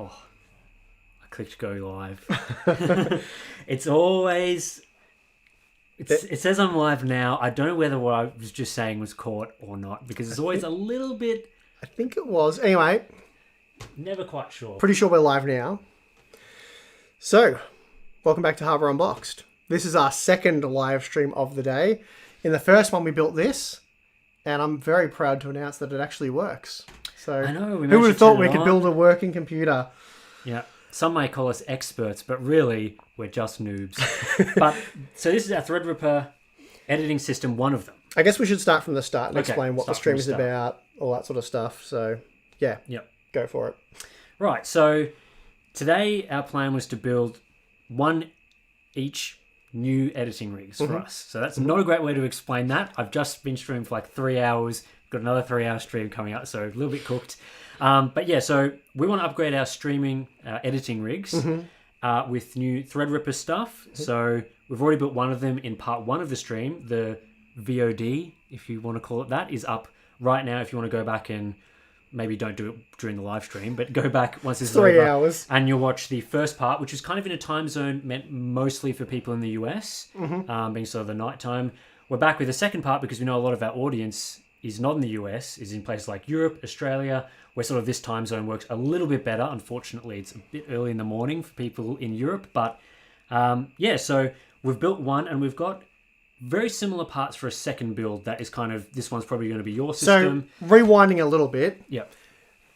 Oh, I clicked go live. It's always... It says I'm live now. I don't know whether what I was just saying was caught or not, because it's always a little bit... I think it was. Anyway. Never quite sure. Pretty sure we're live now. So, welcome back to Harbour Unboxed. This is our second live stream of the day. In the first one, we built this, and I'm very proud to announce that it actually works. So, I know. Who would have thought we could build a working computer? Yeah. Some may call us experts, but really, we're just noobs. So this is our Threadripper editing system, one of them. I guess we should start from the start and explain what the stream is about, all that sort of stuff. So, yeah. Yep. Go for it. Right. So, today our plan was to build one each new editing rigs for us. So that's not a great way to explain that. I've just been streaming for like 3 hours. Got another 3-hour stream coming up, so a little bit cooked. But yeah, so we want to upgrade our streaming editing rigs with new Threadripper stuff. So we've already built one of them in part 1 of the stream. The VOD, if you want to call it that, is up right now. If you want to go back and maybe don't do it during the live stream, but go back once it's 3 over hours, and you'll watch the first part, which is kind of in a time zone meant mostly for people in the US, being sort of the nighttime. We're back with the second part because we know a lot of our audience is not in the US, is in places like Europe, Australia, where sort of this time zone works a little bit better. Unfortunately, it's a bit early in the morning for people in Europe. But yeah, so we've built one and we've got very similar parts for a second build that is kind of, this one's probably going to be your system. So rewinding a little bit. Yep.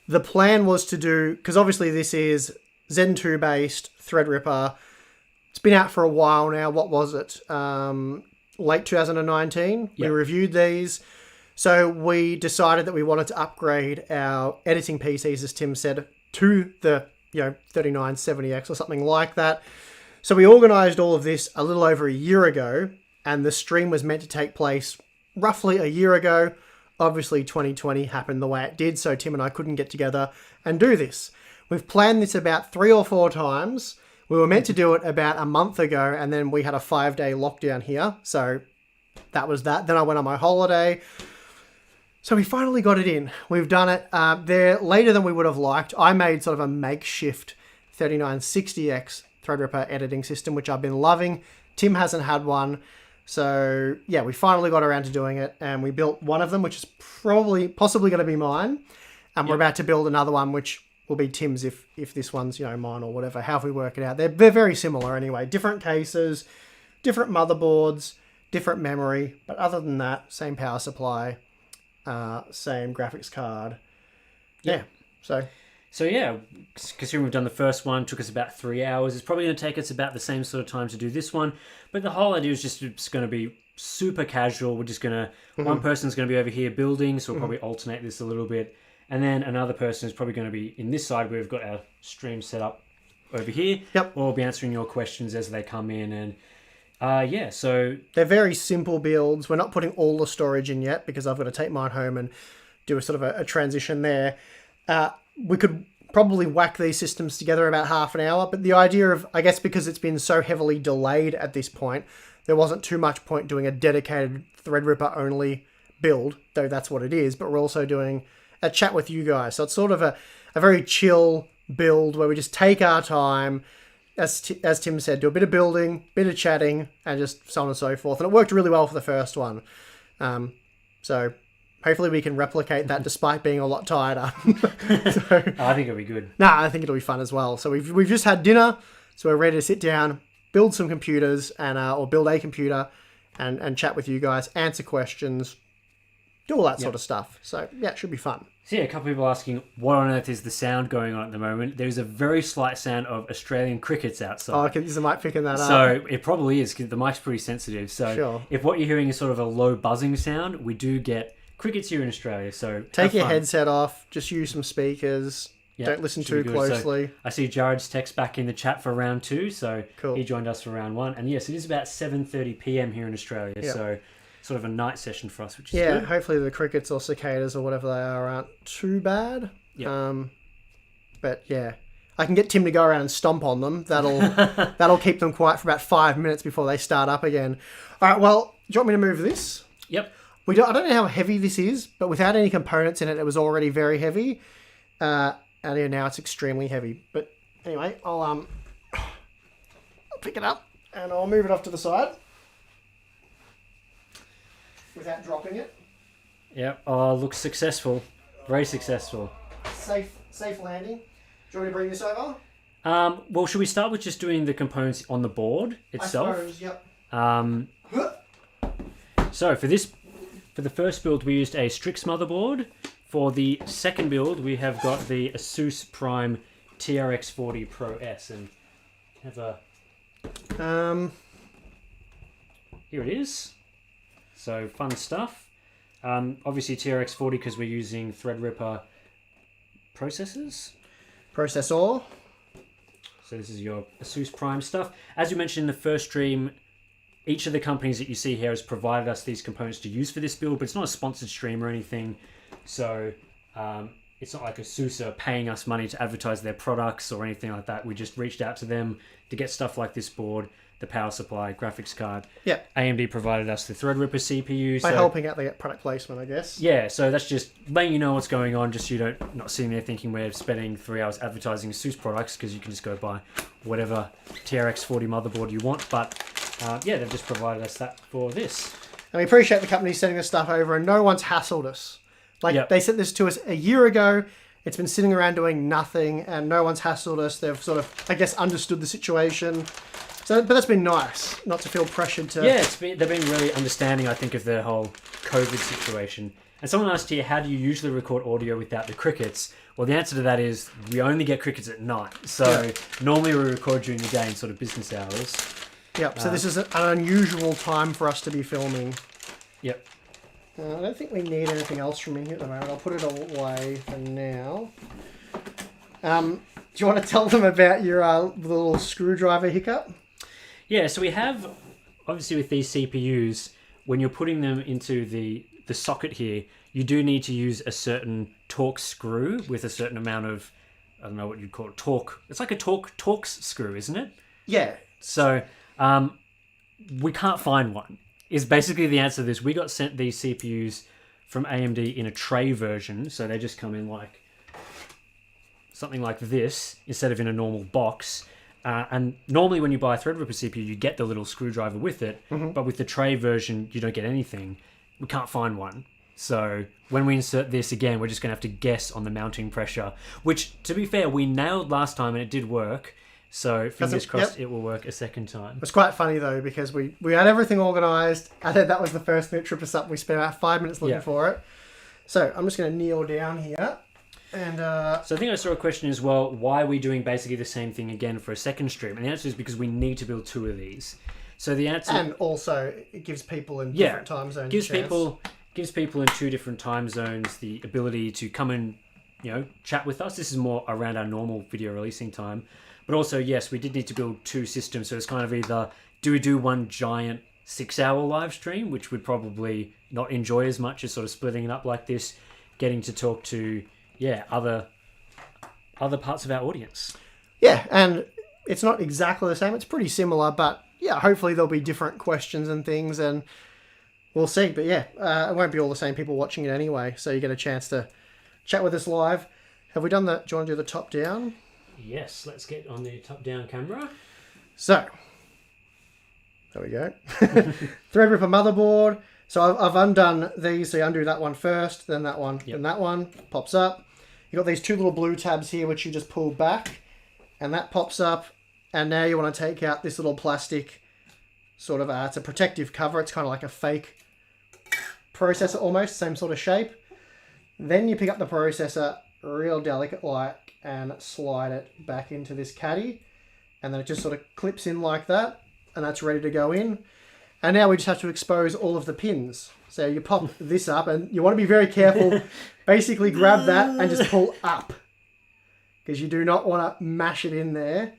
The plan was to do, because obviously this is Zen 2 based Threadripper. It's been out for a while now. What was it? Late 2019. Yep. We reviewed these. So we decided that we wanted to upgrade our editing PCs, as Tim said, to the 3970X or something like that. So we organised all of this a little over a year ago, and the stream was meant to take place roughly a year ago. Obviously, 2020 happened the way it did, so Tim and I couldn't get together and do this. We've planned this about 3 or 4 times. We were meant to do it about a month ago, and then we had a 5-day lockdown here. So that was that. Then I went on my holiday. So we finally got it in. We've done it. They're later than we would have liked. I made sort of a makeshift 3960X Threadripper editing system, which I've been loving. Tim hasn't had one. So yeah, we finally got around to doing it, and we built one of them, which is possibly going to be mine. And we're about to build another one, which will be Tim's if this one's, mine or whatever, however we work it out. They're very similar anyway. Different cases, different motherboards, different memory. But other than that, same power supply. Same graphics card. Yeah. So yeah, considering we've done the first one, took us about 3 hours. It's probably going to take us about the same sort of time to do this one. But the whole idea is just it's going to be super casual. We're just going to, one person's going to be over here building, so we'll probably alternate this a little bit. And then another person is probably going to be in this side where we've got our stream set up over here. Yep. We'll be answering your questions as they come in. And yeah, so they're very simple builds. We're not putting all the storage in yet because I've got to take mine home and do a sort of a transition there. We could probably whack these systems together about half an hour, but the idea of, I guess because it's been so heavily delayed at this point, there wasn't too much point doing a dedicated Threadripper only build, though that's what it is, but we're also doing a chat with you guys. So it's sort of a very chill build where we just take our time, as Tim said, do a bit of building, bit of chatting, and just so on and so forth. And it worked really well for the first one. So hopefully we can replicate that despite being a lot tighter. I think it'll be good. I think it'll be fun as well. So we've just had dinner, so we're ready to sit down, build some computers, and or build a computer, and chat with you guys, answer questions, do all that sort of stuff. So yeah, it should be fun. So yeah, a couple of people asking, what on earth is the sound going on at the moment? There's a very slight sound of Australian crickets outside. Oh, okay, is the mic picking that up? So it probably is, because the mic's pretty sensitive. So if what you're hearing is sort of a low buzzing sound, we do get crickets here in Australia. So take your headset off, just use some speakers. Yep, don't listen too closely. So I see Jared's text back in the chat for round 2, so he joined us for round 1. And yes, it is about 7:30 p.m. here in Australia, so sort of a night session for us, which is good. Hopefully the crickets or cicadas or whatever they are aren't too bad. Yep. But yeah, I can get Tim to go around and stomp on them. That'll keep them quiet for about 5 minutes before they start up again. All right, well, do you want me to move this? Yep. I don't know how heavy this is, but without any components in it, it was already very heavy. and yeah, now it's extremely heavy. But anyway, I'll pick it up and I'll move it off to the side without dropping it. Yep. Oh, looks successful. Very successful. Safe landing. Do you want me to bring this over? Well, should we start with just doing the components on the board itself? I suppose, yep. So for the first build, we used a Strix motherboard. For the second build, we have got the Asus Prime TRX 40 Pro S, and have a. Here it is. So fun stuff. Obviously TRX 40 because we're using Threadripper processors. Processor. So this is your Asus Prime stuff. As you mentioned in the first stream, each of the companies that you see here has provided us these components to use for this build, but it's not a sponsored stream or anything. So it's not like Asus are paying us money to advertise their products or anything like that. We just reached out to them to get stuff like this board, the power supply, graphics card. Yeah. AMD provided us the Threadripper CPU. By helping out the product placement, I guess. Yeah, so that's just letting you know what's going on, just so you don't not sitting there thinking we're spending 3 hours advertising Asus products, because you can just go buy whatever TRX 40 motherboard you want. But yeah, they've just provided us that for this. And we appreciate the company sending this stuff over, and no one's hassled us. Like, They sent this to us a year ago. It's been sitting around doing nothing, and no one's hassled us. They've sort of, I guess, understood the situation. So, but that's been nice, not to feel pressured to... Yeah, they've been really understanding, I think, of the whole COVID situation. And someone asked here, how do you usually record audio without the crickets? Well, the answer to that is we only get crickets at night. So normally we record during the day in sort of business hours. Yep, so this is an unusual time for us to be filming. Yep. I don't think we need anything else from in here at the moment. I'll put it away for now. Do you want to tell them about your little screwdriver hiccup? Yeah, so we have, obviously with these CPUs, when you're putting them into the socket here, you do need to use a certain Torx screw with a certain amount of, I don't know what you'd call it, torque. It's like a Torx screw, isn't it? Yeah. So we can't find one, is basically the answer to this. We got sent these CPUs from AMD in a tray version, so they just come in like something like this instead of in a normal box. And normally when you buy a Threadripper CPU, you get the little screwdriver with it, but with the tray version, you don't get anything. We can't find one. So when we insert this again, we're just going to have to guess on the mounting pressure, which, to be fair, we nailed last time and it did work. So fingers crossed it will work a second time. It's quite funny, though, because we had everything organised, and then that was the first thing that tripped us up. We spent about 5 minutes looking for it. So I'm just going to kneel down here. And so I think I saw a question as well, why are we doing basically the same thing again for a second stream? And the answer is because we need to build 2 of these. So the answer... And also, it gives people in different time zones gives people in 2 different time zones the ability to come and, chat with us. This is more around our normal video releasing time. But also, yes, we did need to build 2 systems. So it's kind of either, do we do one giant 6-hour live stream, which would probably not enjoy as much as sort of splitting it up like this, getting to talk to... other parts of our audience. Yeah, and it's not exactly the same. It's pretty similar, but yeah, hopefully there'll be different questions and things, and we'll see. But yeah, it won't be all the same people watching it anyway, so you get a chance to chat with us live. Have we done that? Do you want to do the top down? Yes, let's get on the top down camera. So, there we go. Threadripper motherboard. So I've undone these. So you undo that one first, then that one, then that one. Pops up. You've got these 2 little blue tabs here, which you just pull back. And that pops up. And now you want to take out this little plastic sort of... it's a protective cover. It's kind of like a fake processor almost. Same sort of shape. Then you pick up the processor real delicate like and slide it back into this caddy. And then it just sort of clips in like that. And that's ready to go in. And now we just have to expose all of the pins. So you pop this up and you want to be very careful. Basically grab that and just pull up. Because you do not want to mash it in there.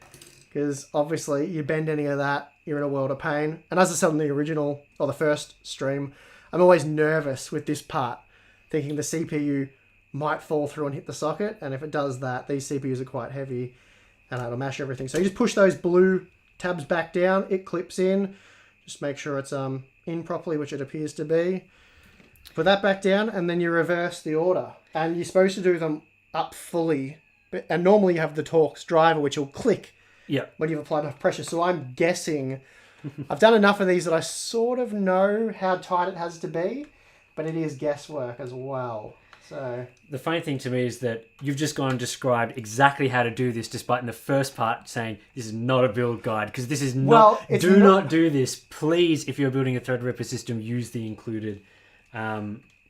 Because obviously you bend any of that, you're in a world of pain. And as I said in the original, or the first stream, I'm always nervous with this part. Thinking the CPU might fall through and hit the socket. And if it does that, these CPUs are quite heavy. And it'll mash everything. So you just push those blue tabs back down. It clips in. Just make sure it's in properly, which it appears to be. Put that back down, and then you reverse the order. And you're supposed to do them up fully and normally you have the Torx driver, which will click Yeah. when you've applied enough pressure. So I'm guessing, I've done enough of these that I sort of know how tight it has to be, but it is guesswork as well. So the funny thing to me is that you've just gone and described exactly how to do this, despite in the first part saying this is not a build guide, because this is not. Well, do not do this, please. If you're building a Threadripper system, use the included.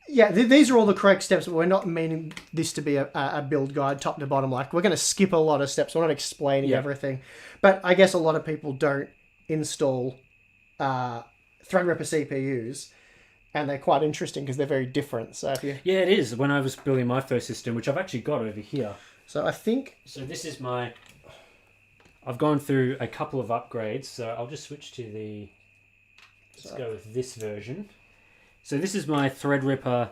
Yeah, these are all the correct steps, but we're not meaning this to be a build guide top to bottom. Like, we're going to skip a lot of steps. We're not explaining everything. But I guess a lot of people don't install Threadripper CPUs, and they're quite interesting because they're very different. So if you... Yeah, it is. When I was building my first system, which I've actually got over here. So I think... So this is my... I've gone through a couple of upgrades, so I'll just switch to the... Let's go with this version. So this is my Threadripper.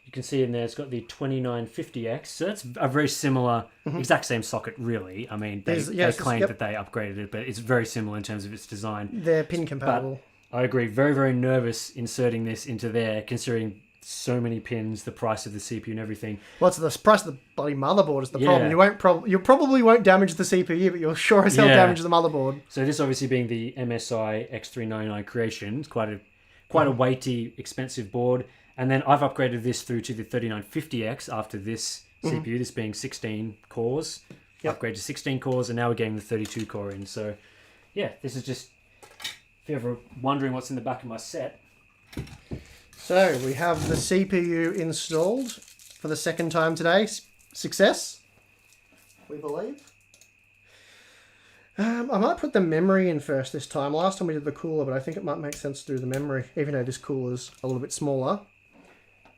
You can see in there, it's got the 2950X. So that's a very similar, exact same socket, really. I mean, they claimed that they upgraded it, but it's very similar in terms of its design. They're pin compatible. But I agree. Very, very nervous inserting this into there, considering so many pins, the price of the CPU and everything. Well, it's the price of the bloody motherboard is the problem. You probably won't damage the CPU, but you'll sure as hell damage the motherboard. So this obviously being the MSI X399 creation, it's quite a weighty, expensive board. And then I've upgraded this through to the 3950X after this CPU, this being 16 cores. Upgrade to 16 cores, and now we're getting the 32 core in. So, yeah, this is just, if you're ever wondering what's in the back of my set. So, we have the CPU installed for the second time today. Success, we believe. I might put the memory in first this time. Last time we did the cooler, but I think it might make sense to do the memory, even though this cooler's a little bit smaller.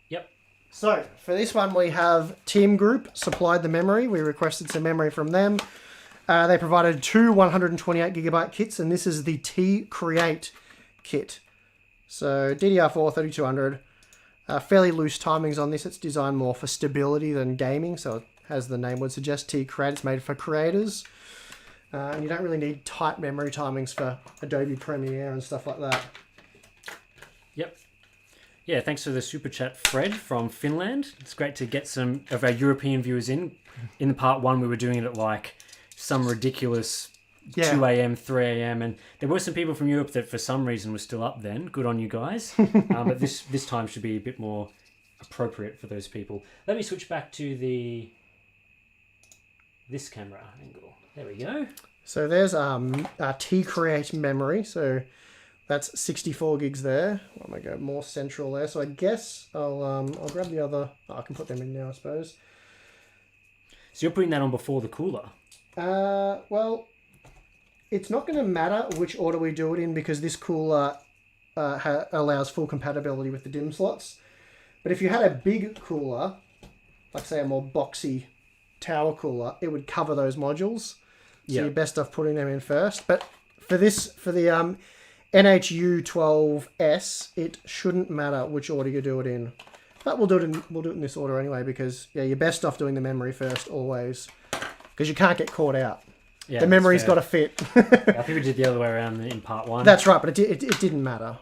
Yep. So, for this one, we have Team Group supplied the memory. We requested some memory from them. They provided two 128GB kits, and this is the T-Create kit. So, DDR4 3200. Fairly loose timings on this. It's designed more for stability than gaming, so as the name would suggest, T-Create. It's made for creators. And you don't really need tight memory timings for Adobe Premiere and stuff like that. Yep. Yeah, thanks for the super chat, Fred from Finland. It's great to get some of our European viewers in. In part one, we were doing it at like some ridiculous 2 a.m., 3 a.m. And there were some people from Europe that for some reason were still up then. Good on you guys. But this time should be a bit more appropriate for those people. Let me switch back to this camera angle. There we go. So there's a T-Create memory. So that's 64 gigs there. I'm going to go more central there. So I guess I'll grab the other. I can put them in now, I suppose. So you're putting that on before the cooler? Well, it's not going to matter which order we do it in because this cooler allows full compatibility with the DIMM slots. But if you had a big cooler, like say a more boxy tower cooler, it would cover those modules. So you're best off putting them in first. But for the NHU12S, it shouldn't matter which order you do it in. But we'll do it in this order anyway because you're best off doing the memory first always because you can't get caught out. Yeah, the memory's got to fit. I think we did the other way around in part one. That's right, but it didn't matter.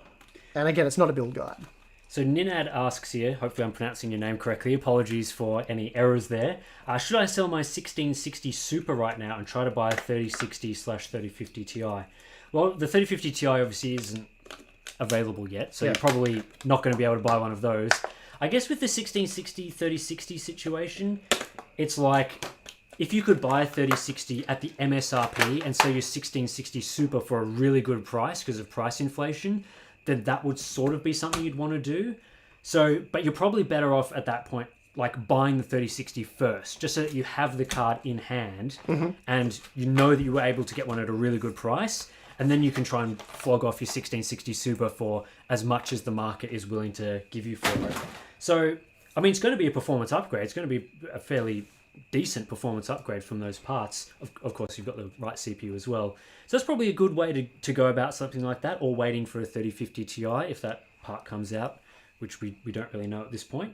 And again, it's not a build guide. So Ninad asks here, hopefully I'm pronouncing your name correctly, apologies for any errors there. Should I sell my 1660 Super right now and try to buy a 3060/3050 Ti? Well, the 3050 Ti obviously isn't available yet, so you're probably not going to be able to buy one of those. I guess with the 1660/3060 situation, it's like if you could buy a 3060 at the MSRP and sell your 1660 Super for a really good price because of price inflation, then that would sort of be something you'd want to do. So, but you're probably better off at that point, like buying the 3060 first, just so that you have the card in hand and you know that you were able to get one at a really good price. And then you can try and flog off your 1660 Super for as much as the market is willing to give you for it. So, I mean, it's going to be a performance upgrade. It's going to be a fairly decent performance upgrade from those parts. Of course, you've got the right CPU as well. So that's probably a good way to go about something like that, or waiting for a 3050 Ti if that part comes out, which we don't really know at this point.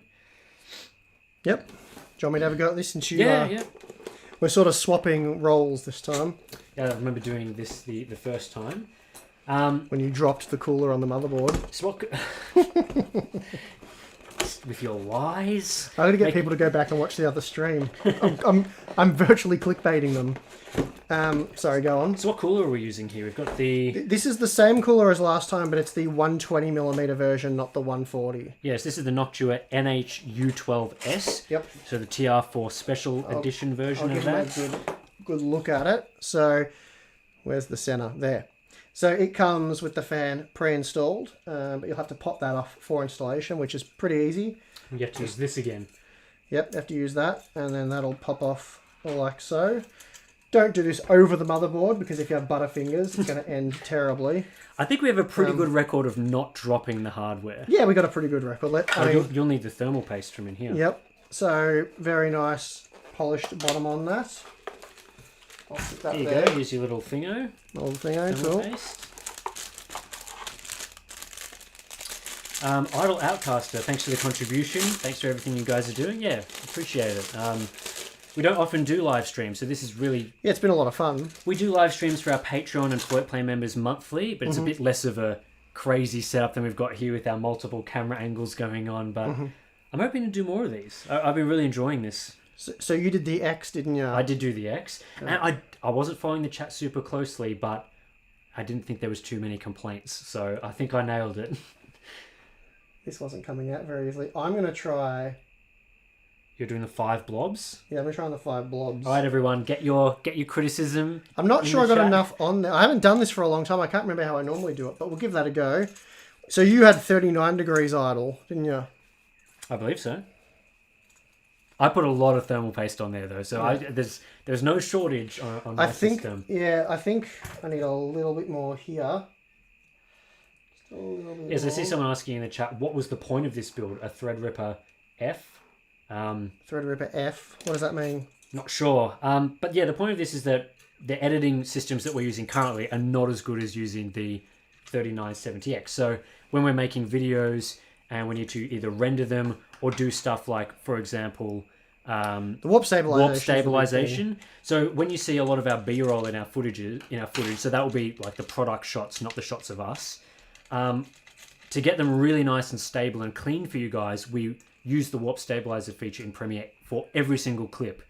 Yep. Do you want me to have a go at this since you... Yeah. We're sort of swapping roles this time. Yeah, I remember doing this the first time. When you dropped the cooler on the motherboard. So with your lies. I'm going to get people to go back and watch the other stream. I'm virtually clickbaiting them. Sorry, go on. So what cooler are we using here? We've got the... This is the same cooler as last time, but it's the 120mm version, not the 140. Yes, this is the Noctua NH-U12S. Yep. So the TR4 Special Edition version I'll of give that. you a good look at it. So, where's the center? There. So it comes with the fan pre-installed, but you'll have to pop that off for installation, which is pretty easy. You have to use this again. Yep, you have to use that, and then that'll pop off like so. Don't do this over the motherboard, because if you have butterfingers, it's going to end terribly. I think we have a pretty good record of not dropping the hardware. Yeah, we got a pretty good record. You'll need the thermal paste from in here. Yep. So, very nice polished bottom on that. I'll put that There you there. go. Here's your little thingo. Little thingo, Thermal cool. paste. Idle Outcaster, thanks for the contribution. Thanks for everything you guys are doing. Yeah, appreciate it. We don't often do live streams, so this is really... Yeah, it's been a lot of fun. We do live streams for our Patreon and Float Play members monthly, but it's a bit less of a crazy setup than we've got here with our multiple camera angles going on, but I'm hoping to do more of these. I've been really enjoying this. So you did the X, didn't you? I did do the X, and I wasn't following the chat super closely, but I didn't think there was too many complaints, so I think I nailed it. This wasn't coming out very easily. I'm going to try... You're doing the 5 blobs? Yeah, I'm trying the 5 blobs. All right, everyone, get your criticism. I'm not sure I got chat. enough on there. I haven't done this for a long time. I can't remember how I normally do it, but we'll give that a go. So you had 39 degrees idle, didn't you? I believe so. I put a lot of thermal paste on there, though, so there's no shortage on my system. Yeah, I think I need a little bit more here. Just a little bit Yes, I more. see someone asking in the chat, what was the point of this build? A Threadripper F? Threadripper F. What does that mean? Not sure. But yeah, the point of this is that the editing systems that we're using currently are not as good as using the 3970X. So when we're making videos and we need to either render them or do stuff like, for example, The warp stabilization. warp stabilization. So when you see a lot of our B-roll in our footage, so that will be like the product shots, not the shots of us. To get them really nice and stable and clean for you guys, we use the warp stabilizer feature in Premiere for every single clip.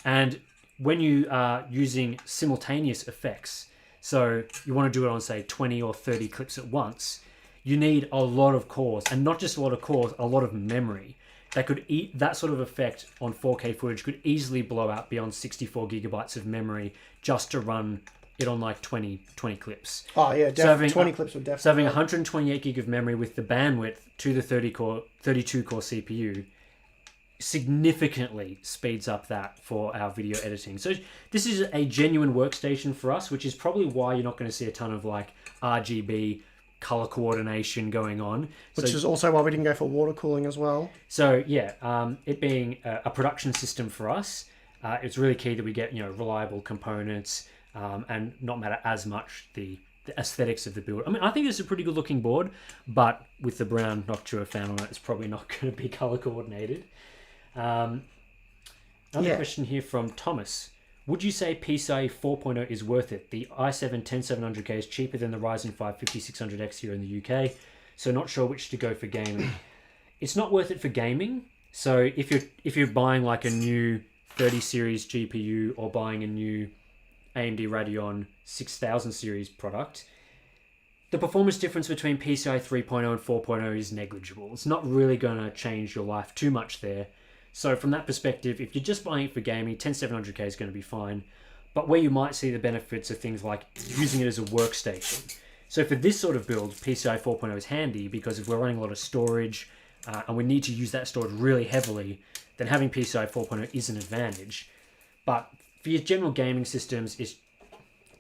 And when you are using simultaneous effects, so you want to do it on, say, 20 or 30 clips at once, you need a lot of cores, and not just a lot of cores, a lot of memory. That sort of effect on 4K footage could easily blow out beyond 64 gigabytes of memory just to run it on like 20 clips. Oh yeah, definitely. 20 clips would definitely. So having 128 gig of memory with the bandwidth to the 32 core CPU significantly speeds up that for our video editing. So this is a genuine workstation for us, which is probably why you're not going to see a ton of like RGB color coordination going on. Which is also why we didn't go for water cooling as well. So yeah, it being a production system for us, it's really key that we get reliable components and not matter as much the aesthetics of the build. I mean, I think it's a pretty good looking board, but with the brown Noctua fan on it, it's probably not going to be color coordinated. Another question here from Thomas. Would you say Pcie 4.0 is worth it? The i7 10700K is cheaper than the Ryzen 5 5600X here in the UK, so not sure which to go for gaming. It's not worth it for gaming. So if you're buying like a new 30 series GPU or buying a new AMD Radeon 6000 series product, the performance difference between PCI 3.0 and 4.0 is negligible. It's not really going to change your life too much there. So from that perspective, if you're just buying it for gaming, 10700K is going to be fine. But where you might see the benefits are things like using it as a workstation. So for this sort of build, PCI 4.0 is handy because if we're running a lot of storage and we need to use that storage really heavily, then having PCI 4.0 is an advantage. But for your general gaming systems,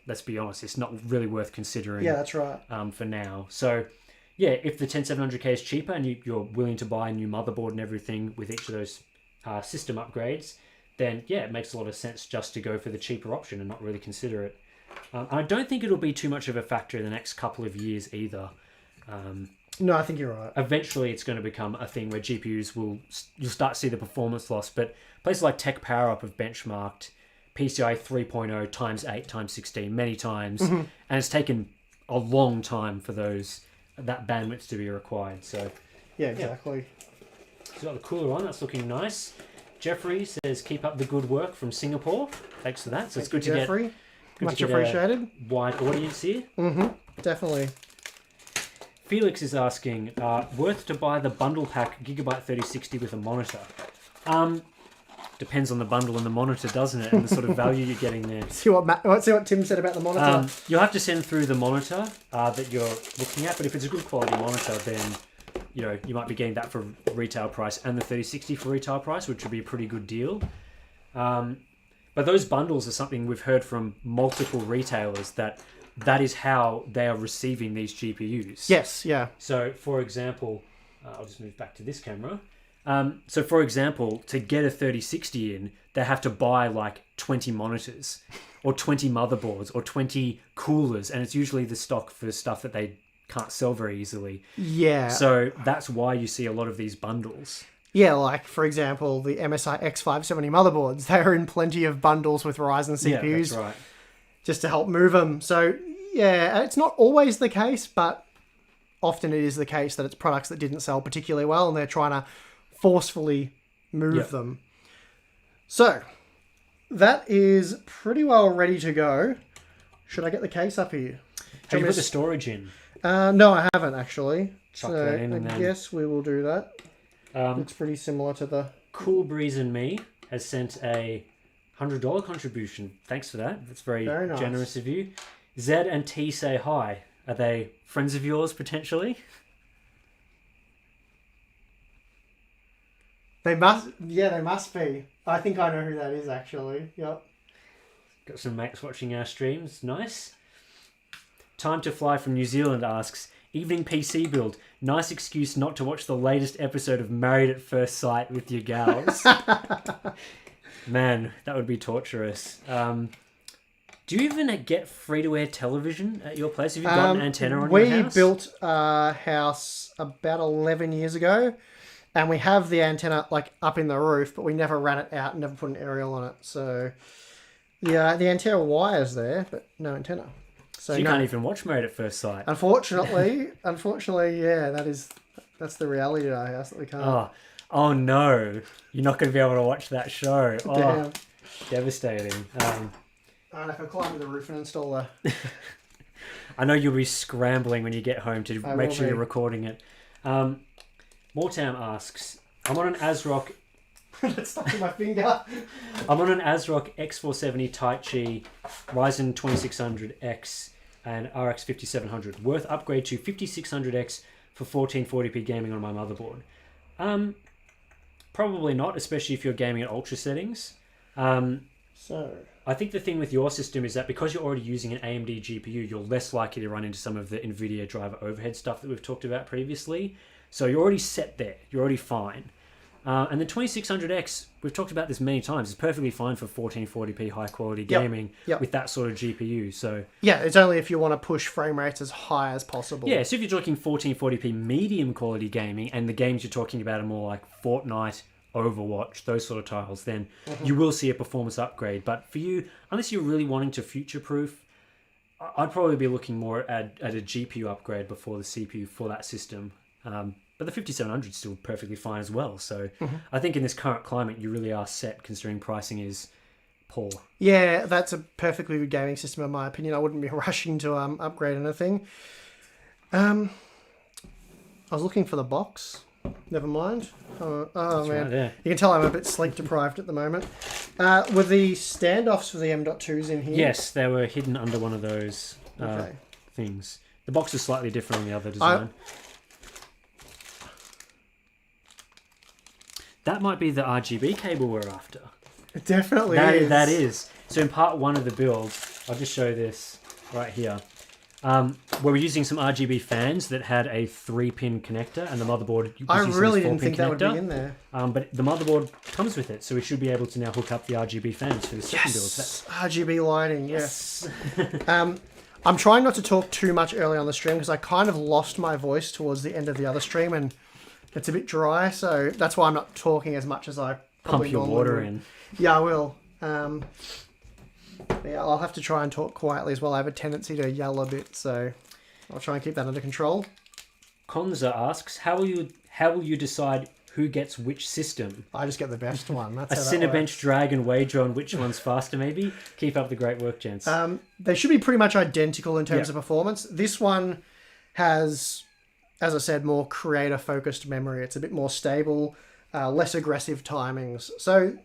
let's be honest, it's not really worth considering. Yeah, that's right. For now. So yeah, if the 10700K is cheaper and you're willing to buy a new motherboard and everything with each of those system upgrades, then yeah, it makes a lot of sense just to go for the cheaper option and not really consider it. I don't think it'll be too much of a factor in the next couple of years either. No, I think you're right. Eventually it's going to become a thing where GPUs you'll start to see the performance loss, but places like Tech Power Up have benchmarked PCI 3.0 times 8 times 16 many times, and it's taken a long time for that bandwidth to be required. So yeah, exactly. He's got the cooler on. That's looking nice. Jeffrey says, keep up the good work from Singapore. Thanks for that. So it's good to Jeffrey. get Much appreciated. A wide audience here. Definitely. Felix is asking, worth to buy the bundle pack Gigabyte 3060 with a monitor? Depends on the bundle and the monitor, doesn't it? And the sort of value you're getting there. See what Tim said about the monitor. You'll have to send through the monitor that you're looking at, but if it's a good quality monitor, then you might be getting that for retail price and the 3060 for retail price, which would be a pretty good deal. But those bundles are something we've heard from multiple retailers that is how they are receiving these GPUs. Yes, yeah. So, for example, I'll just move back to this camera. So, for example, to get a 3060 in, they have to buy like 20 monitors or 20 motherboards or 20 coolers, and it's usually the stock for stuff that they can't sell very easily. Yeah. So that's why you see a lot of these bundles. Yeah, like, for example, the MSI X570 motherboards. They're in plenty of bundles with Ryzen CPUs. Yeah, that's right. Just to help move them. So, yeah, it's not always the case, but often it is the case that it's products that didn't sell particularly well and they're trying to forcefully move them. So, that is pretty well ready to go. Should I get the case up here? Have you put the storage in? No, I haven't actually. Chuck that in I and then... guess we will do that. Looks pretty similar to the... Cool Breeze and Me has sent a $100 contribution. Thanks for that. That's very nice. Generous of you. Zed and T say hi. Are they friends of yours, potentially? They must be. I think I know who that is, actually. Yep. Got some mates watching our streams. Nice. Time to Fly from New Zealand asks, evening PC build. Nice excuse not to watch the latest episode of Married at First Sight with your gals. Man, that would be torturous. Do you even get free-to-air television at your place? Have you got an antenna on your house? We built a house about 11 years ago, and we have the antenna like up in the roof, but we never ran it out and never put an aerial on it. So, yeah, the antenna wire's there, but no antenna. So you can't even watch Married at First Sight. Unfortunately, yeah, that's the reality of our house that we can't. Oh no, you're not going to be able to watch that show. Damn. Devastating. And if I climb to the roof and install a... I know you'll be scrambling when you get home to make sure you're recording it. Mortam asks, I'm on an ASRock... That's stuck in my finger. I'm on an ASRock X470 Taichi, Ryzen 2600X and RX 5700. Worth upgrade to 5600X for 1440p gaming on my motherboard. Probably not, especially if you're gaming at ultra settings. I think the thing with your system is that because you're already using an AMD GPU, you're less likely to run into some of the NVIDIA driver overhead stuff that we've talked about previously. So you're already set there. You're already fine. And the 2600X, we've talked about this many times, is perfectly fine for 1440p high quality gaming with that sort of GPU. So yeah, it's only if you want to push frame rates as high as possible. Yeah, so if you're talking 1440p medium quality gaming and the games you're talking about are more like Fortnite, Overwatch, those sort of titles, then you will see a performance upgrade. But for you, unless you're really wanting to future-proof, I'd probably be looking more at a GPU upgrade before the CPU for that system. But the 5700 is still perfectly fine as well. So I think in this current climate, you really are set considering pricing is poor. Yeah, that's a perfectly good gaming system in my opinion. I wouldn't be rushing to upgrade anything. I was looking for the box. Never mind. Oh man, right there. You can tell I'm a bit sleep deprived at the moment. Were the standoffs for the M.2s in here? Yes, they were hidden under one of those things. The box is slightly different on the other design. That might be the RGB cable we're after. It definitely is. That is. So in part one of the build, I'll just show this right here. Where we're using some RGB fans that had a 3-pin connector, and the motherboard. I really didn't think that would be in there. But the motherboard comes with it, so we should be able to now hook up the RGB fans for the second build. RGB lighting, yes. I'm trying not to talk too much early on the stream because I kind of lost my voice towards the end of the other stream, and it's a bit dry, so that's why I'm not talking as much as I probably pump your water in. Yeah, I will. Yeah, I'll have to try and talk quietly as well. I have a tendency to yell a bit, so I'll try and keep that under control. Konza asks, how will you decide who gets which system. I just get the best one. That's A how that Cinebench works. drag and wager on which one's faster, maybe. Keep up the great work, gents. They should be pretty much identical in terms of performance. This one has, as I said, more creator-focused memory. It's a bit more stable, less aggressive timings. So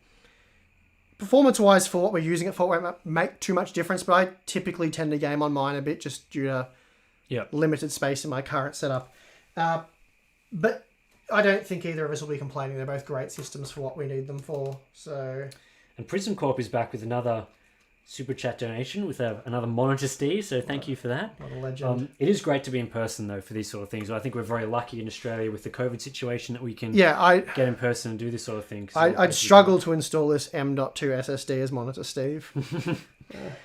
performance-wise, for what we're using it for, won't make too much difference, but I typically tend to game on mine a bit just due to limited space in my current setup. But I don't think either of us will be complaining. They're both great systems for what we need them for. So, and Prism Corp is back with another super chat donation with another monitor, Steve. So thank you for that. What a legend. It is great to be in person though for these sort of things. I think we're very lucky in Australia with the COVID situation that we can get in person and do this sort of thing. So I'd struggle to install this M.2 SSD as monitor, Steve.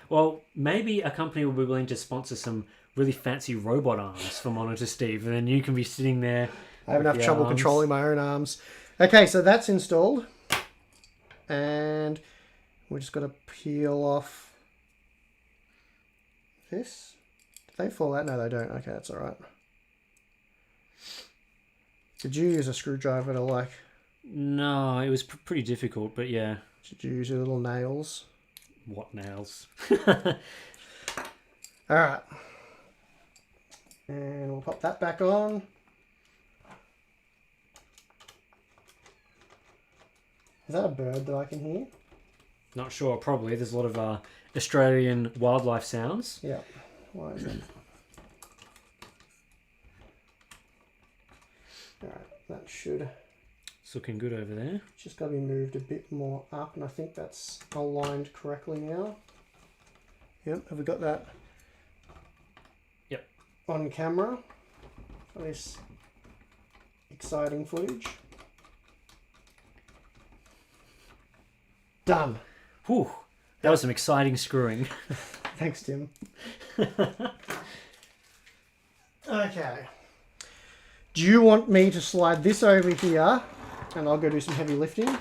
Well, maybe a company will be willing to sponsor some really fancy robot arms for monitor, Steve, and then you can be sitting there. I have enough trouble controlling my own arms. Okay, so that's installed. And we just got to peel off this. Do they fall out? No, they don't. Okay, that's all right. Did you use a screwdriver to like... No, it was pretty difficult, but yeah. Did you use your little nails? What nails? All right. And we'll pop that back on. Is that a bird that I can hear? Not sure, probably. There's a lot of Australian wildlife sounds. Yeah. Why is it? Alright, that should... It's looking good over there. Just got to be moved a bit more up, and I think that's aligned correctly now. Yep, have we got that? Yep. On camera for this exciting footage. Done. Whew, that was some exciting screwing. Thanks, Tim. Okay. Do you want me to slide this over here and I'll go do some heavy lifting?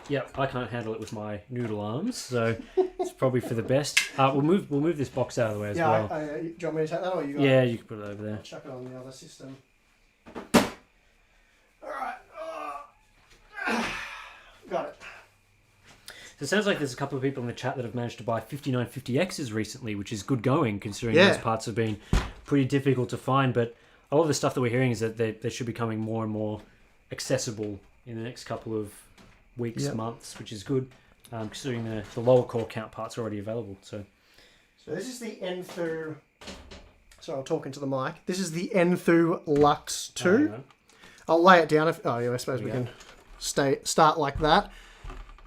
Yep, I can't handle it with my noodle arms, so it's probably for the best. We'll move this box out of the way as well. Do you want me to take that, or you got Yeah, it? you can put it over there. I'll chuck it on the other system. Alright. Got it. So it sounds like there's a couple of people in the chat that have managed to buy 5950Xs recently, which is good going, considering those parts have been pretty difficult to find. But a lot of the stuff that we're hearing is that they should be becoming more and more accessible in the next couple of weeks, months, which is good, considering the lower core count parts are already available. So this is the Enthoo... Sorry, I'll talk into the mic. This is the Enthoo Lux 2. I'll lay it down. I suppose we can start like that.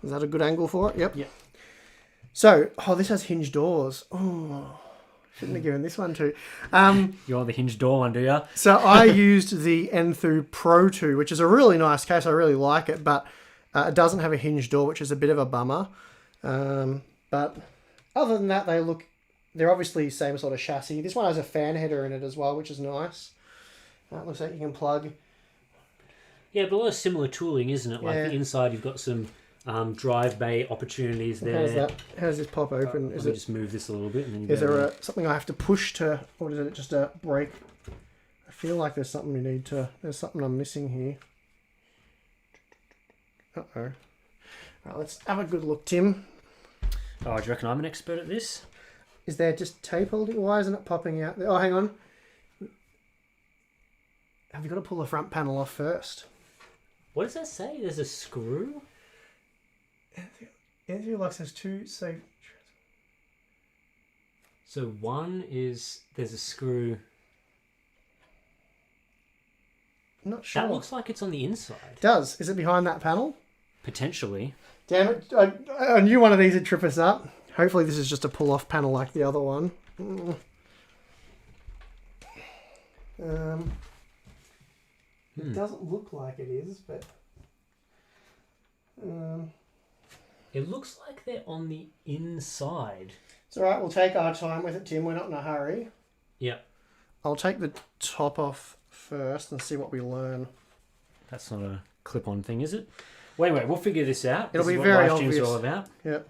Is that a good angle for it? Yep. So, this has hinged doors. Oh, shouldn't have given this one to. You want the hinge door one, do you? So I used the Enthoo Pro 2, which is a really nice case. I really like it, but it doesn't have a hinged door, which is a bit of a bummer. But other than that, they're obviously same sort of chassis. This one has a fan header in it as well, which is nice. Looks like you can plug. Yeah, but a lot of similar tooling, isn't it? Like the inside, you've got some drive bay opportunities there. How does this pop open? Let me just move this a little bit. And then is there something I have to push to, or is it just a brake? I feel like there's something there's something I'm missing here. Uh-oh. Right, let's have a good look, Tim. Oh, do you reckon I'm an expert at this? Is there just tape holding? Why isn't it popping out? Oh, hang on. Have you got to pull the front panel off first? What does that say? There's a screw? Enthoo Lux has two, so one is, there's a screw. Not sure. That looks like it's on the inside. It does. Is it behind that panel? Potentially. Damn it. I knew one of these would trip us up. Hopefully this is just a pull-off panel like the other one. It doesn't look like it is, but... It looks like they're on the inside. It's alright, we'll take our time with it, Tim. We're not in a hurry. Yep. I'll take the top off first and see what we learn. That's not a clip-on thing, is it? Well, anyway, we'll figure this out. It'll be what very live streams obvious. are all about. Yep.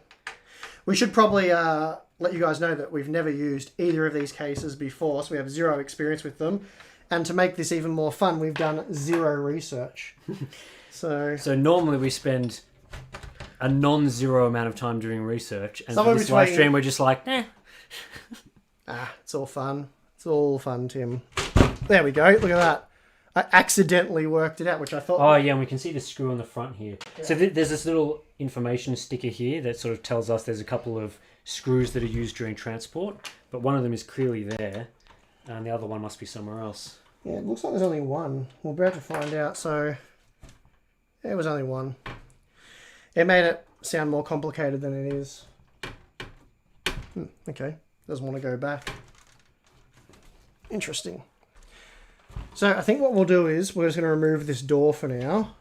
We should probably let you guys know that we've never used either of these cases before, so we have zero experience with them. And to make this even more fun, we've done zero research. So normally we spend a non-zero amount of time doing research, and Somewhere for this between- live stream we're just like, it's all fun. It's all fun, Tim. There we go. Look at that. I accidentally worked it out, which I thought... Oh yeah, and we can see the screw on the front here. Yeah. So there's this little information sticker here that sort of tells us there's a couple of screws that are used during transport, but one of them is clearly there, and the other one must be somewhere else. Yeah, it looks like there's only one. We'll be able to find out. So there was only one. It made it sound more complicated than it is. Okay, doesn't want to go back. Interesting. So I think what we'll do is we're just going to remove this door for now.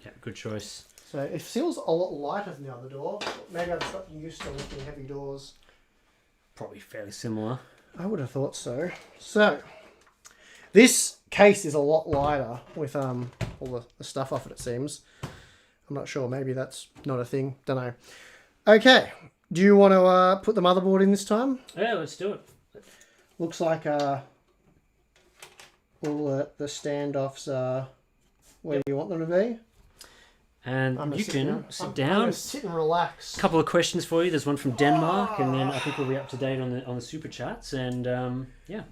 Yeah, good choice. So it feels a lot lighter than the other door. Maybe I've just gotten used to lifting heavy doors. Probably fairly similar. I would have thought so. So this case is a lot lighter with all the stuff off it, it seems. I'm not sure. Maybe that's not a thing. Don't know. Okay. Do you want to put the motherboard in this time? Yeah, let's do it. Looks like all the standoffs are where you want them to be. And you can sit down. I'm going to sit and relax. A couple of questions for you. There's one from Denmark, and then I think we'll be up to date on the super chats. And yeah,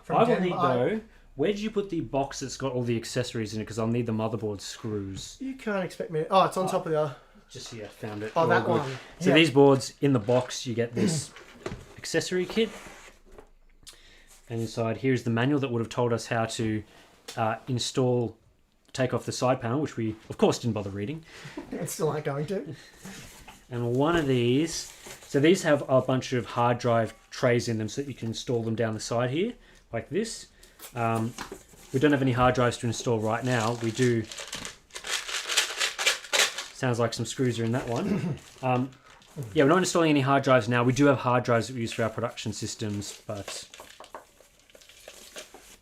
I will need though. Where did you put the box that's got all the accessories in it? Because I'll need the motherboard screws. You can't expect me. Oh, it's on top of the other. Just here, found it. Oh, All that good. one. So these boards in the box, you get this accessory kit, and inside here's the manual that would have told us how to install, take off the side panel, which we of course didn't bother reading. It's still not going to. And one of these, so these have a bunch of hard drive trays in them, so that you can install them down the side here, like this. We don't have any hard drives to install right now. We do. Sounds like some screws are in that one. Yeah, we're not installing any hard drives now. We do have hard drives that we use for our production systems, but...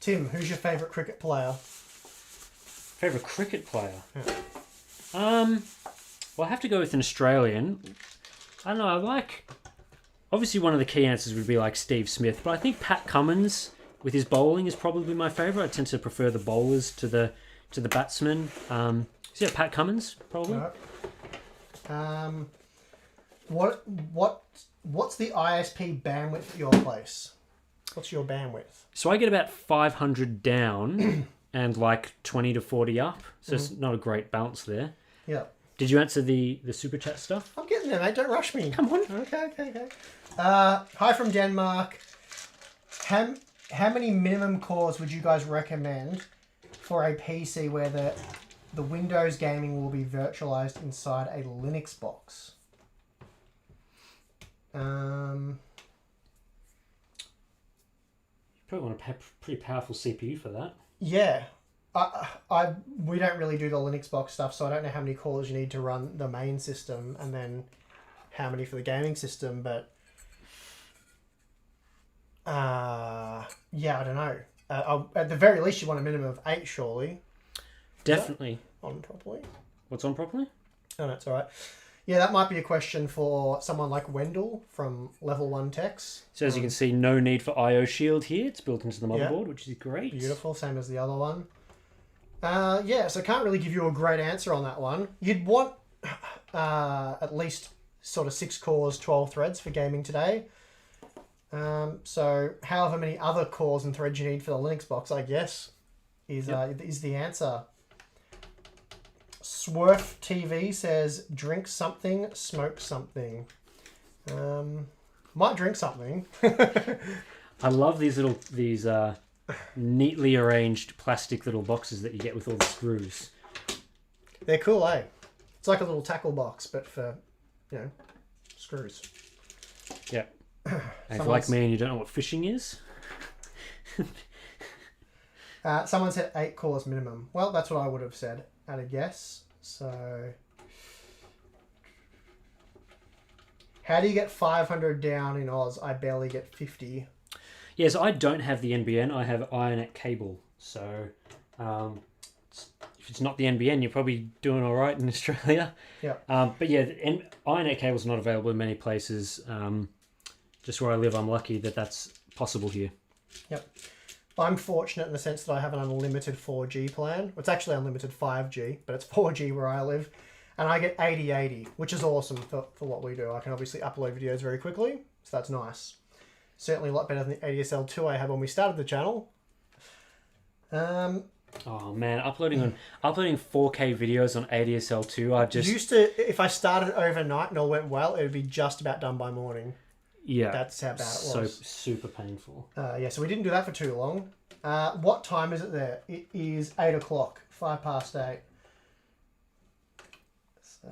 Tim, who's your favourite cricket player? Favourite cricket player? Yeah. Well, I have to go with an Australian. I don't know, I like... Obviously, one of the key answers would be like Steve Smith, but I think Pat Cummins with his bowling is probably my favourite. I tend to prefer the bowlers to the batsmen. So yeah, Pat Cummins, probably. Right. What's the ISP bandwidth at your place? What's your bandwidth? So I get about 500 down and like 20 to 40 up. So it's not a great balance there. Yeah. Did you answer the super chat stuff? I'm getting there, mate. Don't rush me. Come on. Okay. Hi from Denmark. How many minimum cores would you guys recommend for a PC where the Windows gaming will be virtualized inside a Linux box? You probably want a pretty powerful CPU for that. Yeah. We don't really do the Linux box stuff, so I don't know how many cores you need to run the main system and then how many for the gaming system, but yeah, I don't know. At the very least, you want a minimum of 8, surely. Definitely. On properly? What's on properly? Oh, no, it's all right. Yeah, that might be a question for someone like Wendell from Level 1 Techs. So as you can see, no need for IO Shield here. It's built into the motherboard, which is great. Beautiful, same as the other one. Yeah, so I can't really give you a great answer on that one. You'd want at least sort of 6 cores, 12 threads for gaming today. So however many other cores and threads you need for the Linux box, I guess, is the answer. Swerf TV says, drink something, smoke something. Might drink something. I love these neatly arranged plastic little boxes that you get with all the screws. They're cool, eh? It's like a little tackle box, but for, screws. Yeah. And if you're like me and you don't know what fishing is. Someone said 8 cores minimum. Well, that's what I would have said at a guess. So, how do you get 500 down in Oz? I barely get 50. Yeah, so I don't have the NBN. I have Ironet cable. So, if it's not the NBN, you're probably doing all right in Australia. Yeah. But yeah, Ironet cable is not available in many places. Just where I live, I'm lucky that that's possible here. Yep. I'm fortunate in the sense that I have an unlimited 4G plan. It's actually unlimited 5G, but it's 4G where I live. And I get 80/80, which is awesome for what we do. I can obviously upload videos very quickly, so that's nice. Certainly a lot better than the ADSL2 I had when we started the channel. Oh man, uploading 4K videos on ADSL2, I just used to, if I started overnight and all went well, it would be just about done by morning. Yeah, that's how bad it was. So super painful. Yeah, so we didn't do that for too long. What time is it there? It is 8 o'clock, 8:05. So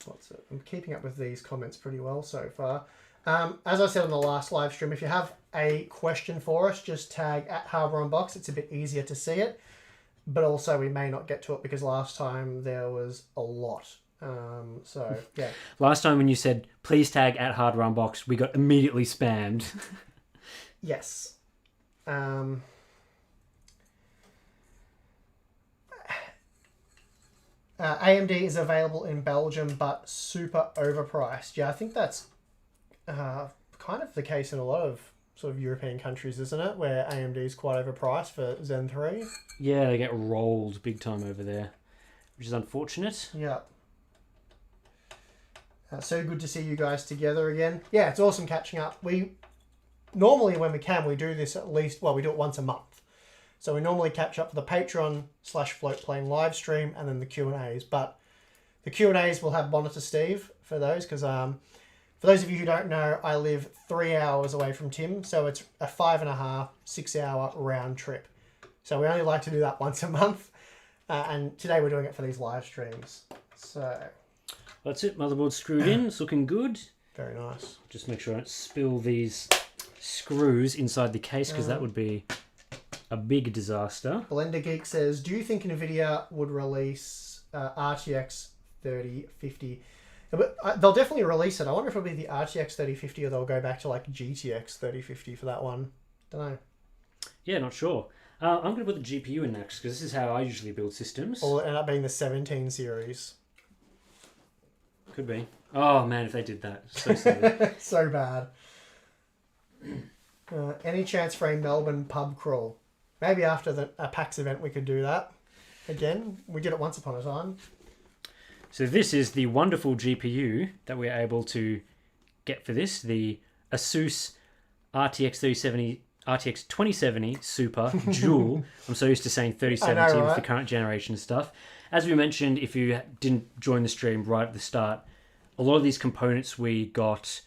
what's it? I'm keeping up with these comments pretty well so far. As I said on the last live stream, if you have a question for us, just tag @HarbourUnboxed. It's a bit easier to see it. But also we may not get to it because last time there was a lot. So, yeah. Last time when you said, please tag @HarbourUnboxed, we got immediately spammed. Yes. AMD is available in Belgium, but super overpriced. Yeah, I think that's kind of the case in a lot of sort of European countries, isn't it? Where AMD is quite overpriced for Zen 3. Yeah, they get rolled big time over there, which is unfortunate. Yeah. So good to see you guys together again. Yeah, it's awesome catching up. We normally, when we can, we do this at least, well, we do it once a month. So we normally catch up for the Patreon/Floatplane live stream and then the Q&As. But the Q&As will have Monitor Steve for those because for those of you who don't know, I live 3 hours away from Tim. So it's a 5.5, 6 hour round trip. So we only like to do that once a month. And today we're doing it for these live streams. So that's it. Motherboard screwed in. It's looking good. Very nice. Just make sure I don't spill these screws inside the case because that would be a big disaster. Blender Geek says, do you think NVIDIA would release RTX 3050? But they'll definitely release it. I wonder if it'll be the RTX 3050 or they'll go back to like GTX 3050 for that one. Don't know. Yeah, not sure. I'm going to put the GPU in next because this is how I usually build systems. Or it'll end up being the 17 series. Could be. Oh man, if they did that. So silly. So bad. Any chance for a Melbourne pub crawl? Maybe after a PAX event we could do that. Again, we did it once upon a time. So this is the wonderful GPU that we're able to get for this. The Asus RTX 2070 Super Dual. I'm so used to saying 3070 with the current generation stuff. As we mentioned, if you didn't join the stream right at the start, a lot of these components we got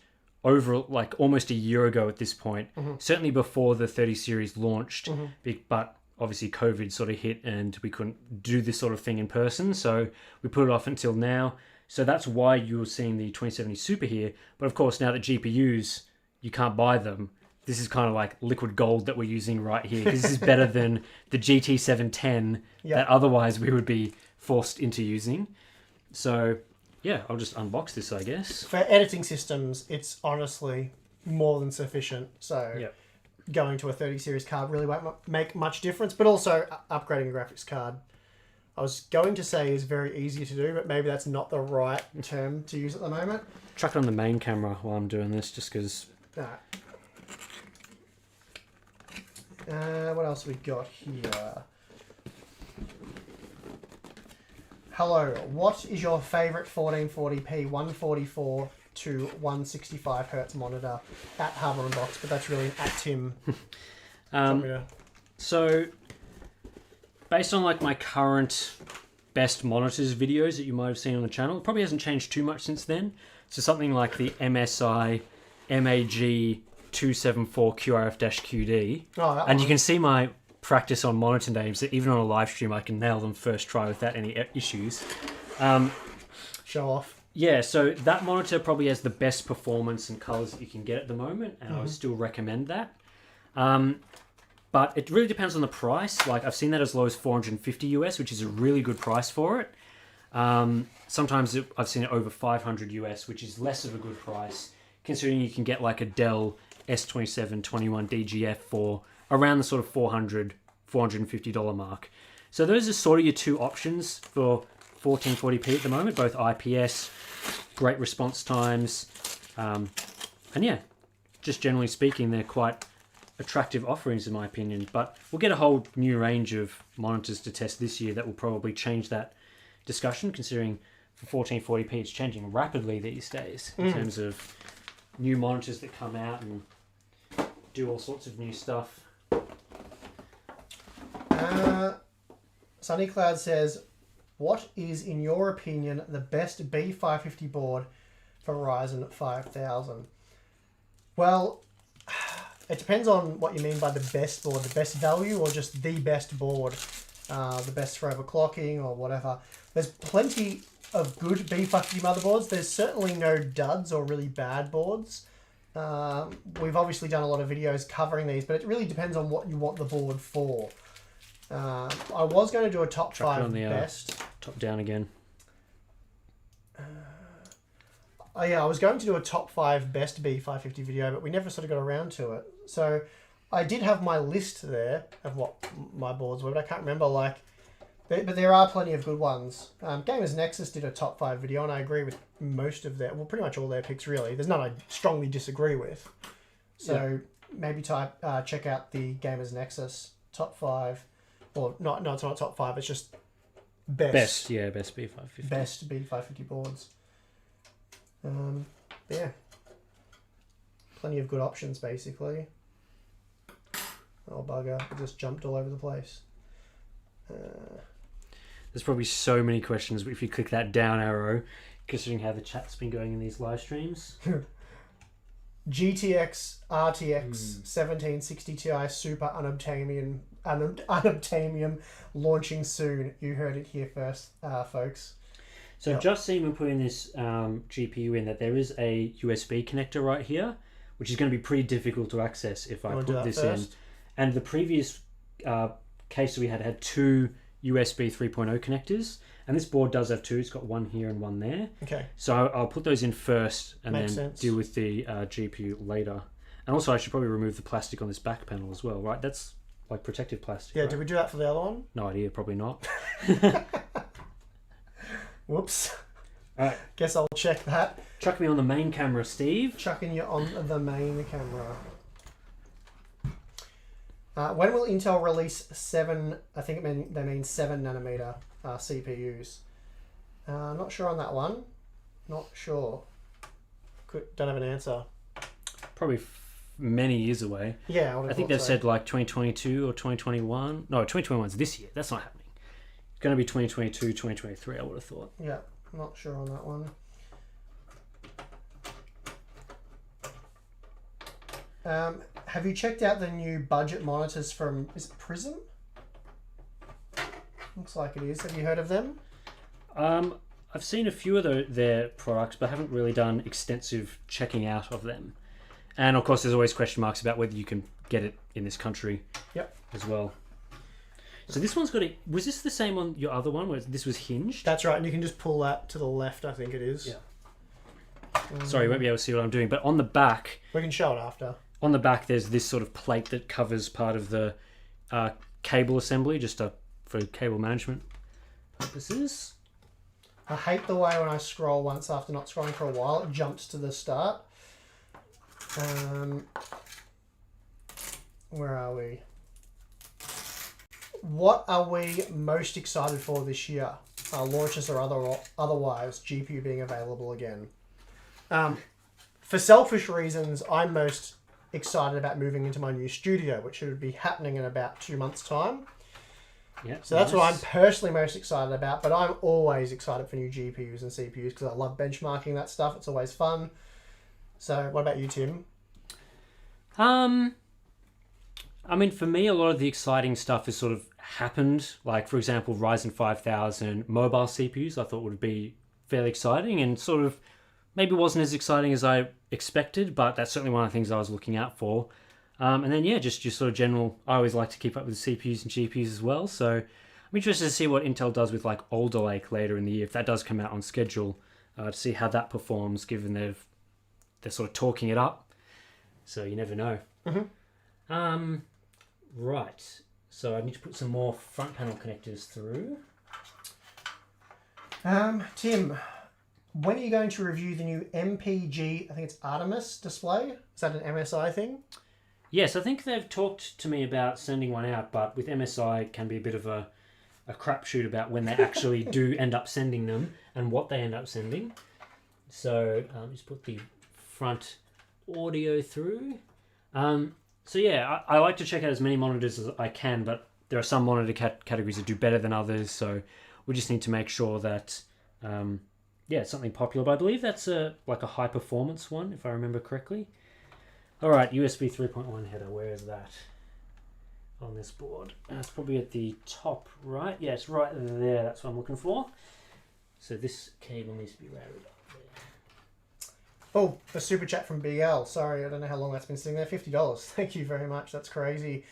over like almost a year ago at this point. Certainly before the 30 series launched, but obviously COVID sort of hit and we couldn't do this sort of thing in person. So we put it off until now. So that's why you're seeing the 2070 Super here. But of course, now that GPUs, you can't buy them. This is kind of like liquid gold that we're using right here. Because this is better than the GT 710 that otherwise we would be forced into using. So yeah, I'll just unbox this, I guess. For editing systems, it's honestly more than sufficient. So going to a 30 series card really won't make much difference. But also upgrading a graphics card, I was going to say is very easy to do, but maybe that's not the right term to use at the moment. Chuck it on the main camera while I'm doing this, just because. What else we got here? Hello, what is your favourite 1440p 144 to 165 hertz monitor at @HarbourUnboxed? But that's really at Tim. So, based on like my current best monitors videos that you might have seen on the channel, it probably hasn't changed too much since then. So something like the MSI MAG 274 QRF-QD. And you can see my practice on monitor names that even on a live stream I can nail them first try without any issues. Show off. Yeah, so that monitor probably has the best performance and colors that you can get at the moment, and I would still recommend that. But it really depends on the price. Like I've seen that as low as $450 US, which is a really good price for it. Sometimes I've seen it over $500 US, which is less of a good price, considering you can get like a Dell S2721 DGF for around the sort of $450 mark. So those are sort of your two options for 1440p at the moment, both IPS great response times, and yeah, just generally speaking, they're quite attractive offerings in my opinion. But we'll get a whole new range of monitors to test this year that will probably change that discussion, considering for 1440p it's changing rapidly these days in terms of new monitors that come out and do all sorts of new stuff. Sunny Cloud says, what is in your opinion the best B550 board for Ryzen 5000? Well, it depends on what you mean by the best board, the best value, or just the best board, the best for overclocking or whatever. There's plenty of good B550 motherboards. There's certainly no duds or really bad boards. We've obviously done a lot of videos covering these, but it really depends on what you want the board for. I was going to do a top 5 best. Top down again. Oh yeah, I was going to do a top 5 best B550 video, but we never sort of got around to it. So I did have my list there of what my boards were, but I can't remember. But there are plenty of good ones. Gamers Nexus did a top 5 video, and I agree with most of their, well, pretty much all their picks really. There's none I strongly disagree with. So maybe check out the Gamers Nexus top 5. Or no, it's not top 5. It's just best B550. Best B550 boards. Yeah, plenty of good options basically. Oh bugger! I just jumped all over the place. There's probably so many questions, but if you click that down arrow, considering how the chat's been going in these live streams. GTX RTX 1760 Ti Super Unobtainium launching soon. You heard it here first, folks. So I've just seen when putting this GPU in that there is a USB connector right here, which is going to be pretty difficult to access if I put this in. And the previous case we had 2 USB 3.0 connectors, and this board does have 2. It's got one here and one there. Okay. So I'll put those in first and deal with the GPU later. And also I should probably remove the plastic on this back panel as well, right? That's like protective plastic. Yeah, right? did we do that for the other one? No idea, probably not. Whoops. Alright. Guess I'll check that. Chuck me on the main camera, Steve. Chucking you on the main camera. When will Intel release 7, I think they mean 7 nanometer CPUs? Not sure on that one. Not sure. Don't have an answer. Probably many years away. Yeah, I think they've said like 2022 or 2021. No, 2021's this year. That's not happening. It's going to be 2022, 2023, I would have thought. Yeah, I'm not sure on that one. Have you checked out the new budget monitors from, is it Prism? Looks like it is. Have you heard of them? I've seen a few of their products, but I haven't really done extensive checking out of them. And of course, there's always question marks about whether you can get it in this country as well. So this one's got a... Was this the same on your other one, where this was hinged? That's right, and you can just pull that to the left, I think it is. Yeah. Sorry, you won't be able to see what I'm doing, but on the back... We can show it after. On the back, there's this sort of plate that covers part of the cable assembly, just for cable management purposes. I hate the way when I scroll once after not scrolling for a while, it jumps to the start. Where are we? What are we most excited for this year? Launches or otherwise, GPU being available again. For selfish reasons, I'm most excited about moving into my new studio, which should be happening in about 2 months' time. Yeah. So that's what I'm personally most excited about, but I'm always excited for new GPUs and CPUs because I love benchmarking that stuff. It's always fun. So what about you, Tim? I mean, for me, a lot of the exciting stuff has sort of happened. Like, for example, Ryzen 5000 mobile CPUs I thought would be fairly exciting and sort of maybe wasn't as exciting as I expected, but that's certainly one of the things I was looking out for. And then, yeah, just sort of general... I always like to keep up with CPUs and GPUs as well, so I'm interested to see what Intel does with, like, Alder Lake later in the year, if that does come out on schedule, to see how that performs, given they're sort of talking it up. So you never know. Mm-hmm. Right. So I need to put some more front panel connectors through. Tim, when are you going to review the new MPG, I think it's Artemis display? Is that an MSI thing? Yes, I think they've talked to me about sending one out, but with MSI it can be a bit of a crapshoot about when they actually do end up sending them and what they end up sending. So just put the front audio through. So yeah, I like to check out as many monitors as I can, but there are some monitor categories that do better than others, so we just need to make sure that it's something popular. But I believe that's like a high performance one, if I remember correctly. All right, USB 3.1 header, where is that on this board? It's probably at the top right. Yeah, it's right there, that's what I'm looking for. So this cable needs to be routed up there. Oh, a super chat from Big L. Sorry, I don't know how long that's been sitting there. $50. Thank you very much. That's crazy.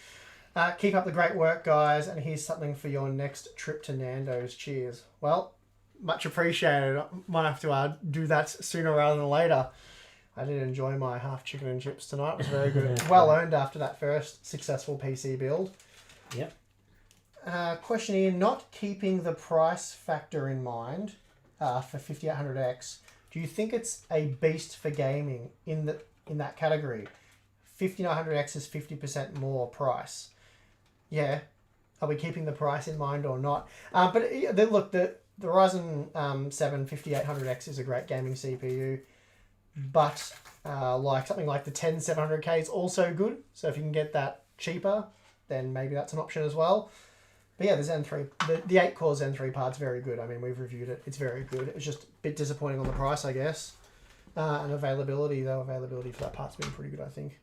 Keep up the great work, guys. And here's something for your next trip to Nando's. Cheers. Well, much appreciated. Might have to do that sooner rather than later. I did enjoy my half chicken and chips tonight. It was very good. Well earned after that first successful PC build. Yep. Question here, not keeping the price factor in mind for 5800X. Do you think it's a beast for gaming in that category? 5900X is 50% more price. Yeah. Are we keeping the price in mind or not? But look, the Ryzen 7 5800X is a great gaming CPU. But like something like the 10700K is also good. So if you can get that cheaper, then maybe that's an option as well. But yeah, the Zen 3, the 8-core Zen 3 part's very good. I mean, we've reviewed it. It's very good. It's just a bit disappointing on the price, I guess. And availability, though. Availability for that part's been pretty good, I think.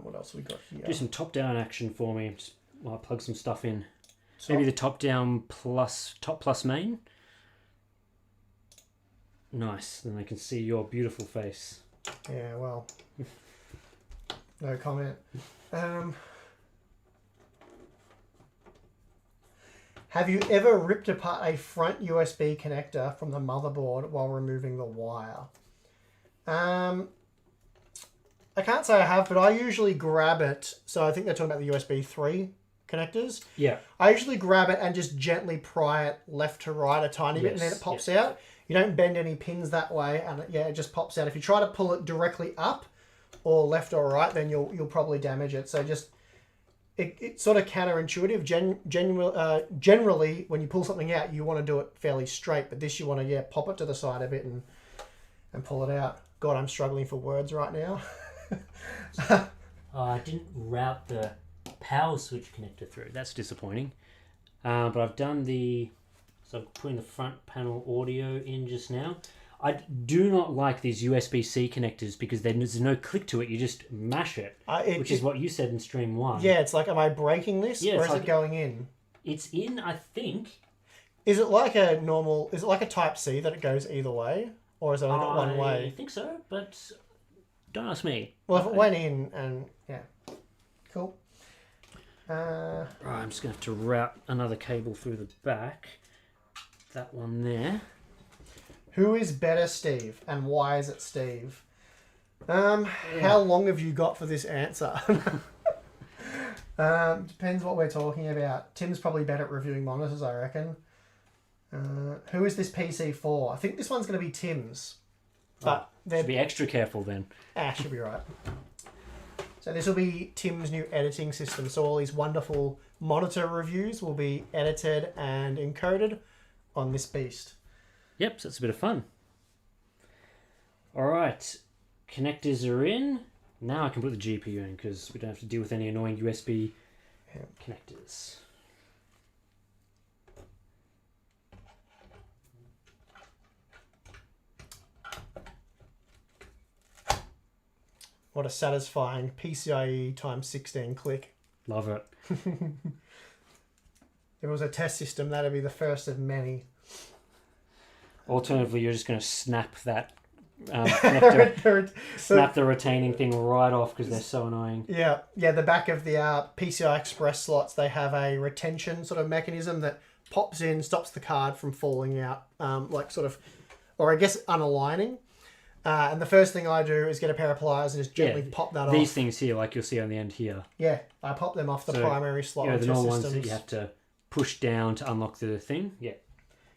What else have we got here? Do some top-down action for me. Just while I plug some stuff in. Maybe the top-down top plus main. Nice. Then they can see your beautiful face. Yeah, well. No comment. Have you ever ripped apart a front USB connector from the motherboard while removing the wire? I can't say I have, but I usually grab it. So I think they're talking about the USB 3 connectors. Yeah. I usually grab it and just gently pry it left to right a tiny bit, and then it pops out. You don't bend any pins that way, and it just pops out. If you try to pull it directly up or left or right, then you'll probably damage it. So just it's sort of counterintuitive. Generally, when you pull something out, you want to do it fairly straight, but this you want to pop it to the side a bit and pull it out. God, I'm struggling for words right now. I didn't route the power switch connector through. That's disappointing. But I've done so I'm putting the front panel audio in just now. I do not like these USB-C connectors because there's no click to it. You just mash it, which is what you said in stream 1. Yeah, it's like, am I breaking this or is it going in? It's in, I think. Is it like a Type-C that it goes either way? Or is it only got one way? I think so, but don't ask me. Well, if it went in and, yeah. Cool. Right, I'm just going to have to route another cable through the back. That one there. Who is better, Steve? And why is it Steve? How long have you got for this answer? Depends what we're talking about. Tim's probably better at reviewing monitors, I reckon. Who is this PC for? I think this one's going to be Tim's. But should be extra careful then. Should be right. So this will be Tim's new editing system. So all these wonderful monitor reviews will be edited and encoded on this beast. Yep, so it's a bit of fun. All right, connectors are in. Now I can put the GPU in because we don't have to deal with any annoying USB connectors. What a satisfying PCIe times 16 click. Love it. If it was a test system, that'd be the first of many. Alternatively, you're just going to snap that connector, snap the retaining thing right off because they're so annoying. Yeah. The back of the PCI Express slots, they have a retention sort of mechanism that pops in, stops the card from falling out, or I guess unaligning. And the first thing I do is get a pair of pliers and just gently pop that off. These things here, like you'll see on the end here. Yeah, I pop them off the primary slot. The normal ones that you have to push down to unlock the thing. Yeah.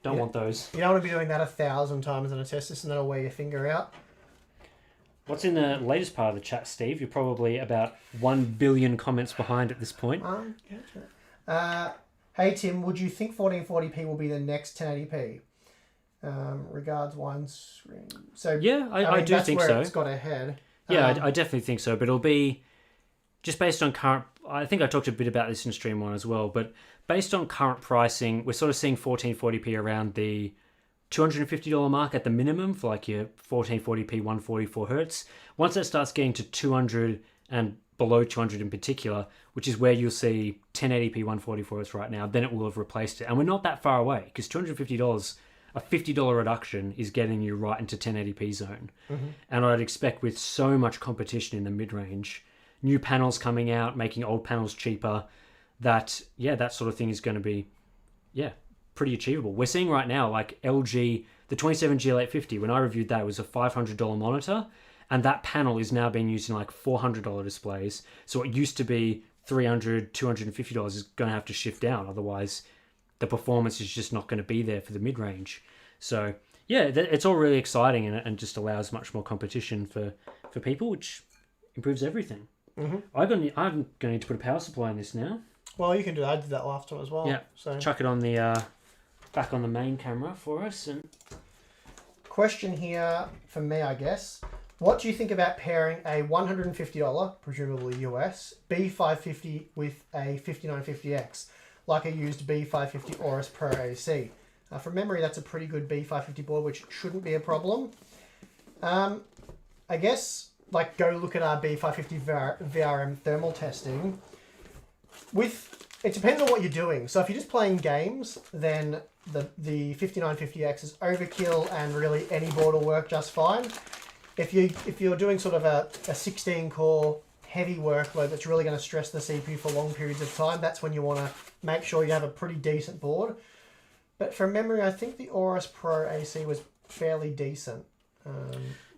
Don't want those. You don't want to be doing that 1,000 times in a test system. That'll wear your finger out. What's in the latest part of the chat, Steve? You're probably about 1 billion comments behind at this point. Hey Tim, would you think 1440p will be the next 1080p? Regards, one screen. So yeah, I do think so. It's got ahead. Yeah, I definitely think so. But it'll be just based on current. I think I talked a bit about this in Stream 1 as well. But based on current pricing, we're sort of seeing 1440p around the $250 mark at the minimum for like your 1440p 144 hertz. Once that starts getting to 200 and below 200 in particular, which is where you'll see 1080p 144 hertz right now, then it will have replaced it. And we're not that far away because $250, a $50 reduction is getting you right into 1080p zone. Mm-hmm. And I'd expect with so much competition in the mid-range, new panels coming out, making old panels cheaper, that sort of thing is going to be, pretty achievable. We're seeing right now, like LG, the 27GL850, when I reviewed that, it was a $500 monitor, and that panel is now being used in like $400 displays. So it used to be $300, $250 is going to have to shift down. Otherwise, the performance is just not going to be there for the mid-range. So yeah, it's all really exciting and just allows much more competition for people, which improves everything. Mm-hmm. I'm going to need to put a power supply in this now. Well, you can do that. I did that last time as well. Yeah, so chuck it on the back on the main camera for us. And question here for me, I guess. What do you think about pairing a $150, presumably US, B550 with a 5950X, like a used B550 Aorus Pro AC? From memory, that's a pretty good B550 board, which shouldn't be a problem. I guess, like, go look at our B550 VRM thermal testing. It depends on what you're doing. So if you're just playing games, then the 5950X is overkill, and really any board will work just fine. If you're doing sort of a 16 core heavy workload that's really going to stress the CPU for long periods of time, that's when you want to make sure you have a pretty decent board. But from memory, I think the Aorus Pro AC was fairly decent.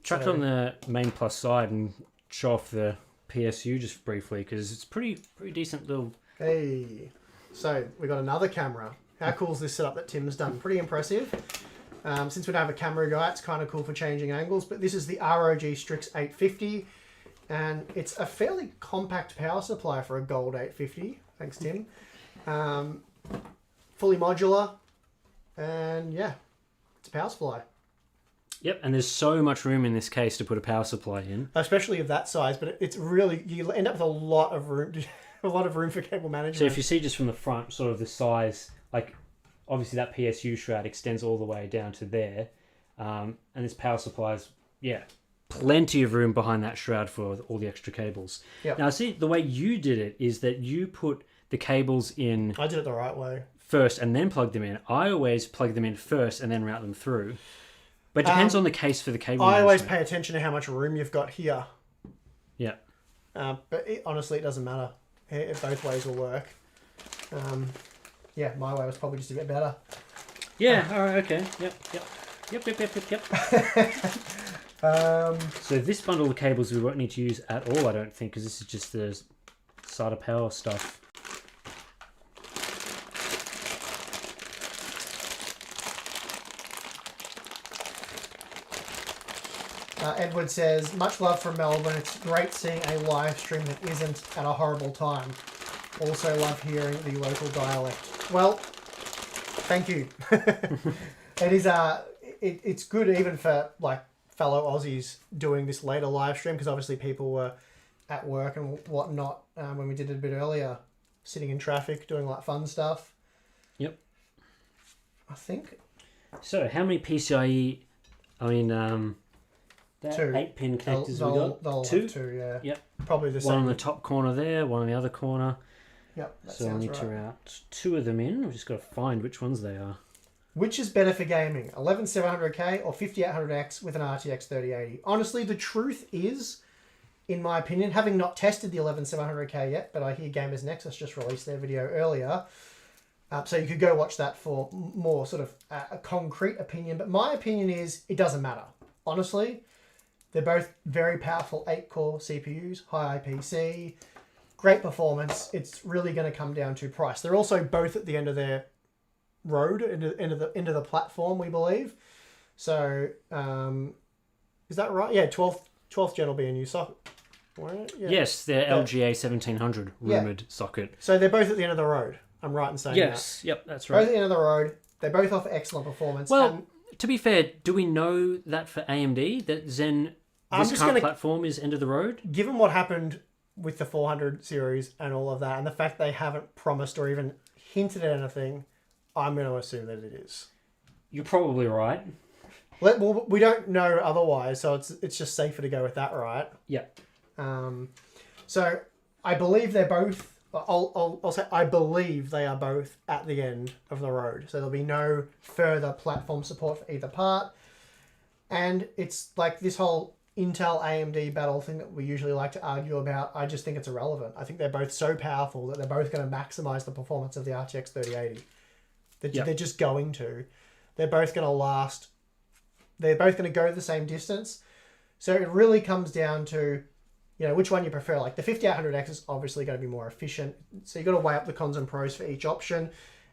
Chuck it on the main plus side and show off the PSU just briefly, because it's pretty decent little. Hey, so we got another camera. How cool is this setup that Tim's done? Pretty impressive. Since we don't have a camera guy, it's kind of cool for changing angles. But this is the ROG Strix 850, and it's a fairly compact power supply for a gold 850. Thanks, Tim. Fully modular, and yeah, it's a power supply. Yep, and there's so much room in this case to put a power supply in, especially of that size. But it's really, you end up with a lot of room. A lot of room for cable management. So if you see just from the front, sort of the size, like obviously that PSU shroud extends all the way down to there, and this power supply is, plenty of room behind that shroud for all the extra cables. Yep. Now, see, the way you did it is that you put the cables in. I did it the right way. First and then plug them in. I always plug them in first and then route them through. But it depends on the case for the cable. I always pay attention to how much room you've got here. Yeah. But honestly, it doesn't matter. Both ways will work. My way was probably just a bit better. Yeah, alright, okay. Yep. So this bundle of cables we won't need to use at all, I don't think, because this is just the SATA power stuff. Edward says, much love from Melbourne. It's great seeing a live stream that isn't at a horrible time. Also love hearing the local dialect. Well, thank you. It is it's good even for like fellow Aussies doing this later live stream, because obviously people were at work and whatnot when we did it a bit earlier, sitting in traffic, doing like fun stuff. Yep. I think. So how many PCIe, Two 8-pin connectors we got? Two, yeah. Yep. Probably the same. One on the top corner there, one on the other corner. Yep, that so I need to route two of them in. We've just got to find which ones they are. Which is better for gaming, 11700K or 5800X with an RTX 3080? Honestly, the truth is, in my opinion, having not tested the 11700K yet, but I hear Gamers Nexus just released their video earlier, so you could go watch that for more sort of a concrete opinion. But my opinion is it doesn't matter. Honestly, they're both very powerful 8-core CPUs, high IPC, great performance. It's really going to come down to price. They're also both at the end of their road into the platform, we believe. So is that right? Yeah, 12th gen will be a new socket. Right? Yeah. Yes, they're LGA 1700 rumoured socket. So they're both at the end of the road. I'm right in saying that. Yes, yep, that's Both right. at the end of the road. They both offer excellent performance. Well, to be fair, do we know that for AMD, that Zen, this current platform is end of the road? Given what happened with the 400 series and all of that, and the fact they haven't promised or even hinted at anything, I'm going to assume that it is. You're probably right. Well, we don't know otherwise, so it's just safer to go with that, right? Yeah. So I believe they're both. I'll say I believe they are both at the end of the road. So there'll be no further platform support for either part. And it's like this whole Intel AMD battle thing that we usually like to argue about. I just think it's irrelevant. I think they're both so powerful that they're both going to maximize the performance of the RTX 3080. They're just going to. They're both going to last. They're both going to go the same distance. So it really comes down to, which one you prefer. Like the 5800X is obviously going to be more efficient. So you've got to weigh up the cons and pros for each option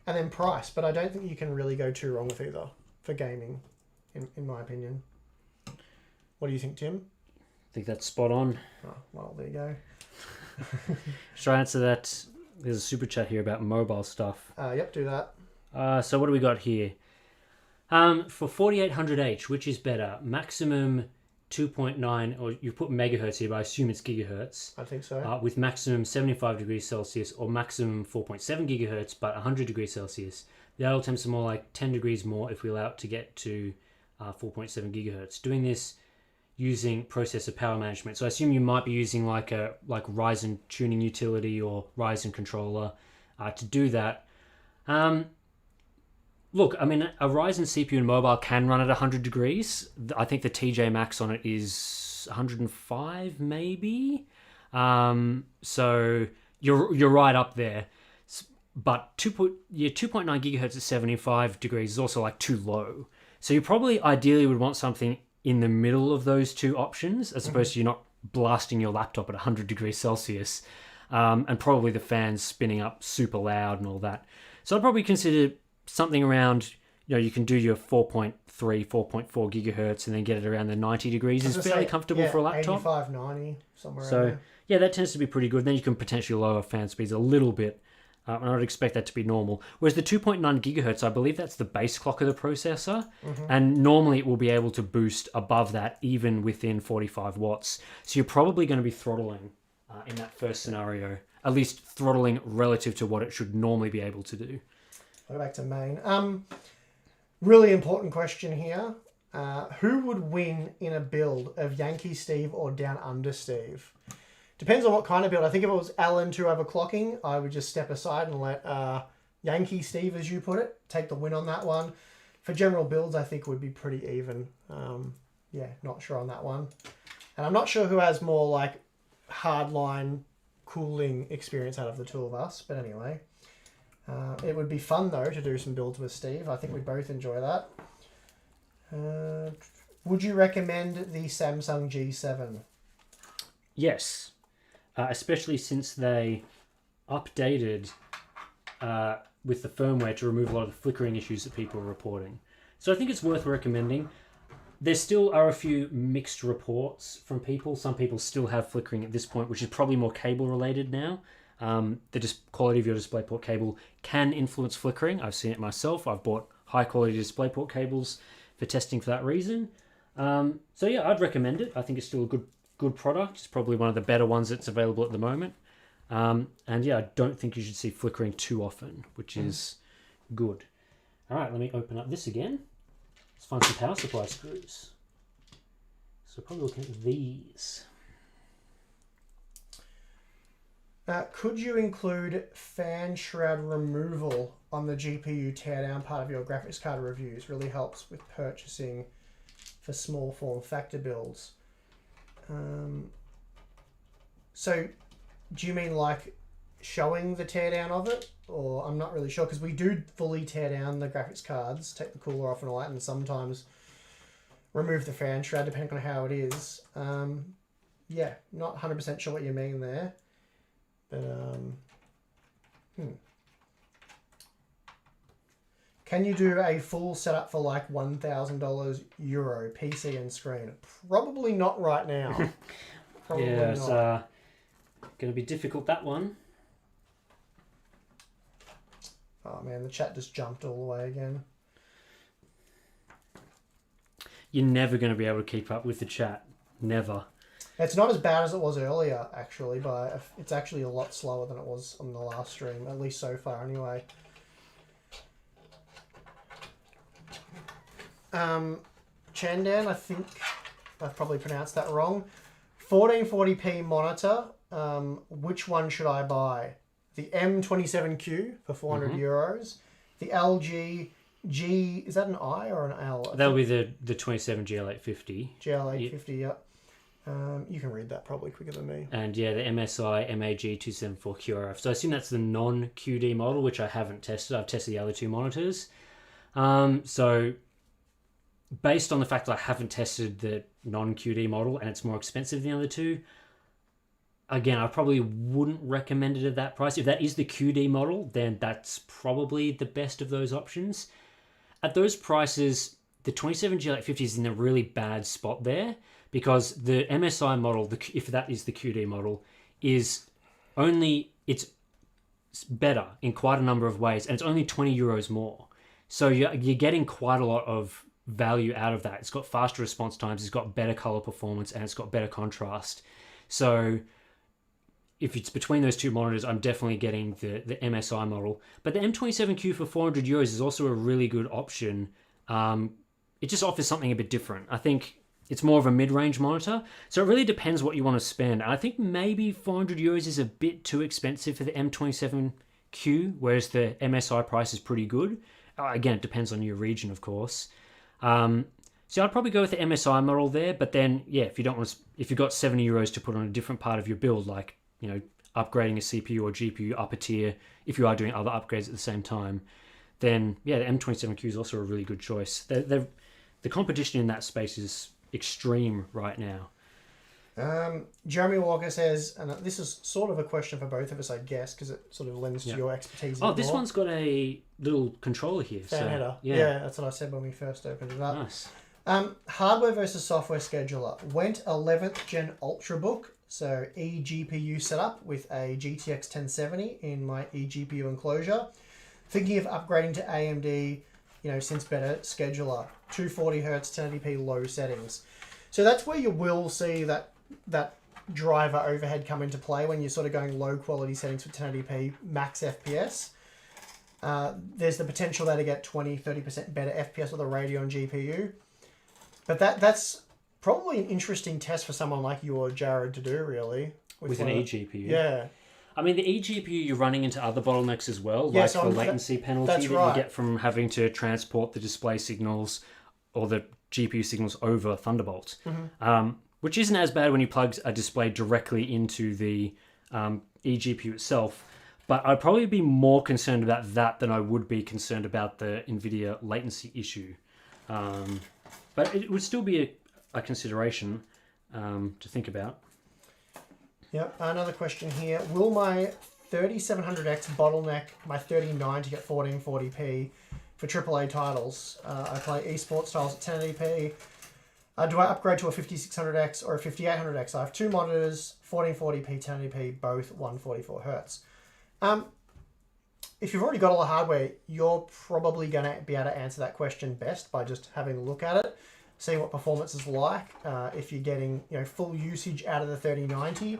and then price. But I don't think you can really go too wrong with either for gaming, in my opinion. What do you think, Tim? I think that's spot on. Oh, well, there you go. Should I answer that? There's a super chat here about mobile stuff. Yep, do that. So what do we got here? For 4800H, which is better? Maximum 2.9, or you put megahertz here, but I assume it's gigahertz. I think so. With maximum 75 degrees Celsius, or maximum 4.7 gigahertz, but 100 degrees Celsius. The idle temps are more like 10 degrees more if we allow it to get to 4.7 gigahertz. Doing this using processor power management. So I assume you might be using like Ryzen tuning utility or Ryzen controller to do that. Look, I mean, a Ryzen CPU in mobile can run at 100 degrees. I think the TJ Max on it is 105, maybe. So you're right up there. But 2.9 gigahertz at 75 degrees is also like too low. So you probably ideally would want something in the middle of those two options, as opposed to you're not blasting your laptop at 100 degrees Celsius, and probably the fans spinning up super loud and all that. So I'd probably consider something around, you can do your 4.3, 4.4 gigahertz and then get it around the 90 degrees is fairly comfortable for a laptop. 85, 90, somewhere so, around there. Yeah, that tends to be pretty good. Then you can potentially lower fan speeds a little bit. And I would expect that to be normal. Whereas the 2.9 gigahertz, I believe that's the base clock of the processor. Mm-hmm. And normally it will be able to boost above that even within 45 watts. So you're probably going to be throttling in that first scenario. At least throttling relative to what it should normally be able to do. I'll go back to main. Really important question here. Who would win in a build of Yankee Steve or Down Under Steve? Depends on what kind of build. I think if it was LN2 overclocking, I would just step aside and let Yankee Steve, as you put it, take the win on that one. For general builds, I think would be pretty even. Not sure on that one. And I'm not sure who has more like hardline cooling experience out of the two of us. But anyway, it would be fun though to do some builds with Steve. I think we'd both enjoy that. Would you recommend the Samsung G7? Yes. Especially since they updated with the firmware to remove a lot of the flickering issues that people are reporting. So I think it's worth recommending. There still are a few mixed reports from people. Some people still have flickering at this point, which is probably more cable related now. The quality of your DisplayPort cable can influence flickering. I've seen it myself. I've bought high quality DisplayPort cables for testing for that reason. So yeah, I'd recommend it. I think it's still a good product. It's probably one of the better ones that's available at the moment. And yeah, I don't think you should see flickering too often, which is good. All right, let me open up this again. Let's find some power supply screws. So probably looking at these. Could you include fan shroud removal on the GPU teardown part of your graphics card reviews? Really helps with purchasing for small form factor builds. So do you mean like showing the teardown of it? Or I'm not really sure, because we do fully tear down the graphics cards, take the cooler off and all that, and sometimes remove the fan shroud depending on how it is. Yeah, not 100% sure what you mean there. But Can you do a full setup for like $1,000 euro PC and screen? Probably not right now. Probably yeah, it's not. going to be difficult, that one. Oh man, the chat just jumped all the way again. You're never going to be able to keep up with the chat. Never. It's not as bad as it was earlier, actually, but it's actually a lot slower than it was on the last stream, at least so far anyway. Chandan, I think I've probably pronounced that wrong. 1440p monitor, which one should I buy? The M27Q for 400 euros. The LG G, is that an I or an L? That'll be the 27 GL850. GL850, yep. You can read that probably quicker than me. And yeah, the MSI MAG274 QRF. So I assume that's the non-QD model, which I haven't tested. I've tested the other two monitors. So based on the fact that I haven't tested the non-QD model and it's more expensive than the other two, again, I probably wouldn't recommend it at that price. If that is the QD model, then that's probably the best of those options. At those prices, the 27 GL850 is in a really bad spot there because the MSI model, if that is the QD model, it's better in quite a number of ways, and it's only 20 euros more. So you're getting quite a lot of value out of that. It's got faster response times, it's got better color performance, and it's got better contrast. So if it's between those two monitors, I'm definitely getting the MSI model. But the M27Q for 400 euros is also a really good option. It just offers something a bit different. I think it's more of a mid-range monitor. So it really depends what you want to spend. And I think maybe 400 euros is a bit too expensive for the M27Q, whereas the MSI price is pretty good. Again, it depends on your region, of course. So I'd probably go with the MSI model there. But then, yeah, if you've got 70 euros to put on a different part of your build, like, you know, upgrading a CPU or GPU up a tier, if you are doing other upgrades at the same time, then yeah, the M27Q is also a really good choice. The competition in that space is extreme right now. Jeremy Walker says, and this is sort of a question for both of us, I guess, because it sort of lends to your expertise. Oh, this one's got a little controller here. Fan header. Yeah, that's what I said when we first opened it up. Nice. Hardware versus software scheduler. Went 11th gen Ultrabook, so eGPU setup with a GTX 1070 in my eGPU enclosure. Thinking of upgrading to AMD, since better scheduler. 240Hz 1080p low settings. So that's where you will see that driver overhead come into play when you're sort of going low quality settings for 1080p max FPS. There's the potential there to get 20-30% better FPS with a Radeon GPU. But that's probably an interesting test for someone like you or Jared to do, really. With an eGPU. Yeah. I mean, the eGPU, you're running into other bottlenecks as well, like the latency penalty that you get from having to transport the display signals or the GPU signals over Thunderbolt, which isn't as bad when you plug a display directly into the eGPU itself. But I'd probably be more concerned about that than I would be concerned about the NVIDIA latency issue. But it would still be a consideration to think about. Yep, another question here. Will my 3700X bottleneck my 3090 to get 1440p for AAA titles? I play esports titles at 1080p. Do I upgrade to a 5600X or a 5800X? I have two monitors, 1440p, 1080p, both 144Hz. If you've already got all the hardware, you're probably going to be able to answer that question best by just having a look at it, seeing what performance is like. If you're getting full usage out of the 3090,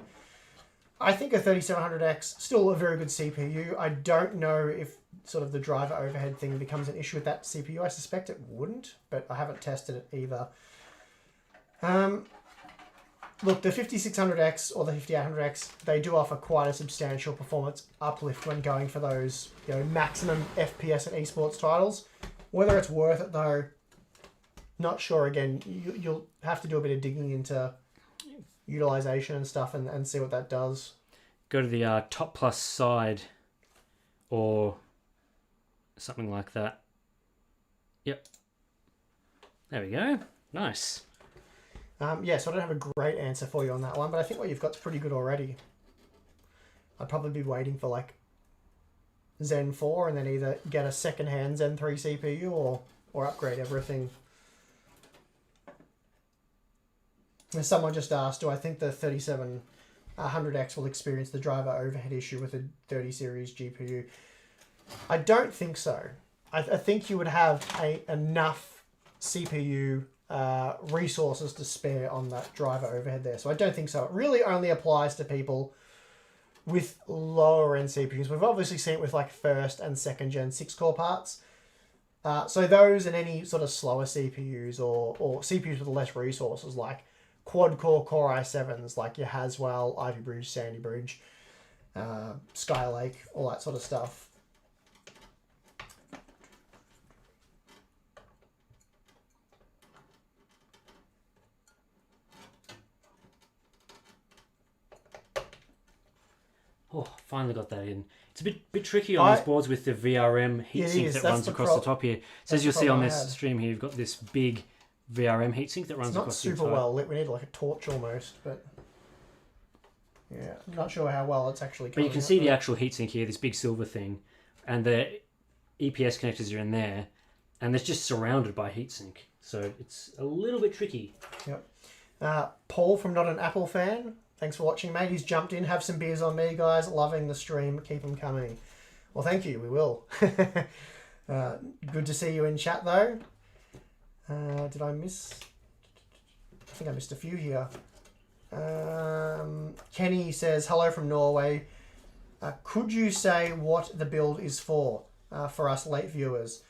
I think a 3700X still a very good CPU. I don't know if sort of the driver overhead thing becomes an issue with that CPU. I suspect it wouldn't, but I haven't tested it either. Look, the 5600X or the 5800X, they do offer quite a substantial performance uplift when going for those maximum FPS and esports titles. Whether it's worth it though, not sure. Again, you'll have to do a bit of digging into utilization and stuff and see what that does. Go to the top plus side or something like that. Yep. There we go. Nice. So I don't have a great answer for you on that one, but I think what you've got's pretty good already. I'd probably be waiting for like Zen 4 and then either get a second-hand Zen 3 CPU or upgrade everything. And someone just asked, do I think the 3700X will experience the driver overhead issue with a 30 series GPU? I don't think so. I think you would have enough CPU resources to spare on that driver overhead there. So I don't think so. It really only applies to people with lower end CPUs. We've obviously seen it with like first and second gen 6-core parts. So those and any sort of slower CPUs or CPUs with less resources like quad-core Core i7s like your Haswell, Ivy Bridge, Sandy Bridge, Skylake, all that sort of stuff. Oh, finally got that in. It's a bit tricky on these boards with the VRM heatsink that runs across the top here. So as you'll see on this stream here, you've got this big VRM heatsink that runs across the top. It's not super well lit. We need like a torch almost, but yeah, I'm not sure how well it's actually coming. But you can see the actual heatsink here, this big silver thing, and the EPS connectors are in there, and it's just surrounded by heatsink. So it's a little bit tricky. Yep. Paul from Not an Apple Fan. Thanks for watching, mate. He's jumped in. Have some beers on me, guys. Loving the stream. Keep them coming. Well, thank you. We will. Good to see you in chat, though. Did I miss? I think I missed a few here. Kenny says, hello from Norway. Could you say what the build is for us late viewers?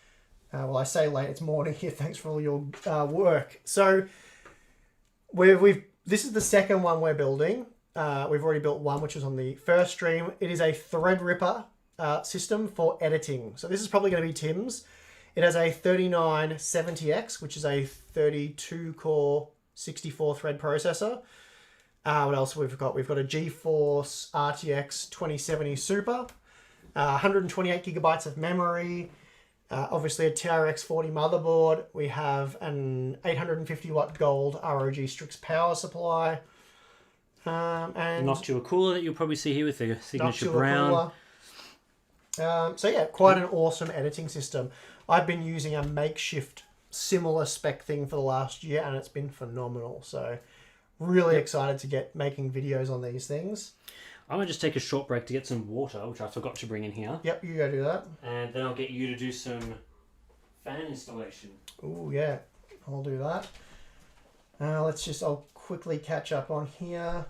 Well, I say late. It's morning here. Thanks for all your work. So this is the second one we're building. We've already built one, which was on the first stream. It is a Threadripper system for editing. So this is probably going to be Tim's. It has a 3970X, which is a 32-core, 64-thread processor. What else we've got? We've got a GeForce RTX 2070 Super, 128 gigabytes of memory, obviously a TRX 40 motherboard. We have an 850 watt gold ROG Strix power supply. And Noctua cooler that you'll probably see here with the signature brown. So yeah, quite an awesome editing system. I've been using a makeshift similar spec thing for the last year and it's been phenomenal. So really excited to get making videos on these things. I'm going to just take a short break to get some water, which I forgot to bring in here. Yep, you go do that. And then I'll get you to do some fan installation. Oh yeah, I'll do that. I'll quickly catch up on here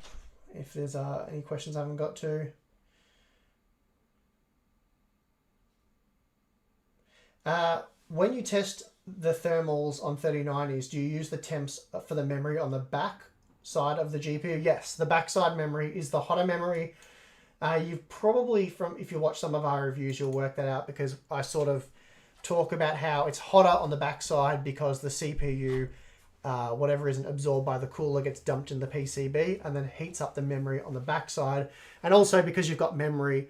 if there's any questions I haven't got to. When you test the thermals on 3090s, do you use the temps for the memory on the back side of the GPU? Yes, the backside memory is the hotter memory. You've probably, if you watch some of our reviews, you'll work that out because I sort of talk about how it's hotter on the backside because the CPU, whatever isn't absorbed by the cooler, gets dumped in the PCB and then heats up the memory on the backside. And also because you've got memory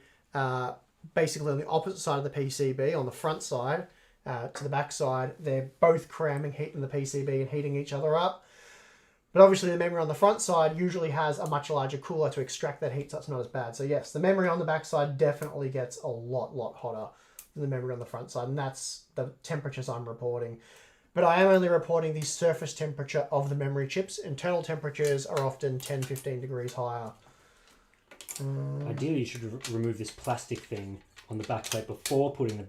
basically on the opposite side of the PCB, on the front side to the back side, they're both cramming heat in the PCB and heating each other up. But obviously the memory on the front side usually has a much larger cooler to extract that heat, so it's not as bad. So yes, the memory on the back side definitely gets a lot hotter than the memory on the front side, and that's the temperatures I'm reporting. But I am only reporting the surface temperature of the memory chips. Internal temperatures are often 10-15 degrees higher. Ideally, you should remove this plastic thing on the back plate before putting the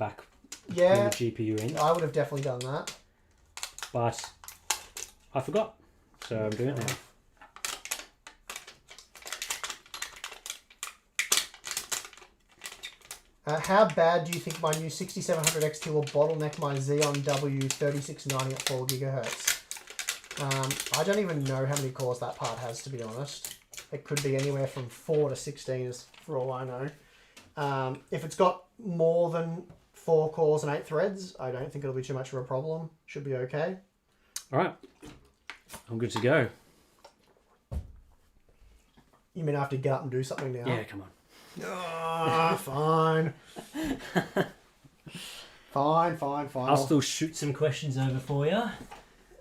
GPU in. I would have definitely done that. But I forgot, so I'm doing it now. How bad do you think my new 6700 XT will bottleneck my Xeon W3690 at 4 gigahertz? I don't even know how many cores that part has, to be honest. It could be anywhere from 4 to 16 for all I know. If it's got more than 4 cores and 8 threads, I don't think it'll be too much of a problem. Should be okay. All right. I'm good to go. You mean I have to get up and do something now? Yeah, come on. Fine. Fine. I'll still shoot some questions over for you.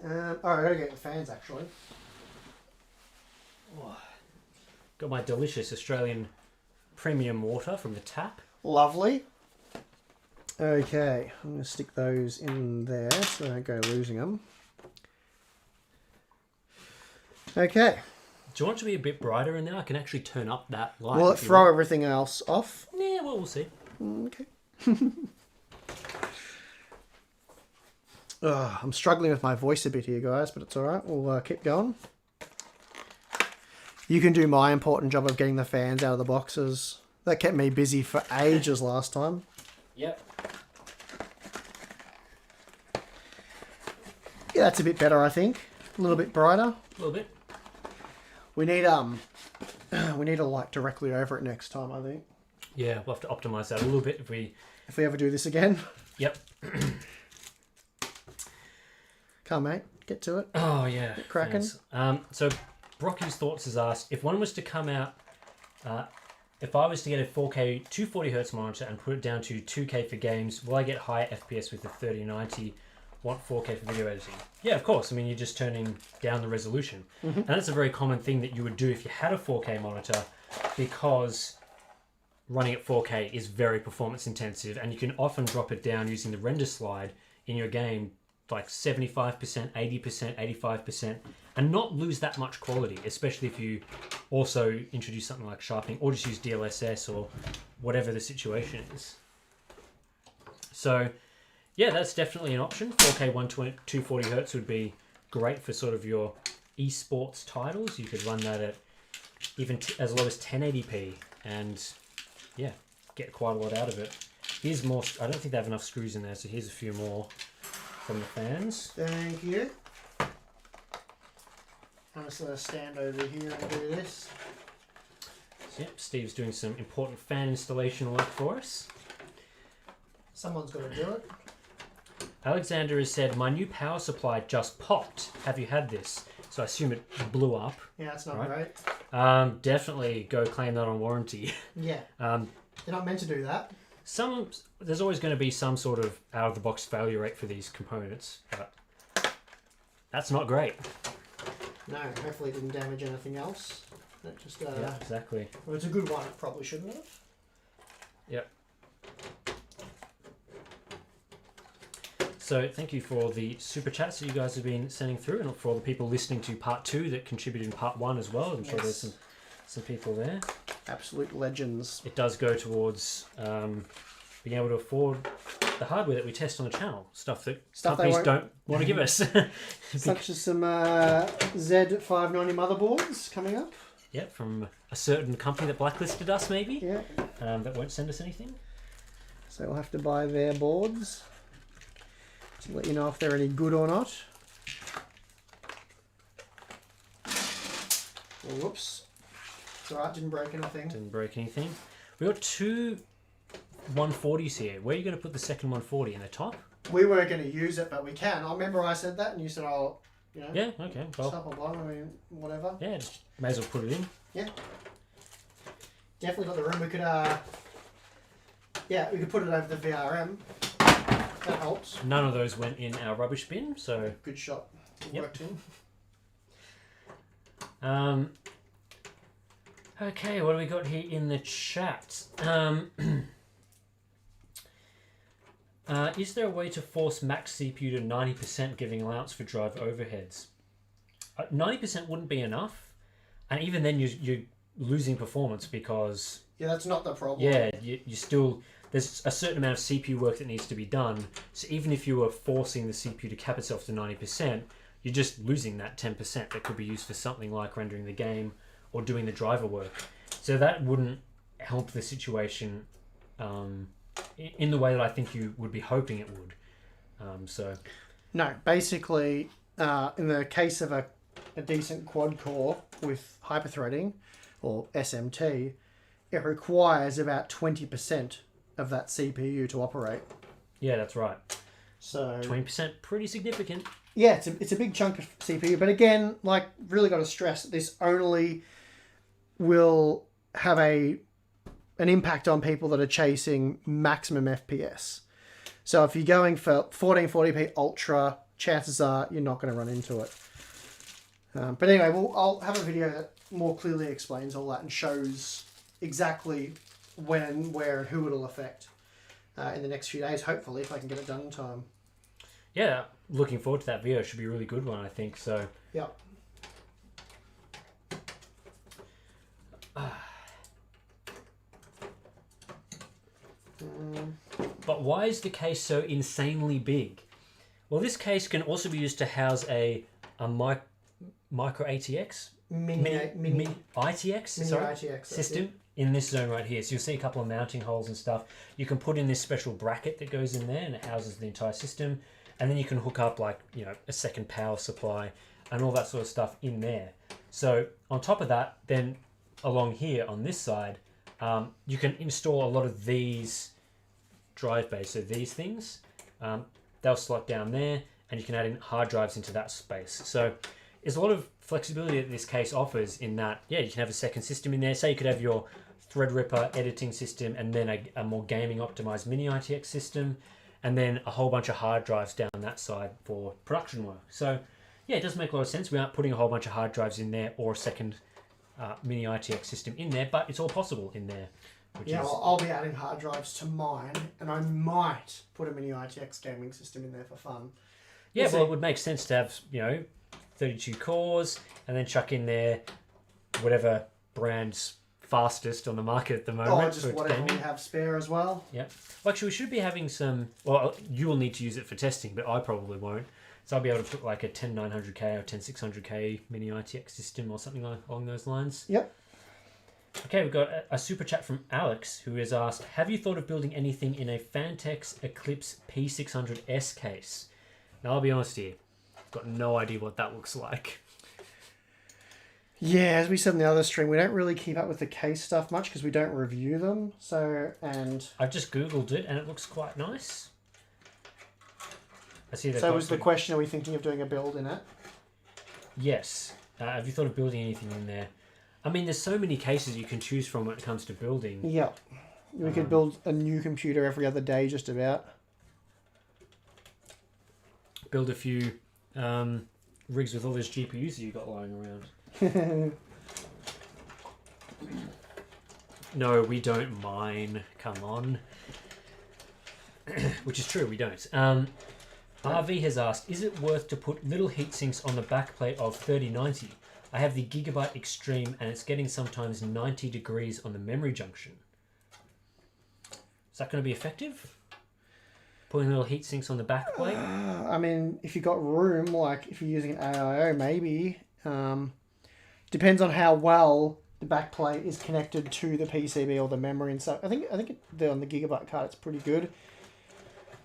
Alright, I gotta get the fans actually. Oh, got my delicious Australian premium water from the tap. Lovely. Okay, I'm going to stick those in there so I don't go losing them. Okay. Do you want it to be a bit brighter in there? I can actually turn up that light. Will it throw everything else off? Yeah, well, we'll see. Okay. I'm struggling with my voice a bit here, guys, but it's all right. We'll keep going. You can do my important job of getting the fans out of the boxes. That kept me busy for ages last time. Yep. Yeah, that's a bit better, I think. A little bit brighter. A little bit. We need a light directly over it next time, I think. Yeah, we'll have to optimize that a little bit if we ever do this again. Yep. Come, mate. Get to it. Oh, yeah. Get cracking. So, Brocky's Thoughts has asked, if one was to come out, if I was to get a 4K 240Hz monitor and put it down to 2K for games, will I get higher FPS with the 3090? Want 4K for video editing? Yeah, of course. I mean, you're just turning down the resolution. And that's a very common thing that you would do if you had a 4K monitor, because running at 4K is very performance intensive, and you can often drop it down using the render slide in your game like 75%, 80%, 85%, and not lose that much quality, especially if you also introduce something like sharpening or just use DLSS or whatever the situation is. So yeah, that's definitely an option. 4K 240Hz would be great for sort of your esports titles. You could run that at even as low as 1080p and yeah, get quite a lot out of it. Here's more. I don't think they have enough screws in there, so here's a few more from the fans. Thank you. I'm just going to stand over here and do this. So, yep, Steve's doing some important fan installation work for us. Someone's got to do it. Alexander has said, my new power supply just popped. Have you had this? So I assume it blew up. Yeah, that's not great. Definitely go claim that on warranty. Yeah. You're not meant to do that. There's always going to be some sort of out-of-the-box failure rate for these components, but that's not great. No, hopefully it didn't damage anything else. That just, yeah, exactly. Well, it's a good one. It probably shouldn't have. Yep. So thank you for the super chats that you guys have been sending through, and for all the people listening to part 2 that contributed in part 1 as well. I'm sure there's some people there. Absolute legends. It does go towards being able to afford the hardware that we test on the channel. Stuff that companies don't want to give us. Such as some Z590 motherboards coming up. Yep, from a certain company that blacklisted us maybe. Yeah. That won't send us anything. So we'll have to buy their boards to let you know if they're any good or not. Oh, whoops. It's alright, didn't break anything. Didn't break anything. We got two 140s here. Where are you going to put the second 140? In the top? We weren't going to use it, but we can. I remember I said that and you said, oh, you know. Yeah, okay. Well, stuff or bottom, I mean, whatever. Yeah, just may as well put it in. Yeah. Definitely got the room. We could, yeah, we could put it over the VRM. That helps. None of those went in our rubbish bin, so... Good shot. It worked in. Okay, what do we got here in the chat? Is there a way to force max CPU to 90% giving allowance for drive overheads? 90% wouldn't be enough, and even then you're losing performance because... Yeah, that's not the problem. Yeah, you still... There's a certain amount of CPU work that needs to be done, so even if you were forcing the CPU to cap itself to 90%, you're just losing that 10% that could be used for something like rendering the game or doing the driver work. So that wouldn't help the situation in the way that I think you would be hoping it would. No, basically, in the case of a decent quad core with hyperthreading or SMT, it requires about 20% of that CPU to operate. Yeah, that's right. So 20%, pretty significant. Yeah, it's a big chunk of CPU, but again, like, really got to stress that this only will have an impact on people that are chasing maximum FPS. So if you're going for 1440p Ultra, chances are you're not going to run into it. But anyway, I'll have a video that more clearly explains all that and shows exactly when, where, and who it'll affect. in the next few days, hopefully, if I can get it done in time. Yeah, looking forward to that video. It should be a really good one, I think. So Yeah. But why is the case so insanely big? Well, this case can also be used to house a micro ATX Mini ITX system in this zone right here. So you'll see a couple of mounting holes and stuff. You can put in this special bracket that goes in there and it houses the entire system. And then you can hook up like, a second power supply and all that sort of stuff in there. So on top of that, then along here on this side, you can install a lot of these drive bays. So these things, they'll slot down there and you can add in hard drives into that space. So there's a lot of flexibility that this case offers in that, you can have a second system in there. Say you could have your Threadripper editing system and then a more gaming optimized mini ITX system, and then a whole bunch of hard drives down that side for production work. So it does make a lot of sense. We aren't putting a whole bunch of hard drives in there or a second mini ITX system in there, but it's all possible in there. Well, I'll be adding hard drives to mine, and I might put a mini ITX gaming system in there for fun. Well, it would make sense to have, 32 cores, and then chuck in there whatever brand's fastest on the market at the moment. Or just whatever we have spare as well. Yeah. Well, actually, we should be having some... Well, you will need to use it for testing, but I probably won't. So I'll be able to put like a 10900K or 10600K mini ITX system or something along those lines. Yep. Okay, we've got a super chat from Alex, who has asked, have you thought of building anything in a Fantex Eclipse P600S case? Now, I'll be honest here. I've got no idea what that looks like. Yeah, as we said in the other stream, we don't really keep up with the case stuff much because we don't review them. I've just Googled it and it looks quite nice. I see that. So was the question, are we thinking of doing a build in it? Yes. Have you thought of building anything in there? I mean, there's so many cases you can choose from when it comes to building. Yeah. We could build a new computer every other day, just about. Build a few rigs with all those GPUs that you got lying around. No, we don't mine. Come on. Which is true, we don't. RV has asked, is it worth to put little heat sinks on the backplate of 3090? I have the Gigabyte Extreme and it's getting sometimes 90 degrees on the memory junction. Is that going to be effective? Putting little heat sinks on the backplate? I mean, if you've got room, like if you're using an AIO, maybe. Depends on how well the backplate is connected to the PCB or the memory and stuff. I think on the Gigabyte card it's pretty good.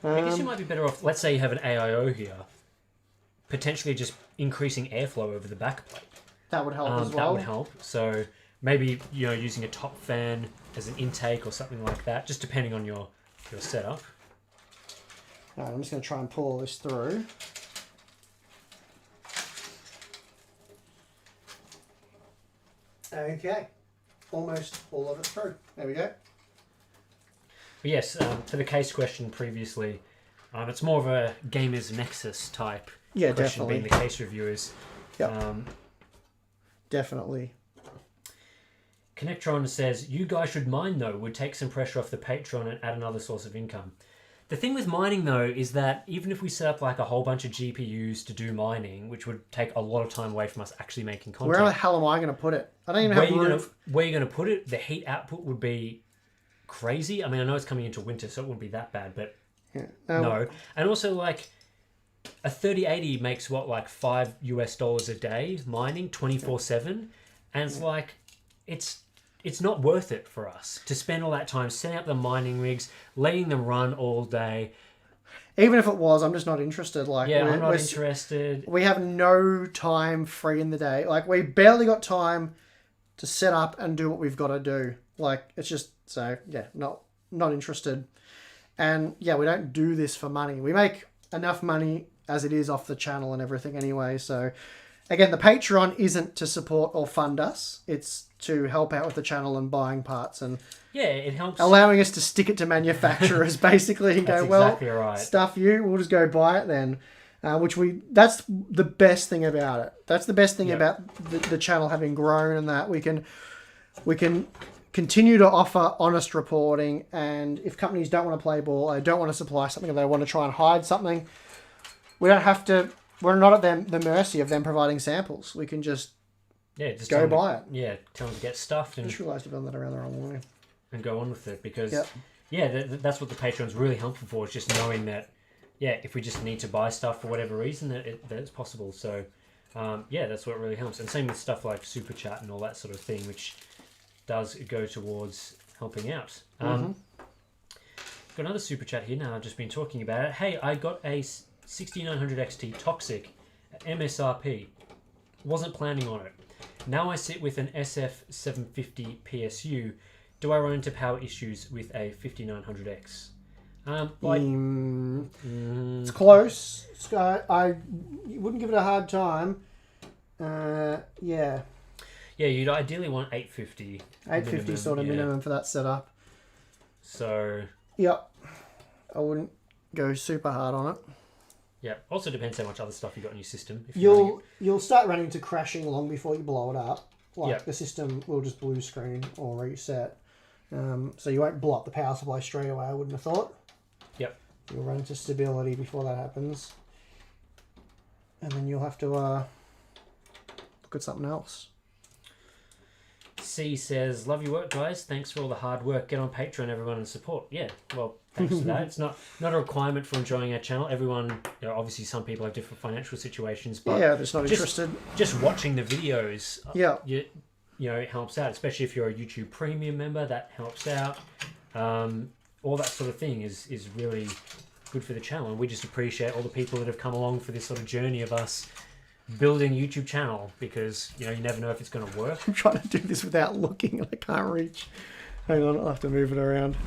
I guess you might be better off, let's say you have an AIO here, potentially just increasing airflow over the backplate. That would help as well. That would help. So maybe, using a top fan as an intake or something like that, just depending on your setup. Alright, I'm just going to try and pull all this through. Okay. Almost all of it through. There we go. But yes, for the case question previously, it's more of a Gamers Nexus type question, definitely. being the case reviewers. Yep. Definitely. Connectron says, you guys should mine though, would take some pressure off the Patreon and add another source of income. The thing with mining though is that even if we set up like a whole bunch of GPUs to do mining, which would take a lot of time away from us actually making content. Where the hell am I going to put it? I don't even have room. Where you're going to put it, the heat output would be crazy. I mean, I know it's coming into winter, so it wouldn't be that bad, but no. And also, like, a 3080 makes what, like $5 a day mining 24/7, and it's like it's not worth it for us to spend all that time setting up the mining rigs, letting them run all day. Even if it was, I'm just not interested. Like, I'm not interested. We have no time free in the day. Like, we barely got time to set up and do what we've got to do. Like, it's just, not interested. And, we don't do this for money. We make enough money as it is off the channel and everything anyway. So, again, the Patreon isn't to support or fund us. It's to help out with the channel and buying parts and it helps allowing us to stick it to manufacturers basically and go, exactly right. Stuff you, we'll just go buy it then. That's the best thing about it. That's the best thing about the channel having grown, and that we can continue to offer honest reporting, and if companies don't want to play ball, they don't want to supply something, or they want to try and hide something, we don't have to. We're not at the mercy of them providing samples. We can just just go buy it. Yeah, tell them to get stuffed I just realised I've done that around the wrong way. And go on with it, because that's what the Patreon's really helpful for, is just knowing that if we just need to buy stuff for whatever reason, that it's possible. So that's what really helps. And same with stuff like Super Chat and all that sort of thing, which does go towards helping out. Got another Super Chat here now. I've just been talking about it. Hey, I got a 6900 XT Toxic at MSRP. Wasn't planning on it. Now I sit with an SF750 PSU. Do I run into power issues with a 5900X? It's close. I wouldn't give it a hard time. Yeah, you'd ideally want 850. 850 minimum, sort of minimum for that setup. So... Yep. I wouldn't go super hard on it. Yeah. Also depends how much other stuff you got in your system. If you'll start running into crashing long before you blow it up. The system will just blue screen or reset. So you won't blow up the power supply straight away, I wouldn't have thought. Yep. You'll run into stability before that happens. And then you'll have to look at something else. C says, love your work, guys. Thanks for all the hard work. Get on Patreon, everyone, and support. Yeah, well, thanks for that. It's not a requirement for enjoying our channel. Everyone, obviously some people have different financial situations, but they're just not interested. Just watching the videos, it helps out, especially if you're a YouTube Premium member. That helps out. All that sort of thing is really good for the channel, and we just appreciate all the people that have come along for this sort of journey of us building a YouTube channel, because you never know if it's going to work. I'm trying to do this without looking and I can't reach. Hang on, I'll have to move it around.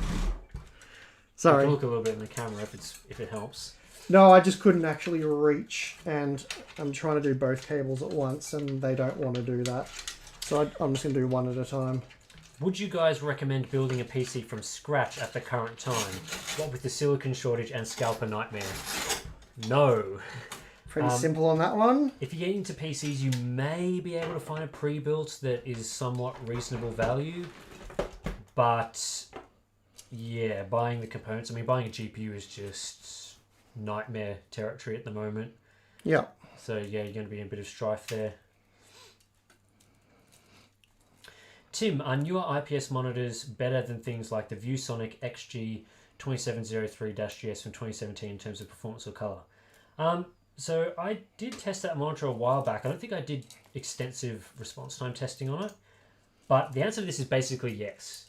Sorry. You can look a little bit in the camera if it helps. No, I just couldn't actually reach, and I'm trying to do both cables at once, and they don't want to do that. So I'm just going to do one at a time. Would you guys recommend building a PC from scratch at the current time? What with the silicon shortage and scalper nightmare? No. Pretty simple on that one. If you get into PCs, you may be able to find a pre-built that is somewhat reasonable value. But, buying the components. I mean, buying a GPU is just nightmare territory at the moment. Yeah. So, you're going to be in a bit of strife there. Tim, are newer IPS monitors better than things like the ViewSonic XG2703-GS from 2017 in terms of performance or color? So I did test that monitor a while back. I don't think I did extensive response time testing on it, but the answer to this is basically yes.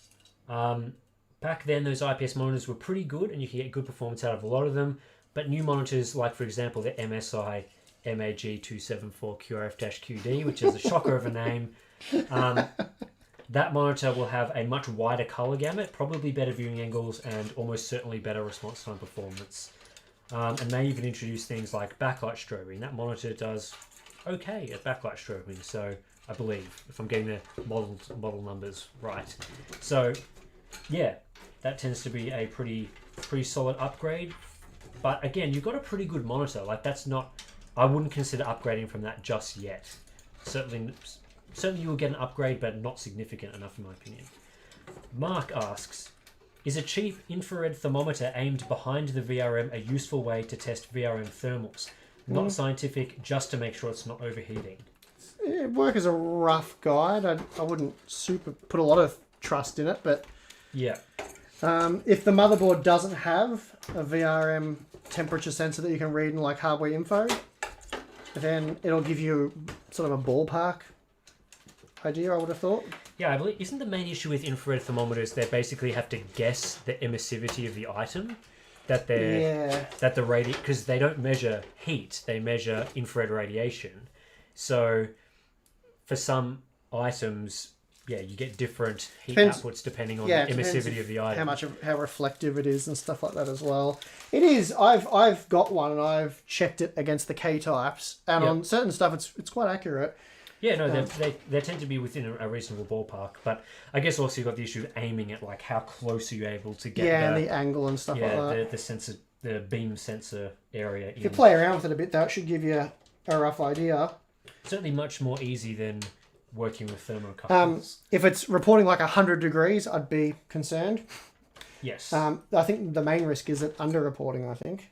Back then, those IPS monitors were pretty good, and you could get good performance out of a lot of them. But new monitors, like for example the MSI MAG274QRF-QD, which is a shocker of a name, that monitor will have a much wider color gamut, probably better viewing angles, and almost certainly better response time performance. And they even introduce things like backlight strobing. That monitor does okay at backlight strobing, so I believe, if I'm getting the model numbers right. So, that tends to be a pretty solid upgrade. But again, you've got a pretty good monitor. Like, that's not... I wouldn't consider upgrading from that just yet. Certainly you will get an upgrade, but not significant enough in my opinion. Mark asks, is a cheap infrared thermometer aimed behind the VRM a useful way to test VRM thermals? Not scientific, just to make sure it's not overheating. It work as a rough guide. I wouldn't put a lot of trust in it, but yeah. If the motherboard doesn't have a VRM temperature sensor that you can read in like hardware info, then it'll give you sort of a ballpark idea, I would have thought. Yeah, I believe, isn't the main issue with infrared thermometers they basically have to guess the emissivity of the item? That because they don't measure heat, they measure infrared radiation. So for some items, you get different heat outputs depending on the emissivity of the item. How reflective it is and stuff like that as well. It is. I've got one and I've checked it against the K types, and on certain stuff it's quite accurate. Yeah, no, they tend to be within a reasonable ballpark, but I guess also you've got the issue of aiming it, like how close are you able to get and the angle and stuff like that. The sensor, the beam sensor area. If you play around with it a bit, that should give you a rough idea. Certainly much more easy than working with thermocouples. If it's reporting like 100 degrees, I'd be concerned. Yes. I think the main risk is it underreporting, I think.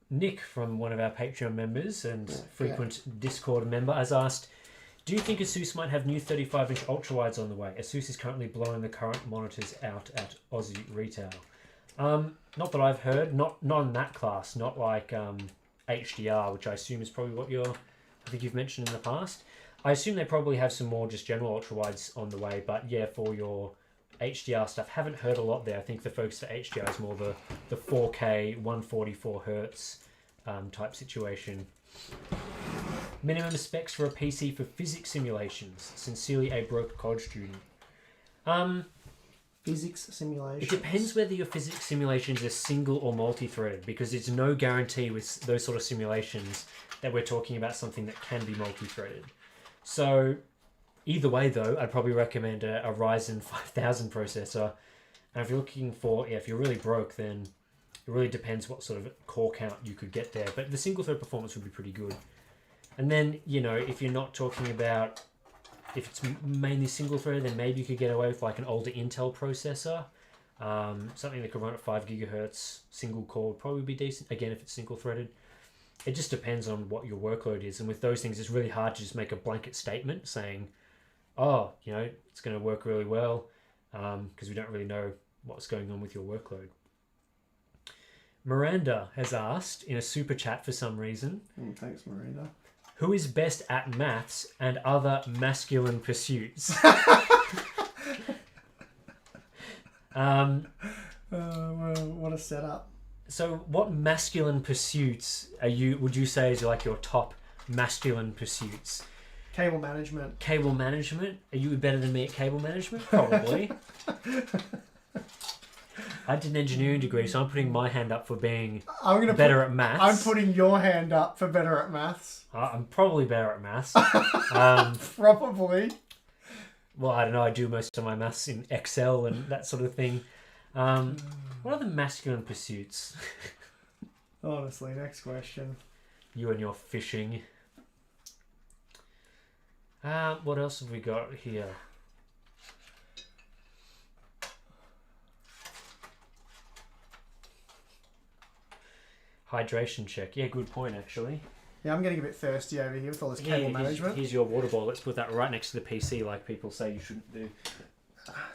Nick, from one of our Patreon members and frequent Discord member, has asked, do you think Asus might have new 35-inch ultrawides on the way? Asus is currently blowing the current monitors out at Aussie retail. Not that I've heard, not in that class, not like HDR, which I assume is probably what I think you've mentioned in the past. I assume they probably have some more just general ultrawides on the way, but yeah, for your HDR stuff, haven't heard a lot there. I think the focus for HDR is more the 4K, 144 hertz type situation. Minimum specs for a PC for physics simulations. Sincerely, a broke college student. Physics simulations. It depends whether your physics simulations are single or multi-threaded, because there's no guarantee with those sort of simulations that we're talking about something that can be multi-threaded. So either way, though, I'd probably recommend a Ryzen 5000 processor. And if you're looking for, if you're really broke, then it really depends what sort of core count you could get there. But the single thread performance would be pretty good. And then, if you're not talking about, if it's mainly single thread, then maybe you could get away with like an older Intel processor. Something that could run at 5 gigahertz, single core would probably be decent. Again, if it's single threaded. It just depends on what your workload is. And with those things, it's really hard to just make a blanket statement saying, oh, it's going to work really well, because we don't really know what's going on with your workload. Miranda has asked in a super chat for some reason. Thanks, Miranda. Who is best at maths and other masculine pursuits? Well, what a setup. So what masculine pursuits would you say is like your top masculine pursuits? Cable management. Cable management? Are you better than me at cable management? Probably. I did an engineering degree, so I'm putting my hand up for being better at maths. I'm putting your hand up for better at maths. I'm probably better at maths. Probably. Well, I don't know. I do most of my maths in Excel and that sort of thing. What are the masculine pursuits? Honestly, next question. You and your fishing. What else have we got here? Hydration check. Yeah, good point, actually. Yeah, I'm getting a bit thirsty over here with all this cable management. Here's your water bottle. Let's put that right next to the PC like people say you shouldn't do.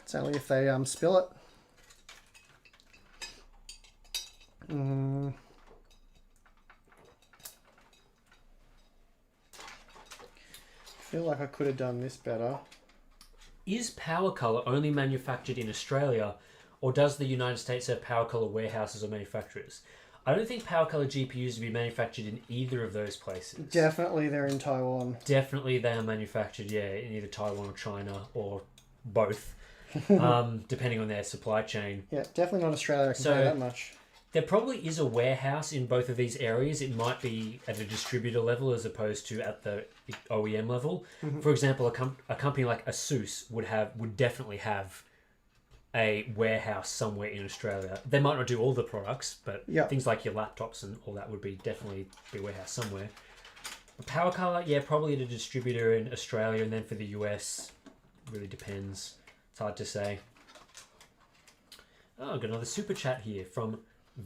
It's only if they spill it. I feel like I could have done this better. Is Power Color only manufactured in Australia, or does the United States have Power Color warehouses or manufacturers? I don't think Power Color GPUs would be manufactured in either of those places. Definitely they're in Taiwan. Definitely they are manufactured, in either Taiwan or China, or both, depending on their supply chain. Yeah, definitely not Australia, I can tell you that much. There probably is a warehouse in both of these areas. It might be at a distributor level as opposed to at the OEM level. Mm-hmm. For example, a company like Asus would definitely have a warehouse somewhere in Australia. They might not do all the products, but things like your laptops and all that would definitely be a warehouse somewhere. Power Color, probably at a distributor in Australia, and then for the US, really depends. It's hard to say. Oh, I've got another super chat here from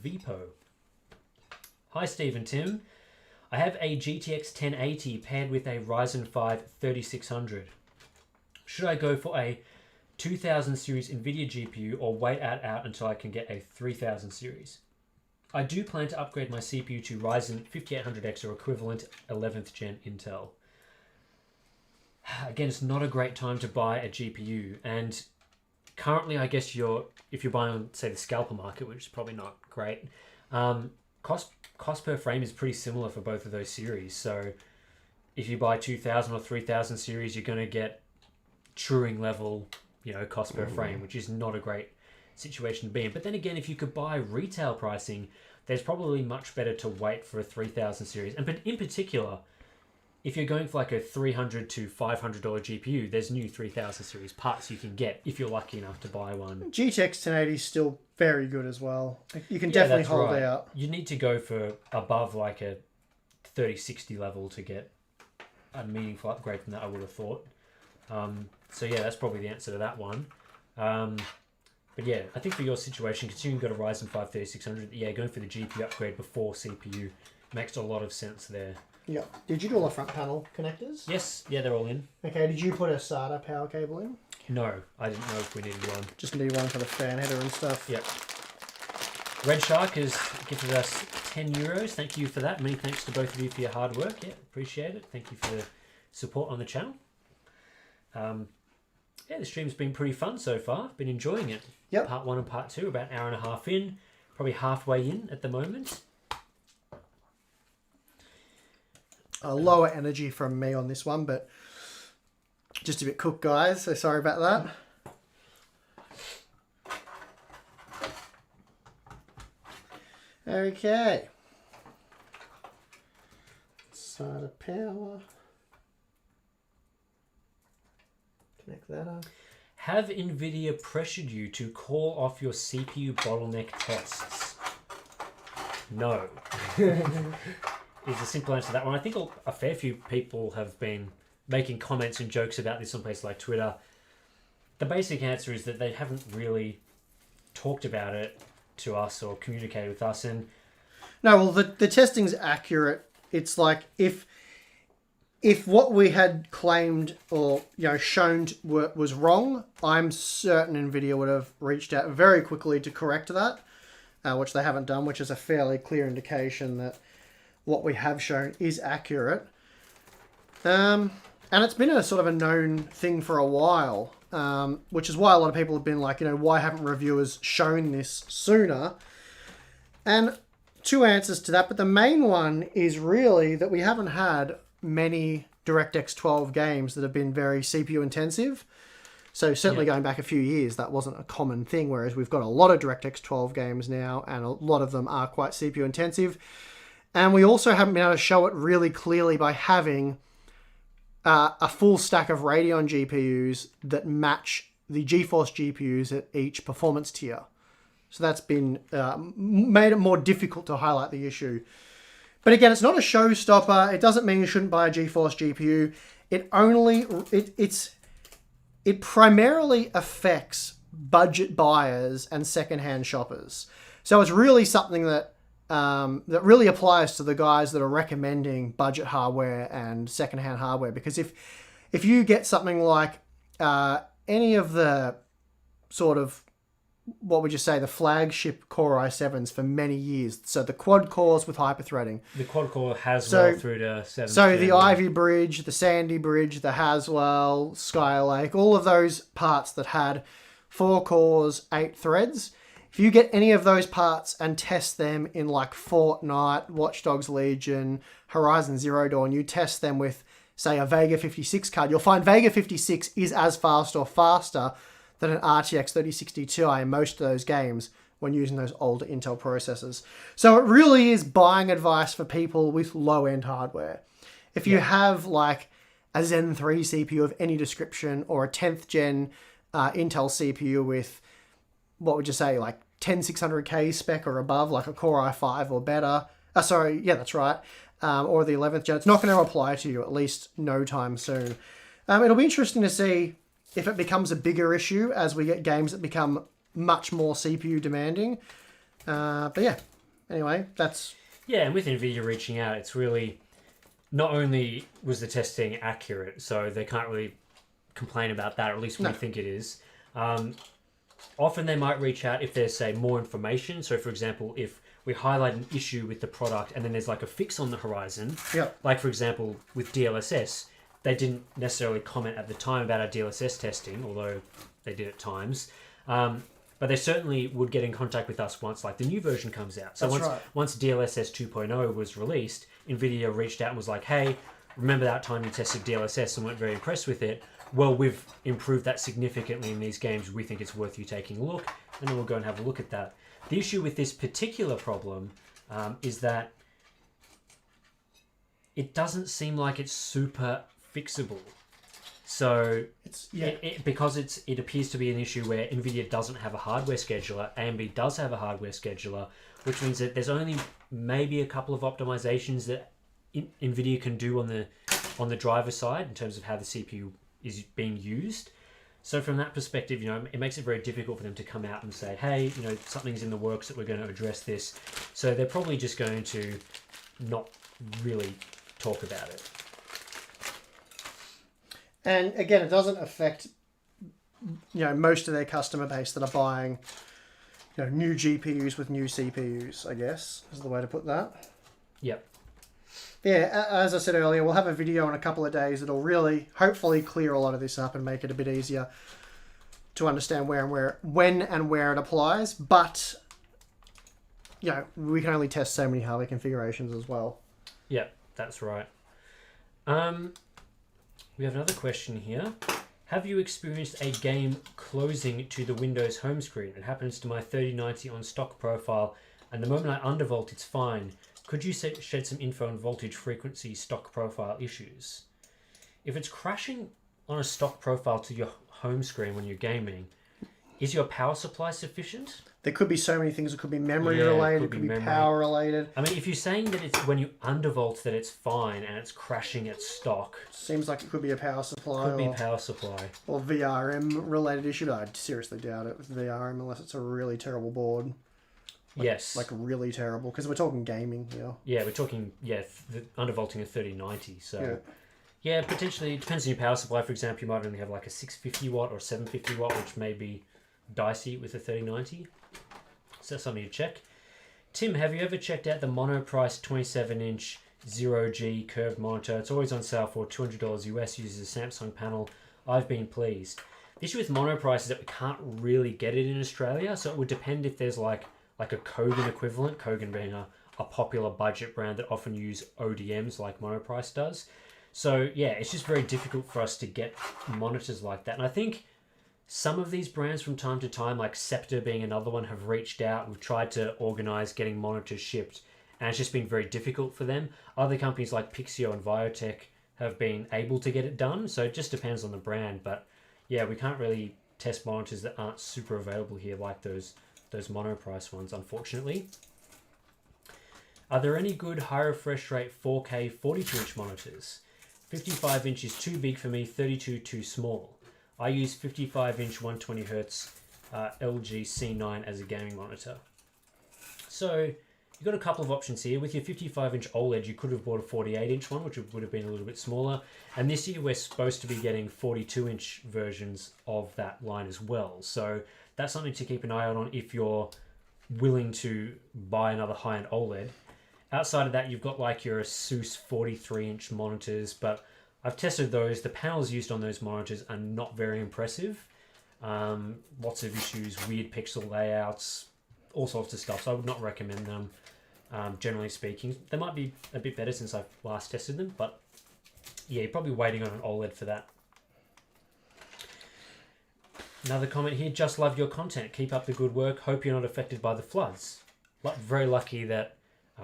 Vipo. Hi Steve and Tim. I have a GTX 1080 paired with a Ryzen 5 3600. Should I go for a 2000 series NVIDIA GPU or wait out until I can get a 3000 series? I do plan to upgrade my CPU to Ryzen 5800X or equivalent 11th gen Intel. Again, it's not a great time to buy a GPU, and currently I guess if you're buying on, say, the scalper market, which is probably not great, cost per frame is pretty similar for both of those series. So if you buy 2000 or 3000 series, you're going to get Turing level cost per frame, which is not a great situation to be in. But then again, if you could buy retail pricing, there's probably much better to wait for a 3000 series. And in particular, if you're going for like a $300 to $500 GPU, there's new 3000 series parts you can get if you're lucky enough to buy one. GTX 1080 is still very good as well. You can definitely hold out. You need to go for above like a 3060 level to get a meaningful upgrade from that, I would have thought. So yeah, that's probably the answer to that one. But yeah, I think for your situation, considering you've got a Ryzen 5 3600, yeah, going for the GPU upgrade before CPU makes a lot of sense there. Yeah. Did you do all the front panel connectors? Yes, yeah, they're all in. Okay, did you put a SATA power cable in? No, I didn't know if we needed one. Just need one for the fan header and stuff. Yep. Red Shark has gifted us €10. Thank you for that. Many thanks to both of you for your hard work. Yeah, appreciate it. Thank you for the support on the channel. Yeah, the stream's been pretty fun so far. Been enjoying it. Yep. Part 1 and Part 2, about an hour and a half in. Probably halfway in at the moment. A lower energy from me on this one, but just a bit cooked, guys. So sorry about that. Okay. SATA power. Connect that up. Have NVIDIA pressured you to call off your CPU bottleneck tests? No. Is the simple answer to that one. I think a fair few people have been making comments and jokes about this on places like Twitter. The basic answer is that they haven't really talked about it to us or communicated with us. And no, well, the testing's accurate. It's like if what we had claimed or shown was wrong, I'm certain NVIDIA would have reached out very quickly to correct that, which they haven't done, which is a fairly clear indication that what we have shown is accurate. And it's been a sort of a known thing for a while, which is why a lot of people have been like, why haven't reviewers shown this sooner? And two answers to that, but the main one is really that we haven't had many DirectX 12 games that have been very CPU intensive. So certainly going back a few years, that wasn't a common thing, whereas we've got a lot of DirectX 12 games now, and a lot of them are quite CPU intensive. And we also haven't been able to show it really clearly by having a full stack of Radeon GPUs that match the GeForce GPUs at each performance tier. So that's been made it more difficult to highlight the issue. But again, it's not a showstopper. It doesn't mean you shouldn't buy a GeForce GPU. It primarily affects budget buyers and secondhand shoppers. So it's really something that really applies to the guys that are recommending budget hardware and secondhand hardware. Because if you get something like any of the sort of, what would you say, the flagship Core i7s for many years. So the quad cores with hyperthreading. the quad core has well through to 7th So gen. the Ivy Bridge, the Sandy Bridge, the Haswell, Skylake, all of those parts that had 4 cores, 8 threads. If you get any of those parts and test them in like Fortnite, Watch Dogs Legion, Horizon Zero Dawn, you test them with, say, a Vega 56 card, you'll find Vega 56 is as fast or faster than an RTX 3060 Ti in most of those games when using those older Intel processors. So it really is buying advice for people with low-end hardware. If you have like a Zen 3 CPU of any description or a 10th gen Intel CPU with, what would you say, like 10600K spec or above, like a Core i5 or better. Sorry, yeah, that's right. Or the 11th gen. It's not going to apply to you, at least no time soon. It'll be interesting to see if it becomes a bigger issue as we get games that become much more CPU demanding. But yeah, anyway, that's... Yeah, and with NVIDIA reaching out, it's really... Not only was the testing accurate, so they can't really complain about that, or at least we think it is. Often they might reach out if there's, say, more information. So, for example, if we highlight an issue with the product and then there's like a fix on the horizon, like, for example, with DLSS, they didn't necessarily comment at the time about our DLSS testing, although they did at times. But they certainly would get in contact with us once like the new version comes out. So once DLSS 2.0 was released, NVIDIA reached out and was like, hey, remember that time you tested DLSS and weren't very impressed with it? Well, we've improved that significantly in these games. We think it's worth you taking a look, and then we'll go and have a look at that. The issue with this particular problem is that it doesn't seem like it's super fixable. So because it appears to be an issue where NVIDIA doesn't have a hardware scheduler, AMD does have a hardware scheduler, which means that there's only maybe a couple of optimizations that NVIDIA can do on the driver side in terms of how the CPU is being used. So from that perspective, it makes it very difficult for them to come out and say, hey, something's in the works that we're going to address this. So they're probably just going to not really talk about it. And again, it doesn't affect most of their customer base that are buying new GPUs with new CPUs, I guess is the way to put that. Yep. Yeah, as I said earlier, we'll have a video in a couple of days that'll really, hopefully, clear a lot of this up and make it a bit easier to understand when and where it applies. But, we can only test so many hardware configurations as well. Yeah, that's right. We have another question here. Have you experienced a game closing to the Windows home screen? It happens to my 3090 on stock profile, and the moment I undervolt, it's fine. Could you shed some info on voltage, frequency, stock profile issues? If it's crashing on a stock profile to your home screen when you're gaming, is your power supply sufficient? There could be so many things. It could be memory related, it could be power related. I mean, if you're saying that it's when you undervolt that it's fine and it's crashing at stock... Seems like it could be a power supply. Could be power supply. Or VRM related issue, but I seriously doubt it with VRM unless it's a really terrible board. Yes. Like really terrible, because we're talking gaming here. Yeah, we're talking, undervolting a 3090, so... Yeah, potentially, it depends on your power supply. For example, you might only have like a 650 watt or 750 watt, which may be dicey with a 3090. So that's something to check. Tim, have you ever checked out the Monoprice 27-inch 0G curved monitor? It's always on sale for $200 US, uses a Samsung panel. I've been pleased. The issue with Monoprice is that we can't really get it in Australia, so it would depend if there's like a Kogan equivalent, Kogan being a popular budget brand that often use ODMs like Monoprice does. So yeah, it's just very difficult for us to get monitors like that. And I think some of these brands from time to time, like Scepter being another one, have reached out. We've tried to organise getting monitors shipped, and it's just been very difficult for them. Other companies like Pcie and Viotech have been able to get it done, so it just depends on the brand. But yeah, we can't really test monitors that aren't super available here like those Monoprice ones, unfortunately. Are there any good high refresh rate 4K 42-inch monitors? 55-inch is too big for me, 32 too small. I use 55-inch 120Hz LG C9 as a gaming monitor. So you've got a couple of options here. With your 55-inch OLED, you could have bought a 48-inch one, which would have been a little bit smaller. And this year, we're supposed to be getting 42-inch versions of that line as well. So that's something to keep an eye out on if you're willing to buy another high-end OLED. Outside of that, you've got like your Asus 43-inch monitors, but I've tested those. The panels used on those monitors are not very impressive. Lots of issues, weird pixel layouts, all sorts of stuff. So I would not recommend them, generally speaking. They might be a bit better since I've last tested them, but yeah, you're probably waiting on an OLED for that. Another comment here, just love your content. Keep up the good work. Hope you're not affected by the floods. Very lucky that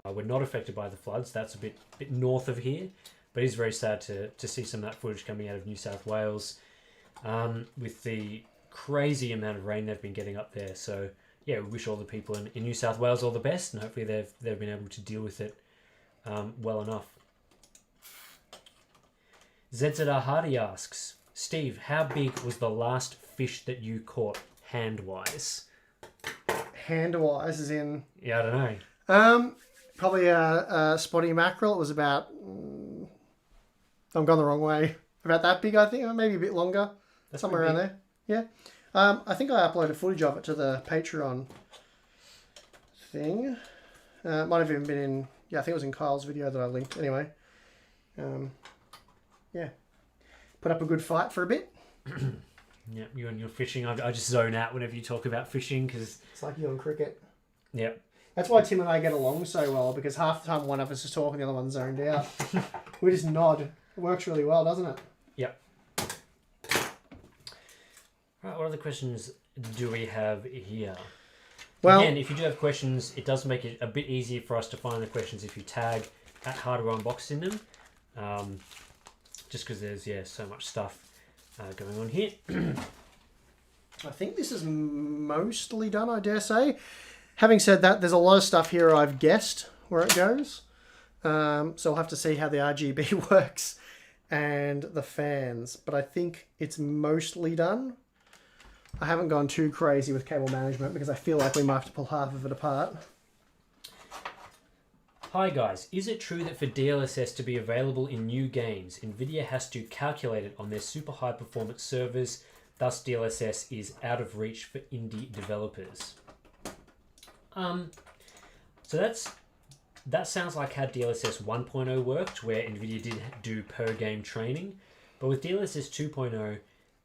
we're not affected by the floods. That's a bit north of here, but it is very sad to see some of that footage coming out of New South Wales with the crazy amount of rain they've been getting up there. So yeah, we wish all the people in New South Wales all the best, and hopefully they've been able to deal with it well enough. ZZR Hardy asks, Steve, how big was the last fish that you caught hand-wise? Hand-wise as in... Yeah, I don't know. Probably a spotty mackerel. It was about... I'm going the wrong way. About that big, I think. Or maybe a bit longer. That's somewhere around there. Yeah. I think I uploaded footage of it to the Patreon thing. It might have even been in... Yeah, I think it was in Kyle's video that I linked. Anyway. Yeah. Put up a good fight for a bit. Yeah, you and your fishing. I just zone out whenever you talk about fishing because... It's like you and cricket. Yep. That's why Tim and I get along so well, because half the time one of us is talking, the other one's zoned out. We just nod. It works really well, doesn't it? Yep. Right, what other questions do we have here? Well, again, if you do have questions, it does make it a bit easier for us to find the questions if you tag at Hardware Unboxed in them. Just because there's, so much stuff going on here. I think this is mostly done, I dare say. Having said that, there's a lot of stuff here I've guessed where it goes. So we'll have to see how the RGB works and the fans. But I think it's mostly done. I haven't gone too crazy with cable management because I feel like we might have to pull half of it apart. Hi guys, is it true that for DLSS to be available in new games, Nvidia has to calculate it on their super high performance servers, thus DLSS is out of reach for indie developers? So that sounds like how DLSS 1.0 worked, where Nvidia did do per game training, but with DLSS 2.0,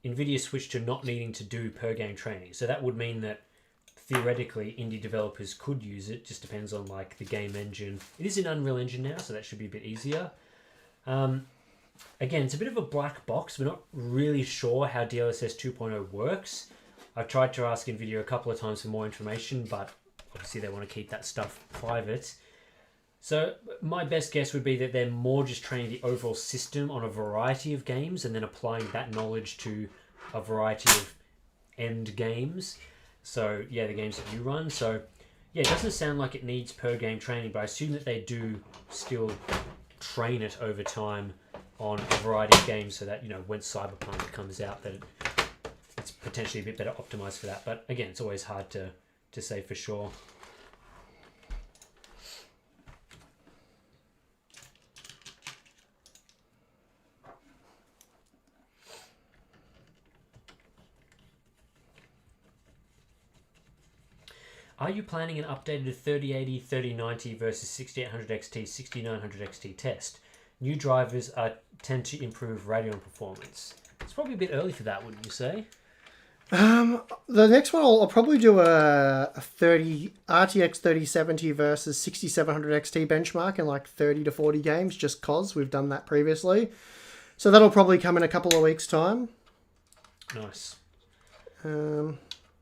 Nvidia switched to not needing to do per game training. So that would mean that theoretically indie developers could use it, just depends on like the game engine. It is an Unreal Engine now, so that should be a bit easier. Again, it's a bit of a black box. We're not really sure how DLSS 2.0 works. I've tried to ask Nvidia a couple of times for more information, but obviously they want to keep that stuff private. So my best guess would be that they're more just training the overall system on a variety of games and then applying that knowledge to a variety of end games. So yeah, the games that you run. So yeah, it doesn't sound like it needs per game training, but I assume that they do still train it over time on a variety of games so that, you know, when Cyberpunk comes out, that it's potentially a bit better optimized for that. But again, it's always hard to say for sure. Are you planning an updated 3080, 3090 versus 6800 XT, 6900 XT test? New drivers tend to improve Radeon performance. It's probably a bit early for that, wouldn't you say? The next one I'll probably do a 30 RTX 3070 versus 6700 XT benchmark in like 30 to 40 games, just cause we've done that previously. So that'll probably come in a couple of weeks' time. Nice.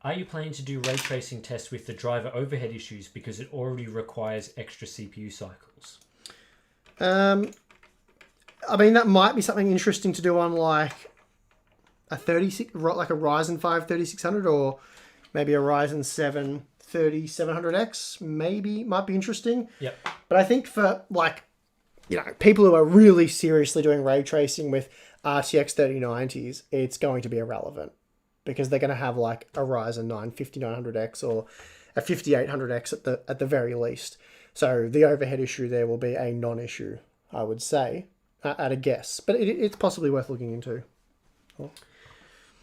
Are you planning to do ray tracing tests with the driver overhead issues because it already requires extra CPU cycles? I mean, that might be something interesting to do on like a 36, like a Ryzen 5 3600 or maybe a Ryzen 7 3700X. Maybe might be interesting. Yep. But I think for like, you know, people who are really seriously doing ray tracing with RTX 3090s, it's going to be irrelevant. Because they're going to have like a Ryzen 9 5900X or a 5800X at the very least. So the overhead issue there will be a non-issue, I would say, at a guess. But it's possibly worth looking into. Oh.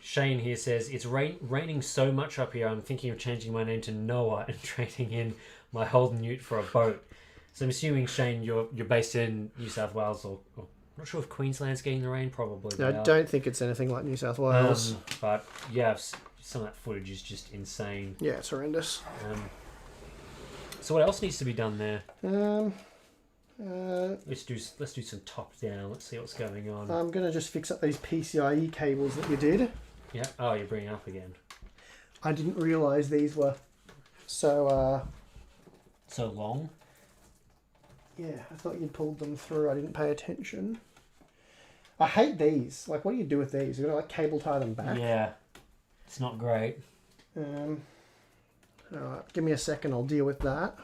Shane here says, it's raining so much up here, I'm thinking of changing my name to Noah and trading in my Holden Ute for a boat. So I'm assuming, Shane, you're based in New South Wales or I'm not sure if Queensland's getting the rain, probably. No, I don't think it's anything like New South Wales. But yeah, some of that footage is just insane. Yeah, it's horrendous. So what else needs to be done there? Let's do some top down. Let's see what's going on. I'm gonna just fix up these PCIe cables that you did. Yeah. Oh, you're bringing up again. I didn't realise these were so long. Yeah, I thought you'd pulled them through. I didn't pay attention. I hate these. Like, what do you do with these? You're going to, like, cable tie them back? Yeah. It's not great. Alright, give me a second. I'll deal with that.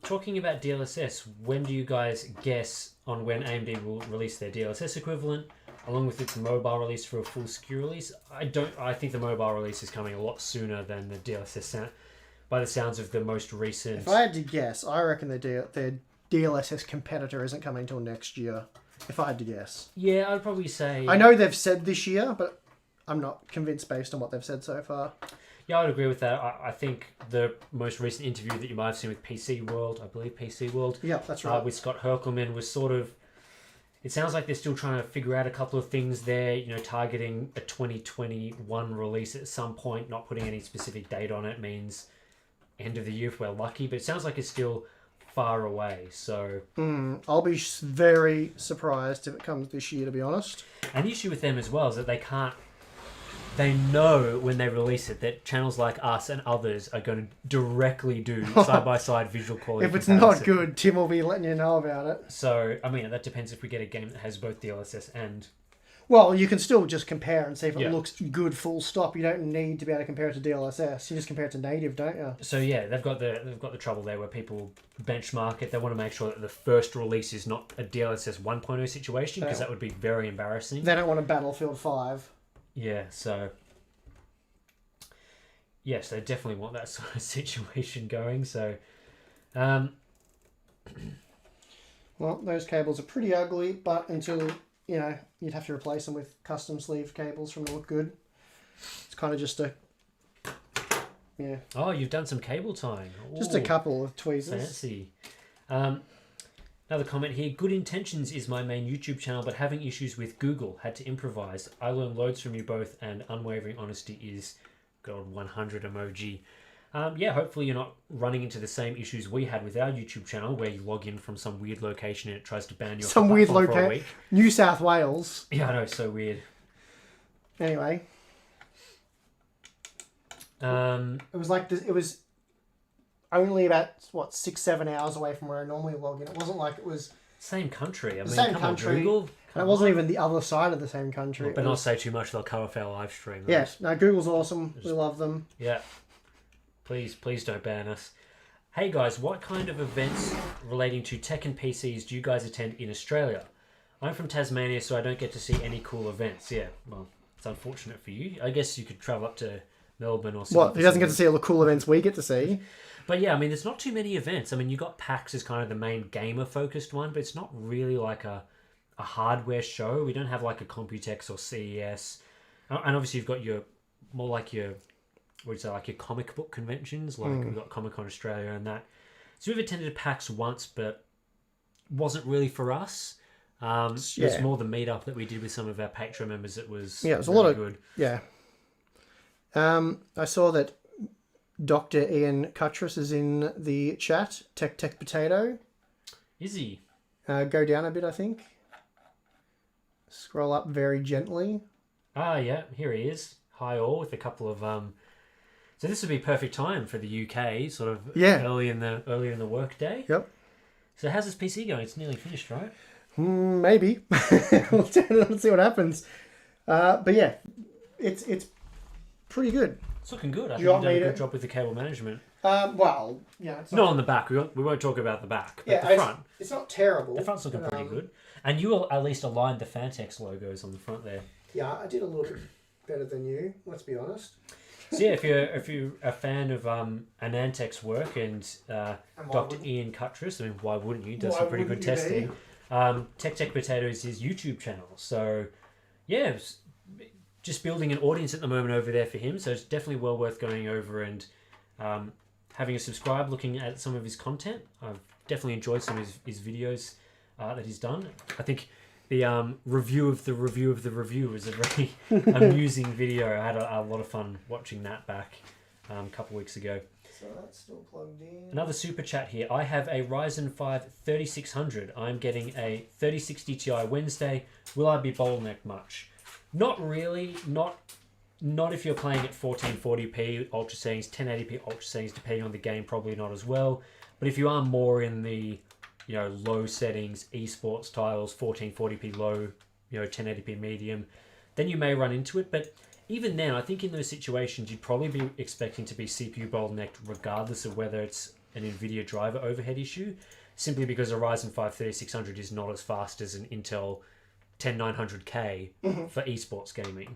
Talking about DLSS, when do you guys guess on when AMD will release their DLSS equivalent, along with its mobile release for a full SKU release? I think the mobile release is coming a lot sooner than the DLSS by the sounds of the most recent. If I had to guess, I reckon their DLSS competitor isn't coming until next year. If I had to guess. Yeah, I'd probably say. I know they've said this year, but I'm not convinced based on what they've said so far. Yeah, I'd agree with that. I think the most recent interview that you might have seen with PC World, I believe PC World. Yeah, that's right. With Scott Herkelman was sort of. It sounds like they're still trying to figure out a couple of things there. You know, targeting a 2021 release at some point, not putting any specific date on it means end of the year if we're lucky. But it sounds like it's still far away. So I'll be very surprised if it comes this year, to be honest. And the issue with them as well is that they know when they release it that channels like us and others are going to directly do side-by-side visual quality If it's comparison. not good, Tim will be letting you know about it. So, I mean, that depends if we get a game that has both DLSS and Well, you can still just compare and see if it Yeah. looks good full stop. You don't need to be able to compare it to DLSS. You just compare it to native, don't you? So yeah, they've got the trouble there where people benchmark it. They want to make sure that the first release is not a DLSS 1.0 situation, because that would be very embarrassing. They don't want a Battlefield 5. Yeah, so yes, they definitely want that sort of situation going. So, Well, those cables are pretty ugly, but until, you'd have to replace them with custom sleeve cables for them to look good. It's kind of just yeah. Oh, you've done some cable tying. Just a Ooh, couple of tweezers. fancy. Another comment here. Good intentions is my main YouTube channel, but having issues with Google. Had to improvise. I learned loads from you both, and unwavering honesty is God 100 emoji. Yeah, hopefully you're not running into the same issues we had with our YouTube channel, where you log in from some weird location and it tries to ban you off Some the weird platform for a location. week. New South Wales. Yeah, I know, so weird. Anyway. It was like this. It was only about 6-7 hours away from where I normally log in. It wasn't like it was Same country. I mean, same come country. on, Google. and it wasn't even the other side of the same country. But It not was- say too much; they'll cut off our live stream. Right? Yes, no, Google's awesome. We love them. Yeah. Please don't ban us. Hey guys, what kind of events relating to tech and PCs do you guys attend in Australia? I'm from Tasmania, so I don't get to see any cool events. Yeah, well, it's unfortunate for you. I guess you could travel up to Melbourne or something. What? He doesn't get to see all the cool events we get to see. But yeah, I mean, there's not too many events. I mean, you got PAX as kind of the main gamer-focused one, but it's not really like a hardware show. We don't have like a Computex or CES. And obviously you've got your, more like your, what do you say, like your comic book conventions, like we've got Comic-Con Australia and that. So we've attended PAX once, but wasn't really for us. It's more the meetup that we did with some of our Patreon members that was Yeah, it was a really lot of good. Yeah. I saw that Dr. Ian Cuttress is in the chat. Tech Potato. Is he? Go down a bit, I think. Scroll up very gently. Ah, yeah, here he is. Hi all, with a couple of So this would be perfect time for the UK, sort of early in the work day. Yep. So how's this PC going? It's nearly finished, right? Maybe. Let's see what happens. But yeah, it's pretty good. It's looking good. I think You you've want done a me good to- job with the cable management. Well, yeah, it's Not on the back. We won't talk about the back, but yeah, the front. It's not terrible. The front's looking pretty good. And you will at least aligned the Fantex logos on the front there. Yeah, I did a little bit better than you. Let's be honest. So yeah, if you're a fan of Anantech's work and Dr. Ian Cuttress, I mean, why wouldn't you? He does Why some pretty good wouldn't you be? testing. Tech Potato is his YouTube channel. So yeah, it's just building an audience at the moment over there for him. So it's definitely well worth going over and having a subscribe, looking at some of his content. I've definitely enjoyed some of his videos that he's done. I think the review of the review was a very amusing video. I had a lot of fun watching that back a couple weeks ago. So that's still plugged in. Another super chat here. I have a Ryzen 5 3600. I'm getting a 3060 Ti Wednesday. Will I be bottlenecked much? Not really. Not if you're playing at 1440p ultra settings, 1080p ultra settings, depending on the game, probably not as well. But if you are more in the low settings, esports tiles, 1440p low, 1080p medium, then you may run into it. But even then, I think in those situations, you'd probably be expecting to be CPU bottlenecked regardless of whether it's an NVIDIA driver overhead issue, simply because a Ryzen 5 3600 is not as fast as an Intel 10900K for esports gaming.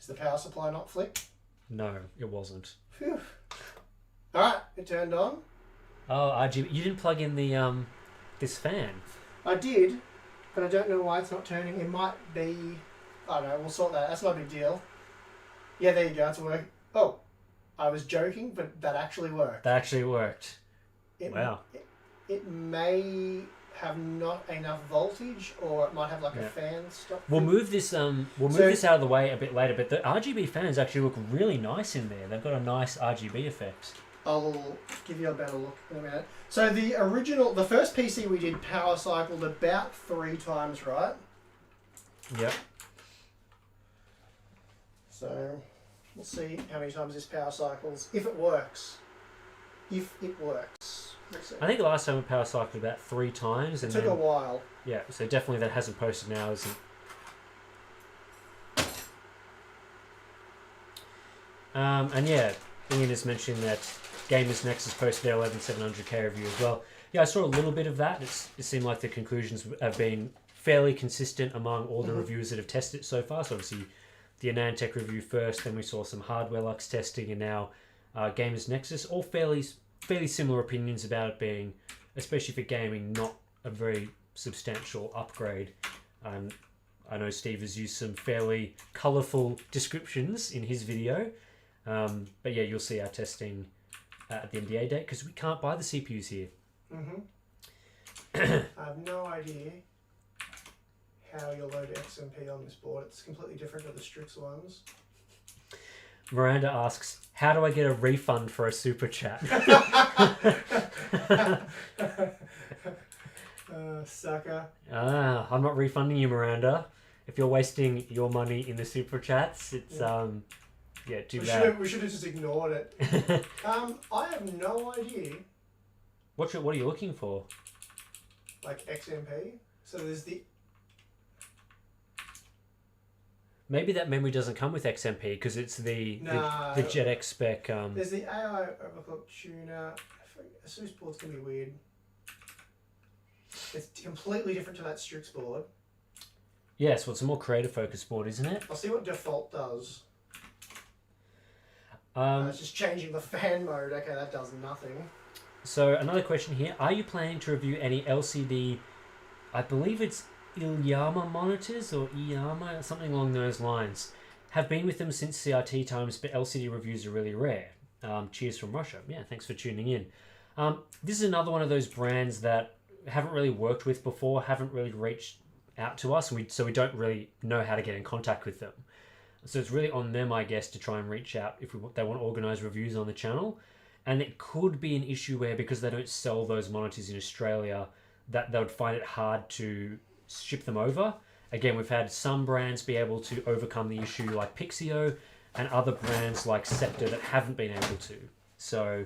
Is the power supply not flicked? No, it wasn't. Phew. Alright, it turned on. Oh, RGB. You didn't plug in the this fan. I did, but I don't know why it's not turning. It might be... I don't know, we'll sort that. That's not a big deal. Yeah, there you go, it's working. Oh, I was joking, but that actually worked. That actually worked. Wow. It may have not enough voltage, or it might have like a fan stop. We'll move this this out of the way a bit later, but the RGB fans actually look really nice in there. They've got a nice RGB effect. I'll give you a better look in a minute. So the first PC we did power cycled about 3 times, right? Yep. So we'll see how many times this power cycles, if it works. If it works. Let's see. I think the last time we power cycled about 3 times. It took a while. Yeah, so definitely that hasn't posted now, isn't. And yeah, Ian has mentioned that Gamers Nexus posted their 11700K review as well. Yeah, I saw a little bit of that. It seemed like the conclusions have been fairly consistent among all the reviewers that have tested it so far. So obviously the Anantech review first, then we saw some Hardware Lux testing, and now Gamers Nexus. All fairly similar opinions about it being, especially for gaming, not a very substantial upgrade. I know Steve has used some fairly colourful descriptions in his video. But yeah, you'll see our testing at the NDA date because we can't buy the CPUs here. I have no idea how you'll load XMP on this board. It's completely different to the Strix ones. Miranda asks, how do I get a refund for a super chat? Sucker. I'm not refunding you, Miranda. If you're wasting your money in the super chats, it's yeah, too bad. We should have just ignored it. I have no idea. What are you looking for? Like XMP. So there's the. Maybe that memory doesn't come with XMP because it's the JetX spec. There's the AI overclock tuner. ASUS board's gonna be weird. It's completely different to that Strix board. Yes, well, it's a more creative focused board, isn't it? I'll see what default does. It's just changing the fan mode. Okay, that does nothing. So another question here: are you planning to review any LCD? I believe it's Ilyama monitors or Iyama, something along those lines. Have been with them since CRT times, but LCD reviews are really rare. Cheers from Russia. Yeah, thanks for tuning in. This is another one of those brands that haven't really worked with before, haven't really reached out to us, so we don't really know how to get in contact with them. So it's really on them, I guess, to try and reach out if they want to organise reviews on the channel. And it could be an issue where, because they don't sell those monitors in Australia, that they would find it hard to ship them over. Again, we've had some brands be able to overcome the issue like Pixio, and other brands like Scepter that haven't been able to. So,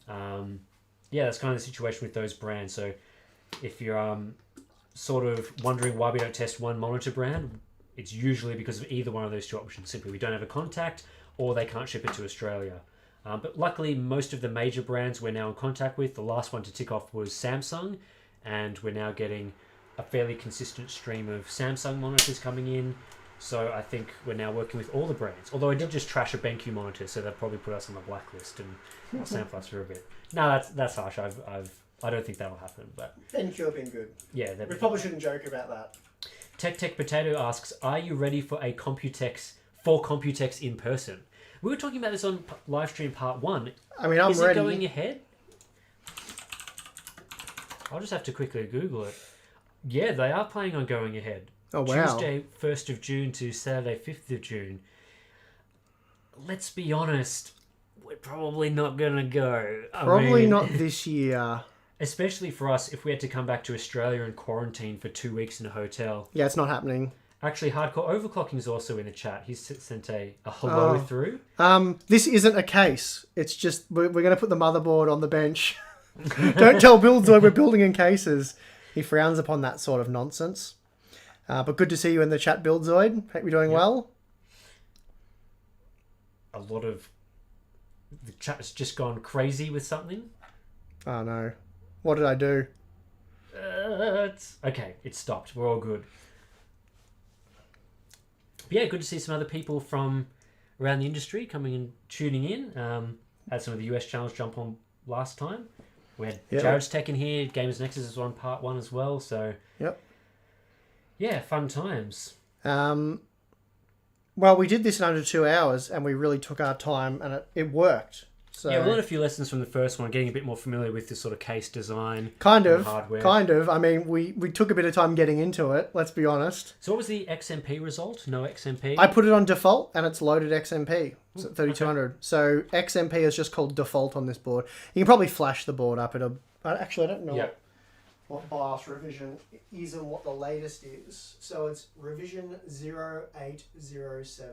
yeah, that's kind of the situation with those brands. So if you're sort of wondering why we don't test one monitor brand, it's usually because of either one of those two options. Simply we don't have a contact, or they can't ship it to Australia. But luckily, most of the major brands we're now in contact with. The last one to tick off was Samsung, and we're now getting a fairly consistent stream of Samsung monitors coming in. So I think we're now working with all the brands. Although I did just trash a BenQ monitor, so they'll probably put us on the blacklist and sample us for a bit. No, that's harsh. I don't think that'll happen. But BenQ have been good. Yeah, we probably shouldn't joke about that. Tech Potato asks, are you ready for Computex in person? We were talking about this on live stream part 1. I mean, I'm ready. Is it going ahead? I'll just have to quickly Google it. Yeah, they are planning on going ahead. Oh, wow. Tuesday, 1st of June to Saturday, 5th of June. Let's be honest, we're probably not going to go. Probably not this year. Especially for us, if we had to come back to Australia and quarantine for 2 weeks in a hotel. Yeah, it's not happening. Actually, Hardcore Overclocking is also in the chat. He's sent a hello through. This isn't a case. It's just, we're going to put the motherboard on the bench. Don't tell Buildzoid we're building in cases. He frowns upon that sort of nonsense. But good to see you in the chat, Buildzoid. Hope you're doing well. A lot of... The chat has just gone crazy with something. Oh, no. What did I do? Okay, it stopped. We're all good. But yeah, good to see some other people from around the industry coming and tuning in. Had some of the US channels jump on last time. We had Jared's Tech in here. Gamers Nexus is on part 1 as well. So yeah, fun times. Well, we did this in under 2 hours, and we really took our time, and it worked. So, yeah, we learned a few lessons from the first one, getting a bit more familiar with this sort of case design. Hardware. Kind of. I mean, we took a bit of time getting into it, let's be honest. So what was the XMP result? No XMP? I put it on default, and it's loaded XMP. It's at 3200. Okay. So XMP is just called default on this board. You can probably flash the board up. Actually, I don't know what BIOS revision is and what the latest is. So it's revision 0807.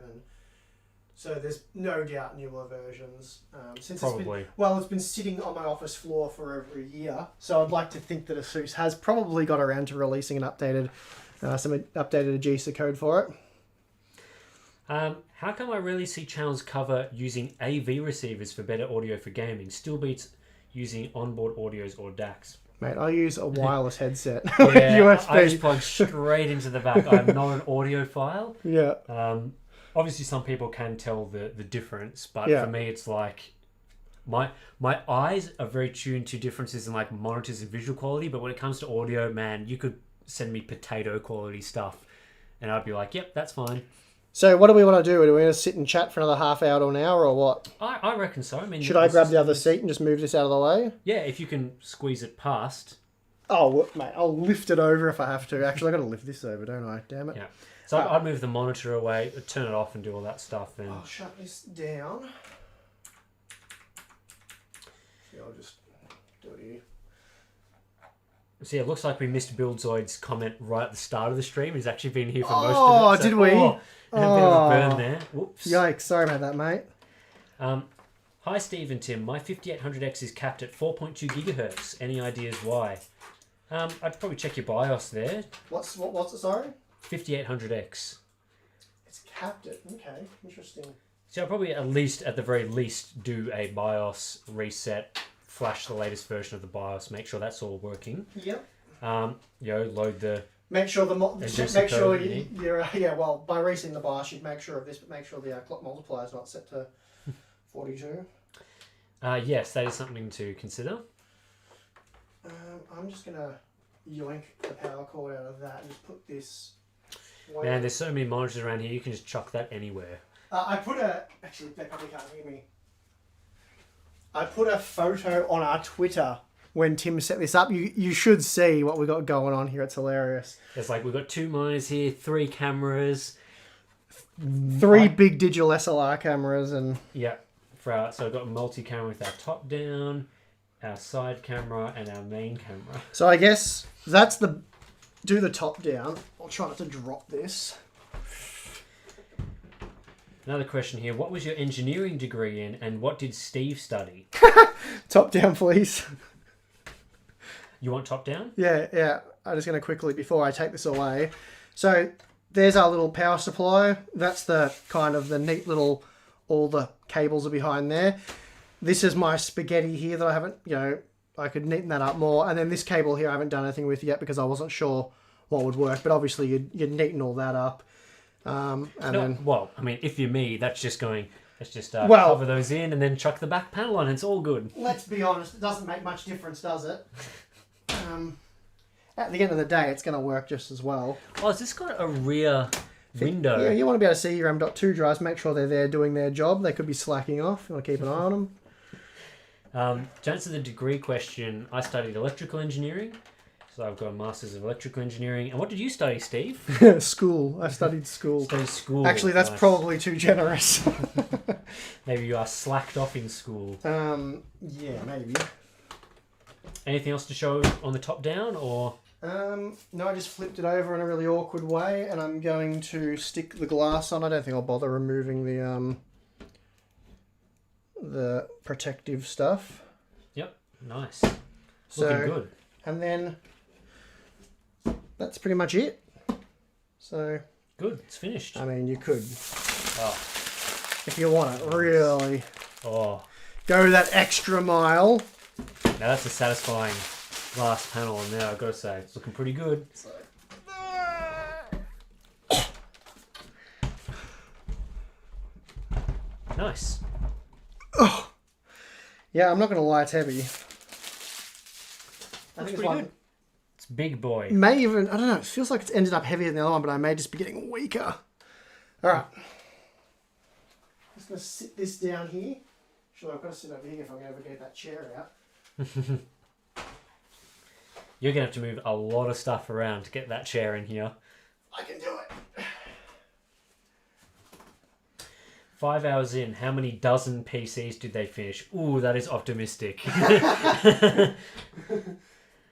So there's no doubt newer versions. Since Probably. It's been sitting on my office floor for over a year. So I'd like to think that Asus has probably got around to releasing an updated, some updated AGESA code for it. How come I rarely see channels cover using AV receivers for better audio for gaming? Still beats using onboard audios or DACs. Mate, I use a wireless headset. Yeah, USB. I just plug straight into the back. I'm not an audiophile. Yeah. Obviously, some people can tell the difference, but Yeah. for me, it's like my eyes are very tuned to differences in like monitors and visual quality. But when it comes to audio, man, you could send me potato quality stuff, and I'd be like, "Yep, that's fine." So what do we want to do? Are we going to sit and chat for another half hour to an hour or what? I reckon so. I mean, Should I grab the other seat and just move this out of the way? Yeah, if you can squeeze it past. Oh, mate, I'll lift it over if I have to. Actually, I've got to lift this over, don't I? Damn it. Yeah. So I'd move the monitor away, turn it off, and do all that stuff. And I'll shut this down. Yeah, I'll just do it here. so yeah, it looks like we missed Buildzoid's comment right at the start of the stream. He's actually been here for most of it. Oh, did we? A bit of a burn there. Whoops. Yikes, sorry about that, mate. Hi, Steve and Tim. My 5800X is capped at 4.2 gigahertz. Any ideas why? I'd probably check your BIOS there. What's it, sorry? 5800X. It's capped it. Okay, interesting. So I'll probably at the very least do a BIOS reset, flash the latest version of the BIOS, make sure that's all working. Yep. Load the... Make sure AGESA code you're well, by resetting the BIOS you'd make sure of this, but make sure the clock multiplier is not set to 42. Yes, that is something to consider. I'm just gonna yoink the power cord out of that and just put this. Man, there's so many monitors around here, you can just chuck that anywhere. Actually, they probably can't hear me. I put a photo on our Twitter when Tim set this up. You should see what we got going on here. It's hilarious. It's like we've got 2 monitors here, 3 cameras. 3 big digital SLR cameras and... Yeah. So I've got a multi-camera with our top down, our side camera, and our main camera. So I guess that's do the top down. I'll try not to drop this. Another question here. What was your engineering degree in, and what did Steve study? Top down, please. You want top down? Yeah. I'm just going to quickly, before I take this away. So there's our little power supply. That's the kind of the neat little... All the cables are behind there. This is my spaghetti here that I haven't, I could neaten that up more. And then this cable here I haven't done anything with yet because I wasn't sure what would work. But obviously you'd neaten all that up. Well, I mean, if you're me, that's just cover those in and then chuck the back panel on. It's all good. Let's be honest, it doesn't make much difference, does it? At the end of the day, it's going to work just as well. Oh, has this got a rear... window? Yeah, you want to be able to see your M.2 drives, make sure they're there doing their job. They could be slacking off. You want to keep an eye on them. To answer the degree question, I studied electrical engineering. So I've got a Master's of Electrical Engineering. And what did you study, Steve? School. I studied school. Studied school. Actually, that's nice. probably too generous. Maybe you are slacked off in school. Yeah, maybe. Anything else to show on the top down, or...? No, I just flipped it over in a really awkward way, and I'm going to stick the glass on. I don't think I'll bother removing the protective stuff. Yep, nice. So, looking good. And then that's pretty much it. So good, it's finished. I mean, you could, if you want it, really go that extra mile. Now that's a satisfying last panel, and now I've got to say it's looking pretty good. So, nice. Oh, yeah, I'm not going to lie, it's heavy. I think pretty good. It's big boy. May even, I don't know, it feels like it's ended up heavier than the other one, but I may just be getting weaker. Alright. Just going to sit this down here. Sure, I've got to sit over here if I'm going to ever get that chair out. You're going to have to move a lot of stuff around to get that chair in here. I can do it. 5 hours in, how many dozen PCs did they finish? Ooh, that is optimistic.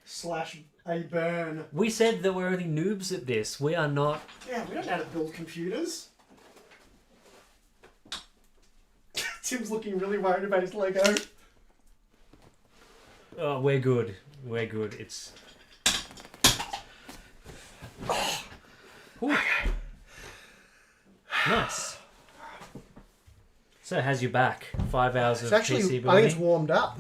Slash a burn. We said that we're only noobs at this. We are not. Yeah, we don't know how to build computers. Tim's looking really worried about his Lego. Oh, we're good. We're good. It's... Ooh. Nice. So, how's your back? 5 hours of It's actually, PC building? I think it's warmed up.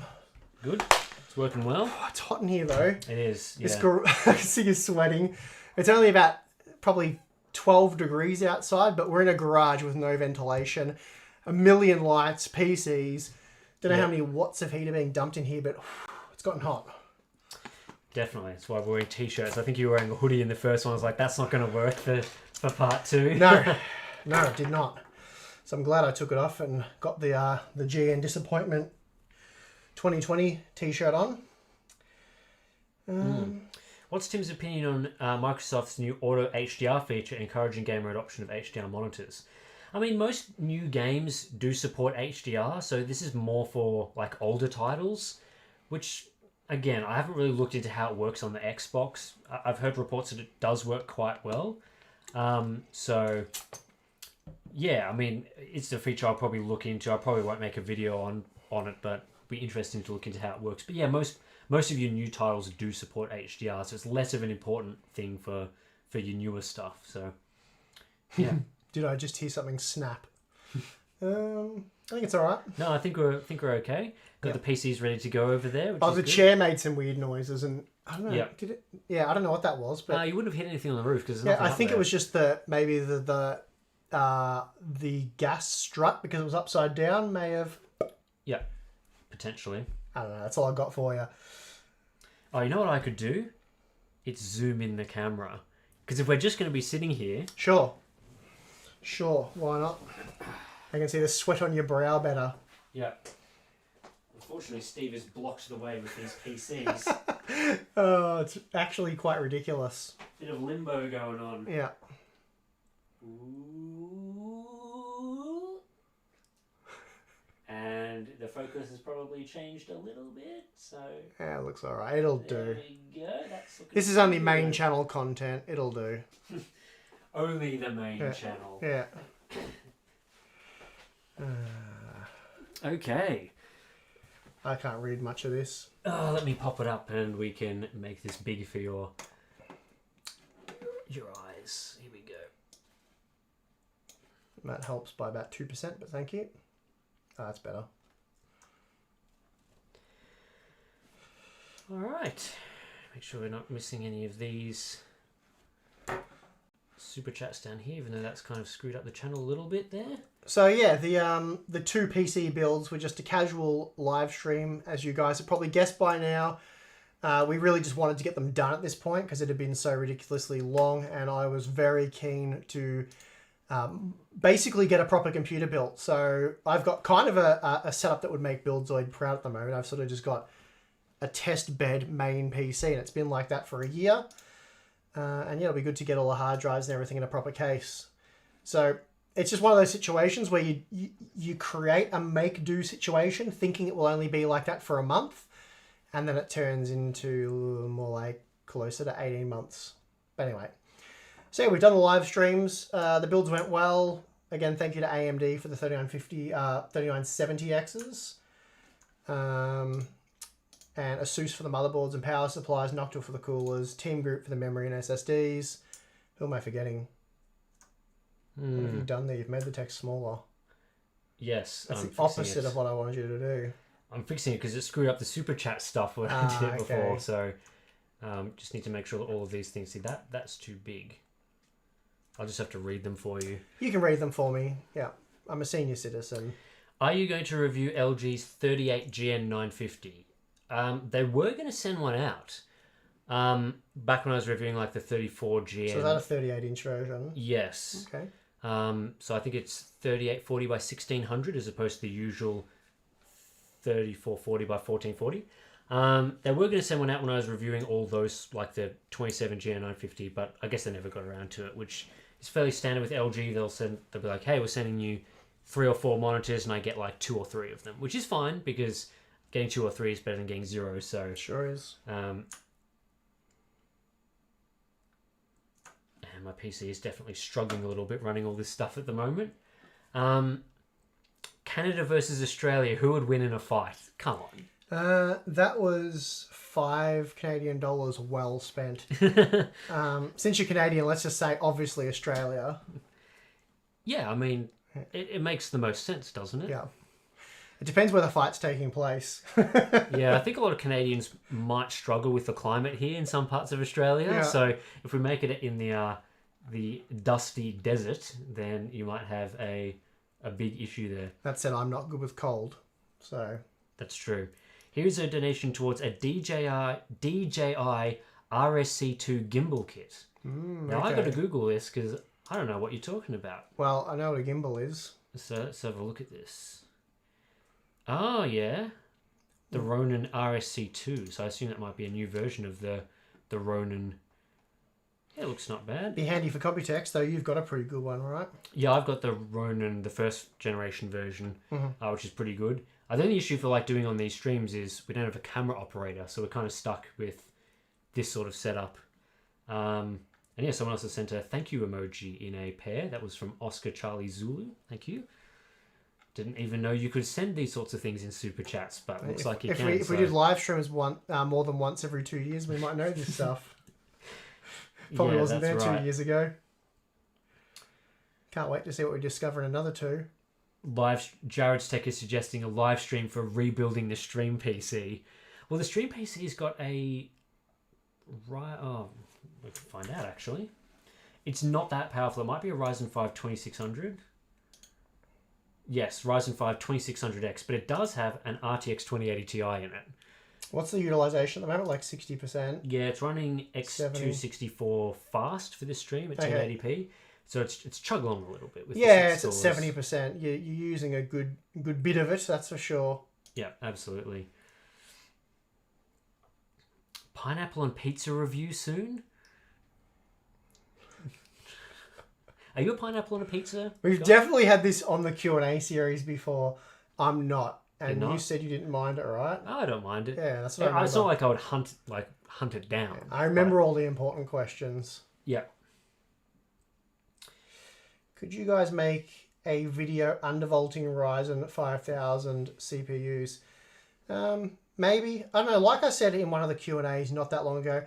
Good. It's working well. Oh, it's hot in here though. It is, yeah. I can see you sweating. It's only about probably 12 degrees outside, but we're in a garage with no ventilation. A million lights, PCs. Don't know how many watts of heat are being dumped in here, but it's gotten hot. Definitely. That's why we're wearing t-shirts. I think you were wearing a hoodie in the first one. I was like, that's not going to work for part 2. No, it did not. So I'm glad I took it off and got the GN Disappointment 2020 t-shirt on. What's Tim's opinion on Microsoft's new Auto HDR feature encouraging gamer adoption of HDR monitors? I mean, most new games do support HDR, so this is more for like older titles, which, again, I haven't really looked into how it works on the Xbox. I've heard reports that it does work quite well. So, yeah, I mean, it's a feature I'll probably look into. I probably won't make a video on it, but it'll be interesting to look into how it works. But yeah, most of your new titles do support HDR, so it's less of an important thing for your newer stuff. So, yeah. Did I just hear something snap? I think it's all right. No, I think we're okay. Got the PCs ready to go over there. Which is the good. chair made some weird noises, and I don't know. Yeah. Did it? Yeah, I don't know what that was, but You wouldn't have hit anything on the roof because I think it was just maybe the gas strut because it was upside down may have. Yeah, potentially. I don't know. That's all I got for you. Oh, you know what I could do? It's zoom in the camera. Because if we're just going to be sitting here... Sure, why not? I can see the sweat on your brow better. Yeah. Unfortunately, Steve has blocked the way with these PCs. Oh, it's actually quite ridiculous. Bit of limbo going on. Yeah. Ooh. And the focus has probably changed a little bit, so... Yeah, it looks alright. It'll do. There we go. That's looking This is only good. main channel content. It'll do. Only the main channel. Yeah. Okay. I can't read much of this. Oh, let me pop it up and we can make this big for your eyes. Here we go. That helps by about 2%, but thank you. Oh, that's better. All right. Make sure we're not missing any of these super chats down here, even though that's kind of screwed up the channel a little bit there. So yeah, the 2 PC builds were just a casual live stream, as you guys have probably guessed by now. We really just wanted to get them done at this point because it had been so ridiculously long, and I was very keen to basically get a proper computer built. So I've got kind of a setup that would make Buildzoid proud at the moment. I've sort of just got a test bed main PC, and it's been like that for a year. And yeah, it'll be good to get all the hard drives and everything in a proper case. So it's just one of those situations where you create a make-do situation thinking it will only be like that for a month, and then it turns into more like closer to 18 months. But anyway, so yeah, we've done the live streams. The builds went well. Again, thank you to AMD for the 3950, 3970Xs. And Asus for the motherboards and power supplies, Noctil for the coolers, Team Group for the memory and SSDs. Who am I forgetting? What have you done there? You've made the text smaller. Yes. That's the opposite of what I wanted you to do. I'm fixing it because it screwed up the super chat stuff when I did it before. Okay. So just need to make sure that all of these things... See, that's too big. I'll just have to read them for you. You can read them for me. Yeah. I'm a senior citizen. Are you going to review LG's 38GN950? They were going to send one out back when I was reviewing like the 34GN. So is that a 38-inch version? Yes. Okay. So I think it's 3840 by 1600 as opposed to the usual 3440 by 1440. They were going to send one out when I was reviewing all those, like the 27GN950, but I guess they never got around to it, which is fairly standard with LG. They'll be like, hey, we're sending you 3 or 4 monitors, and I get like 2 or 3 of them, which is fine because getting 2 or 3 is better than getting 0. So sure is. And my PC is definitely struggling a little bit running all this stuff at the moment. Canada versus Australia. Who would win in a fight? Come on. That was $5 Canadian well spent. Since you're Canadian, let's just say obviously Australia. Yeah, I mean, it makes the most sense, doesn't it? Yeah. It depends where the fight's taking place. Yeah, I think a lot of Canadians might struggle with the climate here in some parts of Australia. Yeah. So if we make it in the dusty desert, then you might have a big issue there. That said, I'm not good with cold, so... That's true. Here's a donation towards a DJI RSC2 gimbal kit. Now, I got to Google this because I don't know what you're talking about. Well, I know what a gimbal is. So let's have a look at this. Oh, yeah. The Ronin RSC2. So I assume that might be a new version of the Ronin. Yeah, it looks not bad. Be handy for Computex, though. You've got a pretty good one, right? Yeah, I've got the Ronin, the first generation version, which is pretty good. I think the issue for like doing on these streams is we don't have a camera operator, so we're kind of stuck with this sort of setup. And yeah, someone else has sent a thank you emoji in a pair. That was from Oscar Charlie Zulu. Thank you. Didn't even know you could send these sorts of things in super chats, but looks like you can. If we did live streams more than once every 2 years, we might know this stuff. Probably wasn't there 2 years ago. Can't wait to see what we discover in another 2. Jared's Tech is suggesting a live stream for rebuilding the Stream PC. Well, the Stream PC's got a... Oh, we can find out, actually. It's not that powerful. It might be a Ryzen 5 2600. Yes, Ryzen 5 2600X, but it does have an RTX 2080 Ti in it. What's the utilization at the moment? Like 60%? Yeah, it's running X264 fast for this stream at 1080p. So it's chug along a little bit. With it's at 70%. You're using a good bit of it, that's for sure. Yeah, absolutely. Pineapple on pizza review soon? Are you a pineapple on a pizza? We've definitely had this on the Q&A series before. I'm not. And You're not? You said you didn't mind it, right? I don't mind it. Yeah, that's what I remember. It's not like I would hunt it down. I remember all the important questions. Yeah. Could you guys make a video undervolting Ryzen 5000 CPUs? Maybe. I don't know. Like I said in one of the Q&As not that long ago,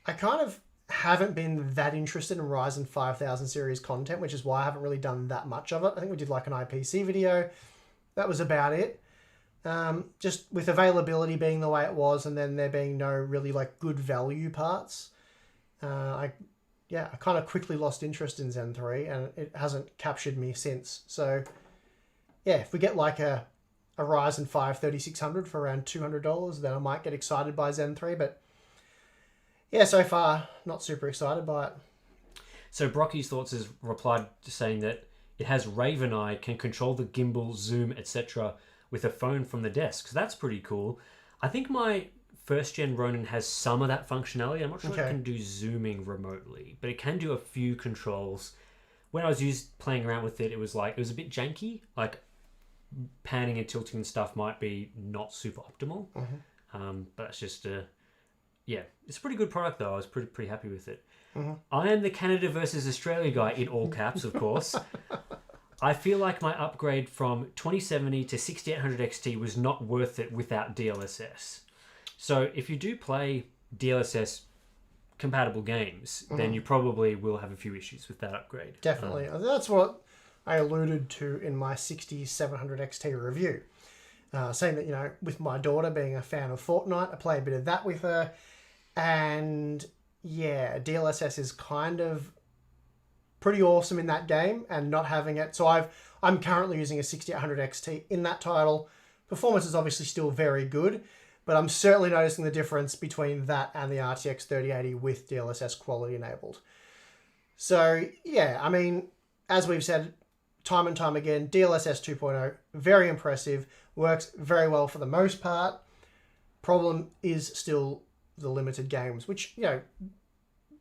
I kind of haven't been that interested in Ryzen 5000 series content, which is why I haven't really done that much of it. I think we did like an IPC video. That was about it. Just with availability being the way it was and then there being no really like good value parts, I kind of quickly lost interest in Zen 3 and it hasn't captured me since. So yeah, if we get like a Ryzen 5 3600 for around $200, then I might get excited by Zen 3, but yeah, so far not super excited by it. So Brocky's Thoughts has replied to saying that it has Raven Eye, can control the gimbal, zoom, etc. with a phone from the desk. So that's pretty cool. I think my first gen Ronin has some of that functionality. I'm not sure it can do zooming remotely, but it can do a few controls. When I was playing around with it, it was a bit janky. Like panning and tilting and stuff might be not super optimal. But it's just it's a pretty good product though. I was pretty happy with it. I am the Canada versus Australia guy in all caps, of course. I feel like my upgrade from 2070 to 6800 XT was not worth it without DLSS. So if you do play DLSS compatible games, then you probably will have a few issues with that upgrade. Definitely. That's what I alluded to in my 6700 XT review. Saying that, with my daughter being a fan of Fortnite, I play a bit of that with her. And yeah, DLSS is kind of pretty awesome in that game and not having it. So I'm currently using a 6800 XT in that title. Performance is obviously still very good, but I'm certainly noticing the difference between that and the RTX 3080 with DLSS quality enabled. So yeah, I mean, as we've said time and time again, DLSS 2.0, very impressive, works very well for the most part. Problem is still the limited games, which,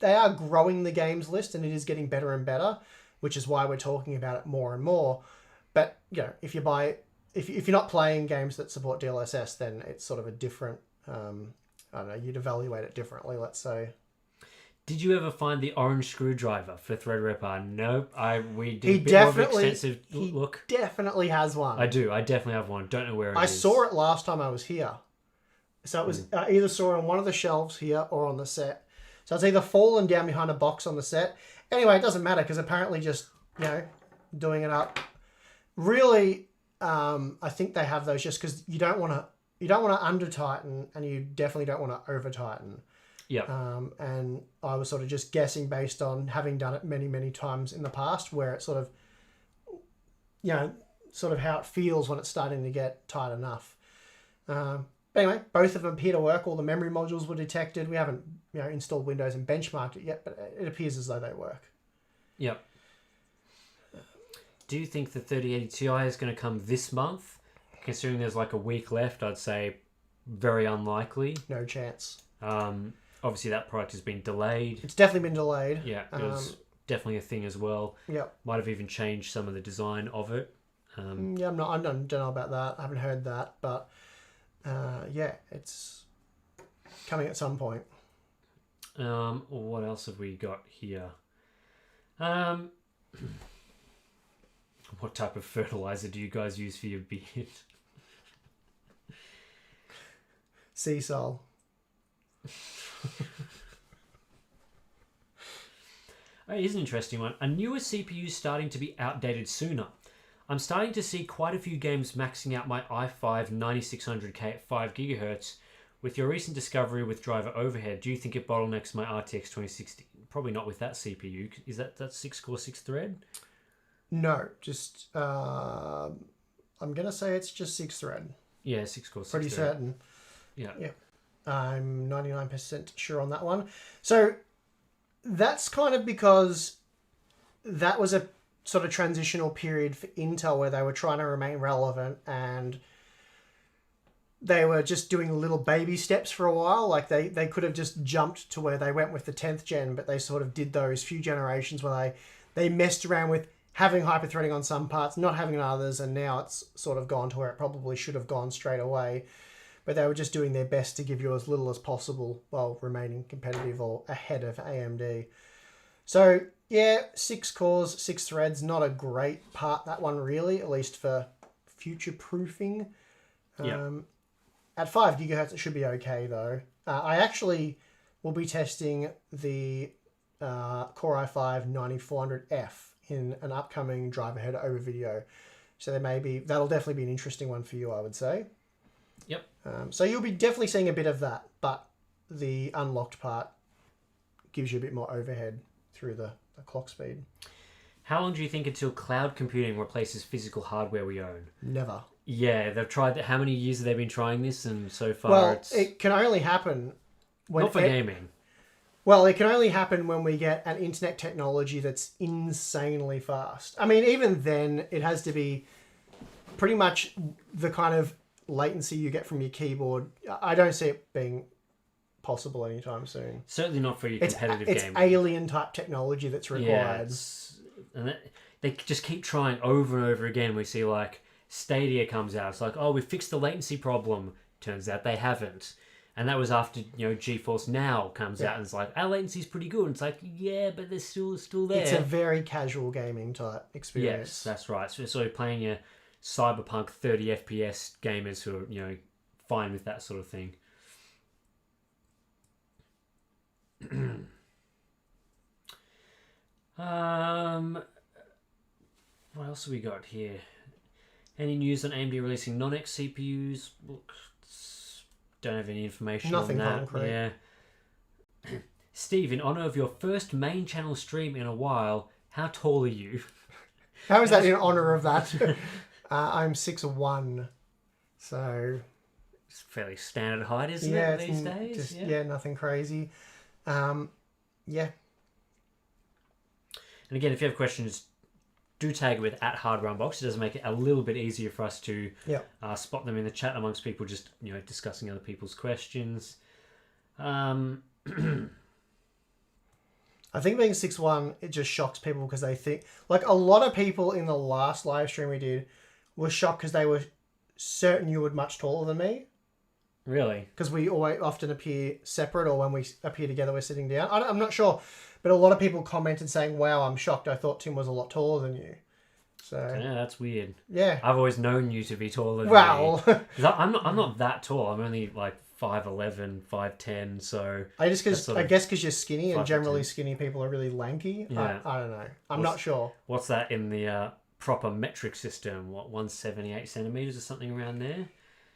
they are growing the games list and it is getting better and better, which is why we're talking about it more and more. But, if you're not playing games that support DLSS, then it's sort of a different, you'd evaluate it differently, let's say. Did you ever find the orange screwdriver for Threadripper? Nope. We did He a bit more of an definitely extensive look. definitely has one. I do. I definitely have one. Don't know where it is. I saw it last time I was here. So it was I either saw it on one of the shelves here or on the set. So it's either fallen down behind a box on the set. Anyway, it doesn't matter because apparently just, doing it up. Really, I think they have those just because you don't want to under tighten and you definitely don't want to over tighten. Yeah. And I was sort of just guessing based on having done it many, many times in the past where it's sort of, sort of how it feels when it's starting to get tight enough. But anyway, both of them appear to work. All the memory modules were detected. We haven't, installed Windows and benchmarked it yet, but it appears as though they work. Yep. Do you think the 3080 Ti is going to come this month? Considering there's like a week left, I'd say very unlikely. No chance. Obviously, that product has been delayed. It's definitely been delayed. Yeah, it was definitely a thing as well. Yep. Might have even changed some of the design of it. I don't know about that. I haven't heard that, but it's coming at some point. What else have we got here? What type of fertilizer do you guys use for your beard? Sea salt. Here's an interesting one. A newer CPU is starting to be outdated sooner. I'm starting to see quite a few games maxing out my i5 9600K at 5 GHz. With your recent discovery with driver overhead, do you think it bottlenecks my RTX 2060? Probably not with that CPU. Is that 6-core, 6-thread? No, just I'm gonna say it's just 6-thread. Yeah, 6-core, 6-thread. Pretty certain. Yeah. I'm 99% sure on that one. So that's kind of because that was a sort of transitional period for Intel where they were trying to remain relevant and they were just doing little baby steps for a while. Like they could have just jumped to where they went with the 10th gen, but they sort of did those few generations where they messed around with having hyperthreading on some parts, not having on others, and now it's sort of gone to where it probably should have gone straight away. But they were just doing their best to give you as little as possible while remaining competitive or ahead of AMD. So, 6 cores, 6 threads, not a great part, that one really, at least for future-proofing. At 5 gigahertz, it should be okay, though. I actually will be testing the Core i5 9400F in an upcoming driver head over video. So that'll definitely be an interesting one for you, I would say. Yep. So you'll be definitely seeing a bit of that, but the unlocked part gives you a bit more overhead through the clock speed. How long do you think until cloud computing replaces physical hardware we own? Never. Yeah, they've tried that. How many years have they been trying this? And so far it can only happen when... Not for gaming. Well, it can only happen when we get an internet technology that's insanely fast. I mean, even then, it has to be pretty much the kind of latency you get from your keyboard. I don't see it being possible anytime soon. Certainly not for your competitive gaming. It's alien-type technology that's required. And they just keep trying over and over again. We see, like, Stadia comes out. It's like, oh, we fixed the latency problem. Turns out they haven't. And that was after, GeForce Now comes out and it's like, our latency's pretty good. And it's like, yeah, but they're still there. It's a very casual gaming type experience. Yes, that's right. So you're playing your Cyberpunk 30 FPS gamers who are, fine with that sort of thing. What else have we got here? Any news on AMD releasing non-X CPUs? Look, don't have any information Nothing on that. concrete. Yeah. Steve, in honor of your first main channel stream in a while, how tall are you? How is that in honor of that? I'm 6'1", so it's fairly standard height, isn't it, these days? Nothing crazy. And again, if you have questions, do tag it with @HardwareUnboxed. It does make it a little bit easier for us to spot them in the chat amongst people, just discussing other people's questions. I think being 6'1", it just shocks people because they think, like a lot of people in the last live stream we did were shocked because they were certain you were much taller than me. Really? Because we always often appear separate, or when we appear together, we're sitting down. I'm not sure, but a lot of people commented saying, "Wow, I'm shocked. I thought Tim was a lot taller than you." So Yeah, that's weird. yeah. I've always known you to be taller than Well, me. 'Cause I'm not that tall. I'm only like 5'11", 5'10", so... I guess because you're skinny, and 5 to generally 10. skinny people are really lanky. Yeah. I don't know. I'm not sure. What's that in the proper metric system? What, 178 centimeters or something around there?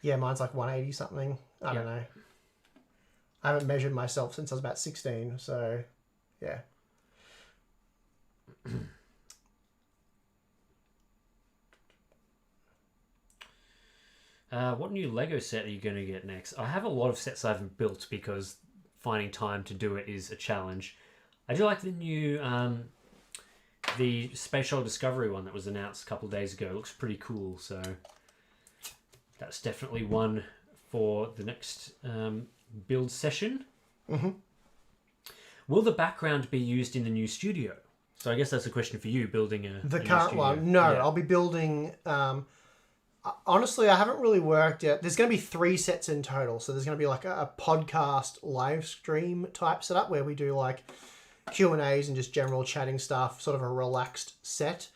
Yeah, mine's like 180 something. I don't know. I haven't measured myself since I was about 16, so yeah. What new Lego set are you going to get next? I have a lot of sets I haven't built because finding time to do it is a challenge. I do like the new the Space Shuttle Discovery one that was announced a couple of days ago. It looks pretty cool, so that's definitely one for the next build session. Mm-hmm. Will the background be used in the new studio? So I guess that's a question for you, building a The new current studio. one. No, Yeah. I'll be building... honestly, I haven't really worked out. There's going to be 3 sets in total. So there's going to be like a podcast live stream type setup where we do like Q&As and just general chatting stuff, sort of a relaxed set.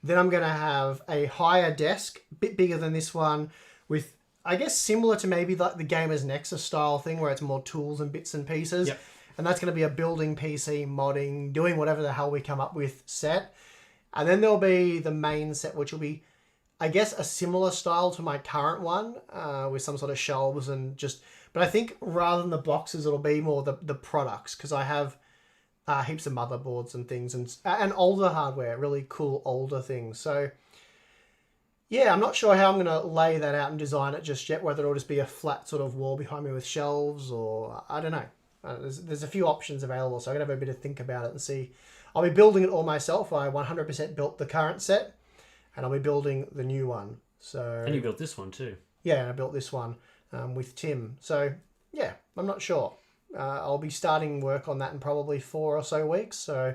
Then I'm going to have a higher desk, a bit bigger than this one, with, I guess, similar to maybe like the Gamers Nexus style thing where it's more tools and bits and pieces. Yep. And that's going to be a building PC, modding, doing whatever the hell we come up with set. And then there'll be the main set, which will be, I guess, a similar style to my current one, with some sort of shelves and just... But I think rather than the boxes, it'll be more the products, because I have heaps of motherboards and things and older hardware, really cool older things. So, yeah, I'm not sure how I'm going to lay that out and design it just yet, whether it'll just be a flat sort of wall behind me with shelves or... I don't know. There's a few options available, so I'm going to have a bit of think about it and see. I'll be building it all myself. I 100% built the current set. And I'll be building the new one. So And you built this one too. Yeah, and I built this one with Tim. So yeah, I'm not sure. I'll be starting work on that in probably 4 or so weeks. So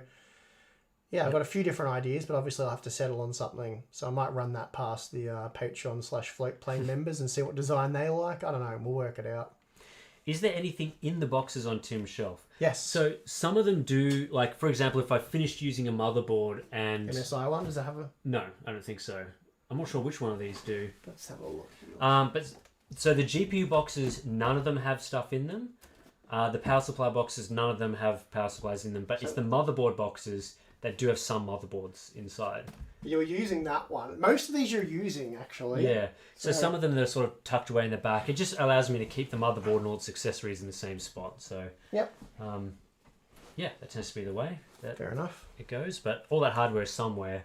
yeah, I've got a few different ideas, but obviously I'll have to settle on something. So I might run that past the Patreon/Floatplane members and see what design they like. I don't know. We'll work it out. Is there anything in the boxes on Tim's shelf? Yes. So some of them do, like, for example, if I finished using a motherboard and... MSI one, does it have a... No, I don't think so. I'm not sure which one of these do. Let's have a look. But so the GPU boxes, none of them have stuff in them. The power supply boxes, none of them have power supplies in them. But it's the motherboard boxes that do have some motherboards inside. You were using that one. Most of these you're using, actually. Yeah. So some of them, they're sort of tucked away in the back. It just allows me to keep the motherboard and all its accessories in the same spot. So, Yep. Yeah, that tends to be the way that Fair enough. it goes. But all that hardware is somewhere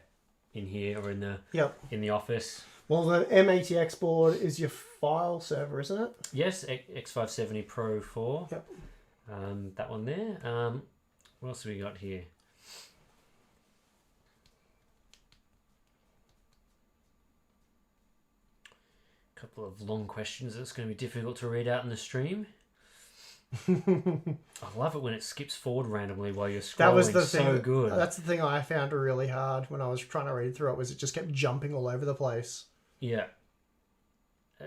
in here or in the office. Well, the M80X board is your file server, isn't it? Yes, X570 Pro 4. Yep. That one there. What else have we got here? Couple of long questions that's going to be difficult to read out in the stream. I love it when it skips forward randomly while you're scrolling. That was the thing. So good. That's the thing I found really hard when I was trying to read through it, was it just kept jumping all over the place. Yeah. I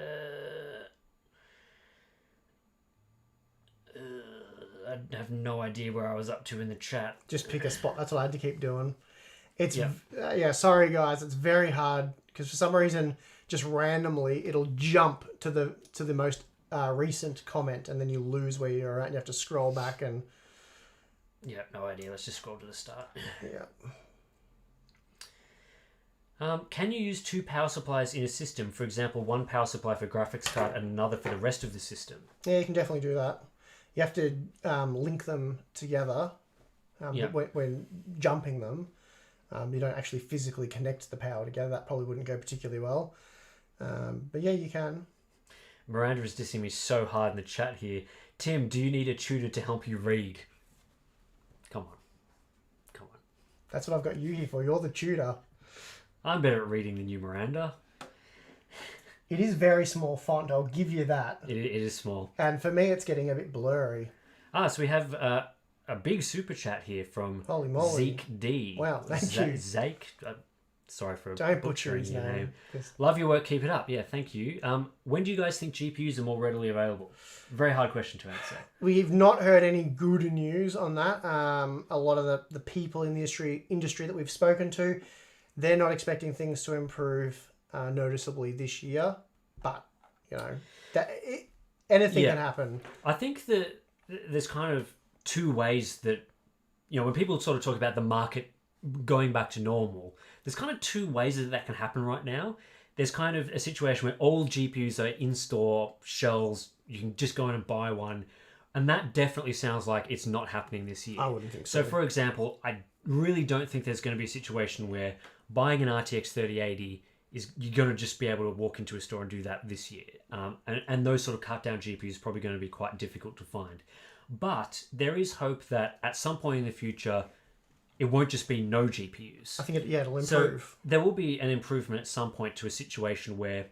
have no idea where I was up to in the chat. Just pick a spot. That's what I had to keep doing. It's sorry guys, it's very hard because for some reason, just randomly, it'll jump to the most recent comment, and then you lose where you're at. And you have to scroll back and. Yeah, no idea. Let's just scroll to the start. Yeah. Can you use 2 power supplies in a system? For example, one power supply for graphics card and another for the rest of the system. Yeah, you can definitely do that. You have to link them together when jumping them. You don't actually physically connect the power together. That probably wouldn't go particularly well. But yeah, you can. Miranda is dissing me so hard in the chat here. Tim, do you need a tutor to help you read? Come on. That's what I've got you here for. You're the tutor. I'm better at reading than you, Miranda. It is very small font, I'll give you that. It is small. And for me, it's getting a bit blurry. So we have a big super chat here from Holy moly. Zeke D. Wow, thank you. Zeke. Sorry for Don't butcher butchering his your name. Love your work. Keep it up. Yeah, thank you. When do you guys think GPUs are more readily available? Very hard question to answer. We've not heard any good news on that. A lot of the people in the industry that we've spoken to, they're not expecting things to improve noticeably this year. But, anything can happen. I think that there's kind of two ways that, when people sort of talk about the market going back to normal, there's kind of two ways that can happen right now. There's kind of a situation where all GPUs are in-store shelves. You can just go in and buy one. And that definitely sounds like it's not happening this year. I wouldn't think so. So, for example, I really don't think there's going to be a situation where buying an RTX 3080 you're going to just be able to walk into a store and do that this year. And those sort of cut-down GPUs are probably going to be quite difficult to find. But there is hope that at some point in the future, it won't just be no GPUs. I think it'll improve. So there will be an improvement at some point to a situation where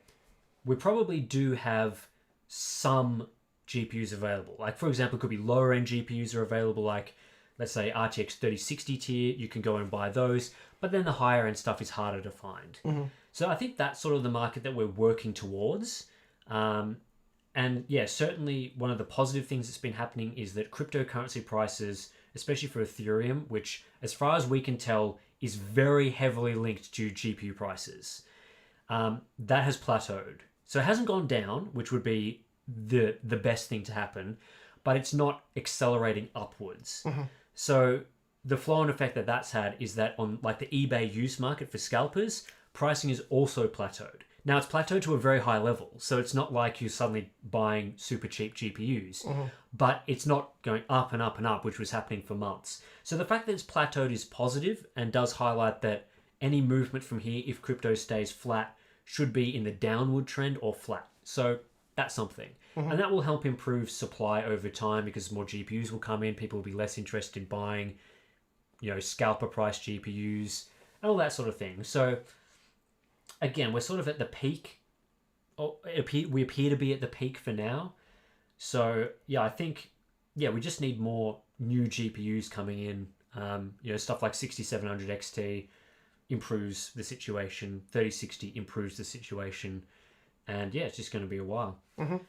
we probably do have some GPUs available. Like, for example, it could be lower-end GPUs are available, like, let's say, RTX 3060 tier. You can go and buy those. But then the higher-end stuff is harder to find. Mm-hmm. So I think that's sort of the market that we're working towards. And yeah, certainly one of the positive things that's been happening is that cryptocurrency prices, especially for Ethereum, which as far as we can tell is very heavily linked to GPU prices, that has plateaued. So it hasn't gone down, which would be the best thing to happen, but it's not accelerating upwards. Mm-hmm. So the flow-on effect that that's had is that on like the eBay used market for scalpers, pricing is also plateaued. Now, it's plateaued to a very high level, so it's not like you're suddenly buying super cheap GPUs, but it's not going up and up and up, which was happening for months. So the fact that it's plateaued is positive and does highlight that any movement from here, if crypto stays flat, should be in the downward trend or flat. So that's something. And that will help improve supply over time because more GPUs will come in, people will be less interested in buying, scalper price GPUs, and all that sort of thing. So again, we're sort of at the peak. We appear to be at the peak for now. So yeah, I think we just need more new GPUs coming in. Stuff like 6700 XT improves the situation. 3060 improves the situation, and yeah, it's just going to be a while. It'd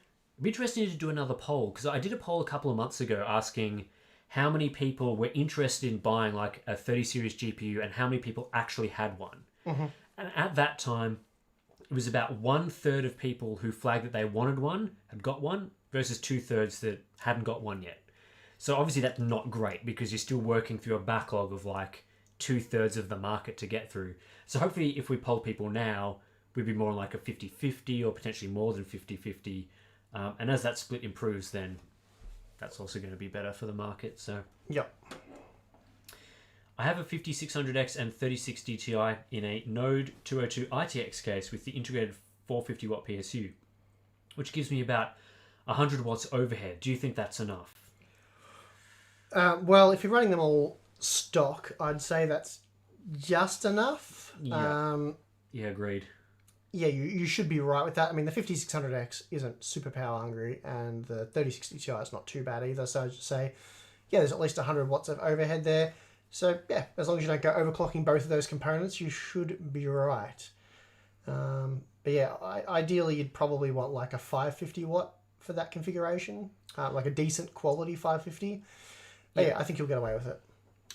be interesting to do another poll because I did a poll a couple of months ago asking how many people were interested in buying like a 30 series GPU and how many people actually had one. And at that time, it was about 1/3 of people who flagged that they wanted one had got one versus 2/3 that hadn't got one yet. So obviously that's not great because you're still working through a backlog of like 2/3 of the market to get through. So hopefully if we poll people now, we'd be more like a 50-50 or potentially more than 50-50. And as that split improves, then that's also going to be better for the market. So yep. I have a 5600X and 3060 Ti in a Node 202 ITX case with the integrated 450 watt PSU, which gives me about 100 watts overhead. Do you think that's enough? Well, if you're running them all stock, I'd say that's just enough. Yeah, agreed. Yeah, you should be right with that. I mean, the 5600X isn't super power hungry, and the 3060 Ti is not too bad either. So I'd just say, there's at least 100 watts of overhead there. So, as long as you don't go overclocking both of those components, you should be right. But ideally, you'd probably want like a 550 watt for that configuration, like a decent quality 550. But I think you'll get away with it.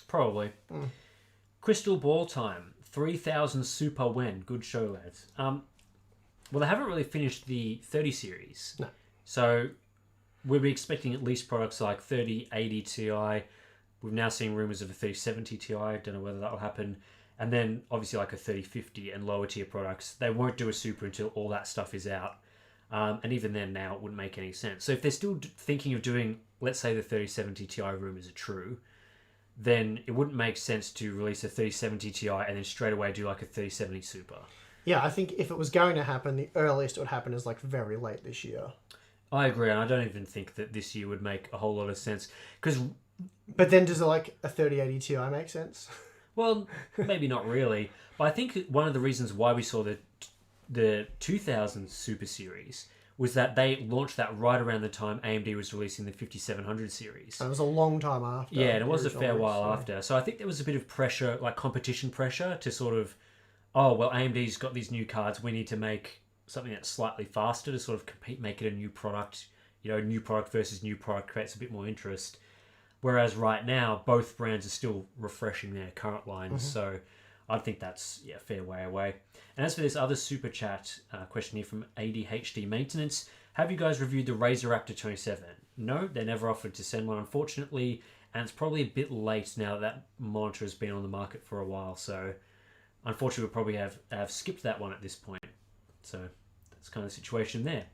Probably. Crystal Ball Time. 3000 Super Wen. Good show, lads. Well, they haven't really finished the 30 series. No. So, we'll be expecting at least products like 3080 Ti. We've now seen rumours of a 3070 Ti. Don't know whether that will happen. And then, obviously, like a 3050 and lower tier products. They won't do a Super until all that stuff is out. And even then, now, it wouldn't make any sense. So if they're still thinking of doing, let's say the 3070 Ti rumours are true, then it wouldn't make sense to release a 3070 Ti and then straight away do like a 3070 Super. Yeah, I think if it was going to happen, the earliest it would happen is like very late this year. I agree, and I don't even think that this year would make a whole lot of sense. But then does like a 3080 Ti make sense? Well, maybe not really. But I think one of the reasons why we saw the 2000 Super Series was that they launched that right around the time AMD was releasing the 5700 series. And it was a long time after. Yeah, and it was a fair while after. So I think there was a bit of pressure, like competition pressure, to sort of oh, well, AMD's got these new cards. We need to make something that's slightly faster to sort of compete, make it a new product. New product versus new product creates a bit more interest. Whereas right now, both brands are still refreshing their current lines. So I think that's a fair way away. And as for this other super chat question here from ADHD Maintenance, have you guys reviewed the Razer Raptor 27? No, they never offered to send one, unfortunately. And it's probably a bit late now that monitor has been on the market for a while. So unfortunately, we'll probably have skipped that one at this point. So that's kind of the situation there.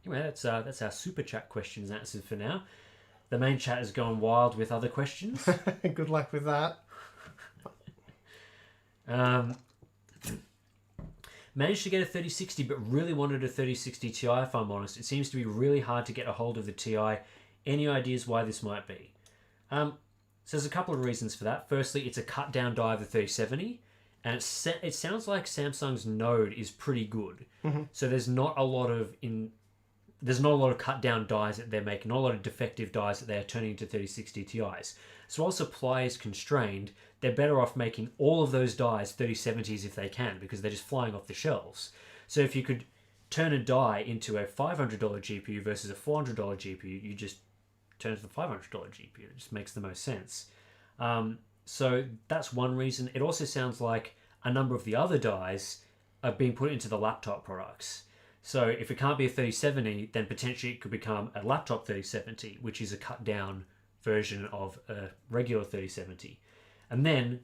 Anyway, that's our super chat questions and answers for now. The main chat has gone wild with other questions. Good luck with that. Managed to get a 3060, but really wanted a 3060 Ti, if I'm honest. It seems to be really hard to get a hold of the Ti. Any ideas why this might be? So there's a couple of reasons for that. Firstly, it's a cut-down die of the 3070, and it sounds like Samsung's Node is pretty good. So there's not a lot of cut-down dies that they're making, not a lot of defective dies that they're turning into 3060 Ti's. So while supply is constrained, they're better off making all of those dies 3070s if they can, because they're just flying off the shelves. So if you could turn a die into a $500 GPU versus a $400 GPU, you just turn it to the $500 GPU. It just makes the most sense. So that's one reason. It also sounds like a number of the other dies are being put into the laptop products. So if it can't be a 3070, then potentially it could become a laptop 3070, which is a cut down version of a regular 3070. And then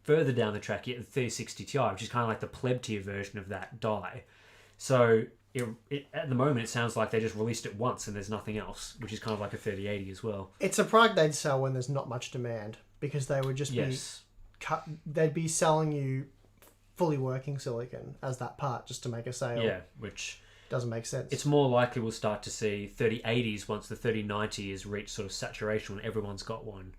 further down the track, you get the 3060 Ti, which is kind of like the pleb tier version of that die. So at the moment, it sounds like they just released it once and there's nothing else, which is kind of like a 3080 as well. It's a product they'd sell when there's not much demand, because they would just they'd be selling you fully working silicon as that part just to make a sale. Yeah, which doesn't make sense. It's more likely we'll start to see 3080s once the 3090 has reached sort of saturation when everyone's got one.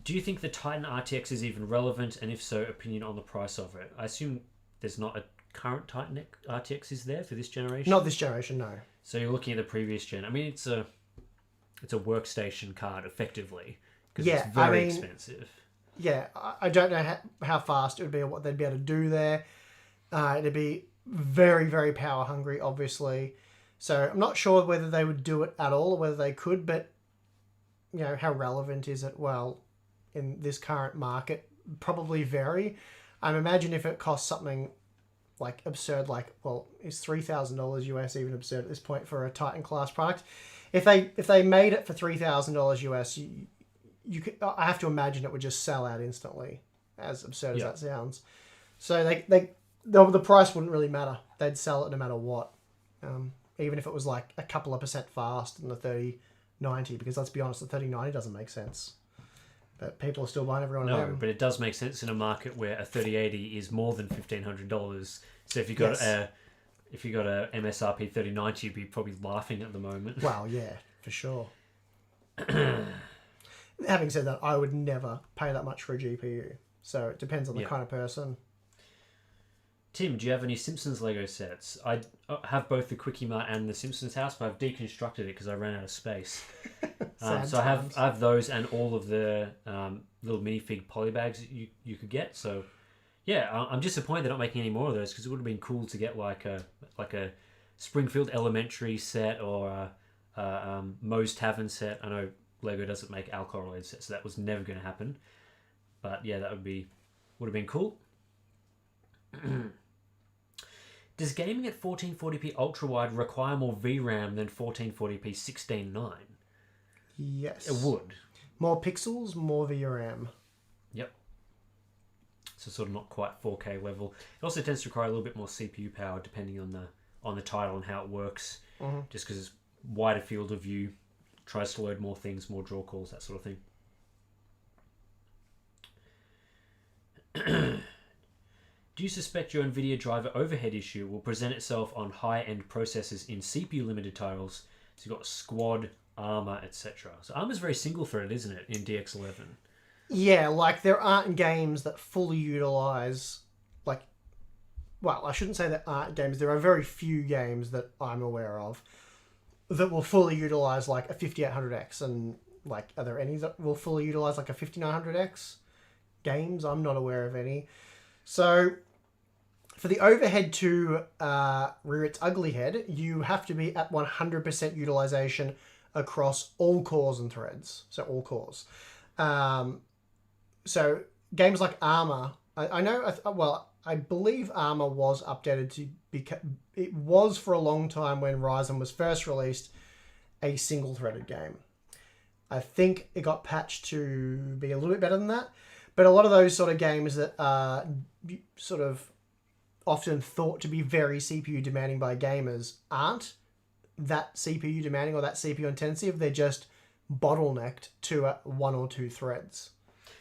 Do you think the Titan RTX is even relevant? And if so, opinion on the price of it? I assume there's not a current Titan RTX is there for this generation? Not this generation, no. So you're looking at the previous gen. I mean, it's a workstation card, effectively, because it's very expensive. Yeah, I don't know how fast it would be or what they'd be able to do there. It'd be very, very power hungry, obviously. So I'm not sure whether they would do it at all or whether they could, but how relevant is it? Well, in this current market, probably very. Imagine if it costs something like absurd, is $3,000 US even absurd at this point for a Titan class product? If they made it for $3,000 US, I have to imagine it would just sell out instantly, as absurd as that sounds. So the price wouldn't really matter. They'd sell it no matter what, even if it was like a couple of percent fast than the 3090. Because let's be honest, the 3090 doesn't make sense. But people are still buying every one of them. No, but it does make sense in a market where a 3080 is more than $1,500. So if you got a MSRP 3090, you'd be probably laughing at the moment. Well, yeah, for sure. Having said that, I would never pay that much for a GPU. So it depends on the kind of person. Tim, do you have any Simpsons Lego sets? I have both the Quickie Mart and the Simpsons house, but I've deconstructed it because I ran out of space. So I have those and all of the little minifig polybags that you could get. So yeah, I'm disappointed they're not making any more of those, because it would have been cool to get like a Springfield Elementary set or a Moe's Tavern set. I know Lego doesn't make alcohol related sets, so that was never going to happen. But yeah, that would have been cool. Does gaming at 1440p ultra wide require more VRAM than 1440p 16:9? Yes. It would. More pixels, more VRAM. Yep. So sort of not quite 4K level. It also tends to require a little bit more CPU power depending on the title and how it works. Just because it's wider field of view, tries to load more things, more draw calls, that sort of thing. Do you suspect your NVIDIA driver overhead issue will present itself on high-end processors in CPU-limited titles? So you've got Squad, Armor, etc. So Armor's very single-threaded, isn't it, in DX11? Yeah, there aren't games that fully utilise, I shouldn't say there aren't games. There are very few games that I'm aware of that will fully utilise, a 5800X. And, are there any that will fully utilise, a 5900X games? I'm not aware of any. So, for the overhead to rear its ugly head, you have to be at 100% utilization across all cores and threads. So, all cores. So, games like Armour, I believe Armour was updated to it was for a long time when Ryzen was first released a single-threaded game. I think it got patched to be a little bit better than that. But a lot of those sort of games that are sort of often thought to be very CPU demanding by gamers aren't that CPU demanding or that CPU intensive. They're just bottlenecked to one or two threads.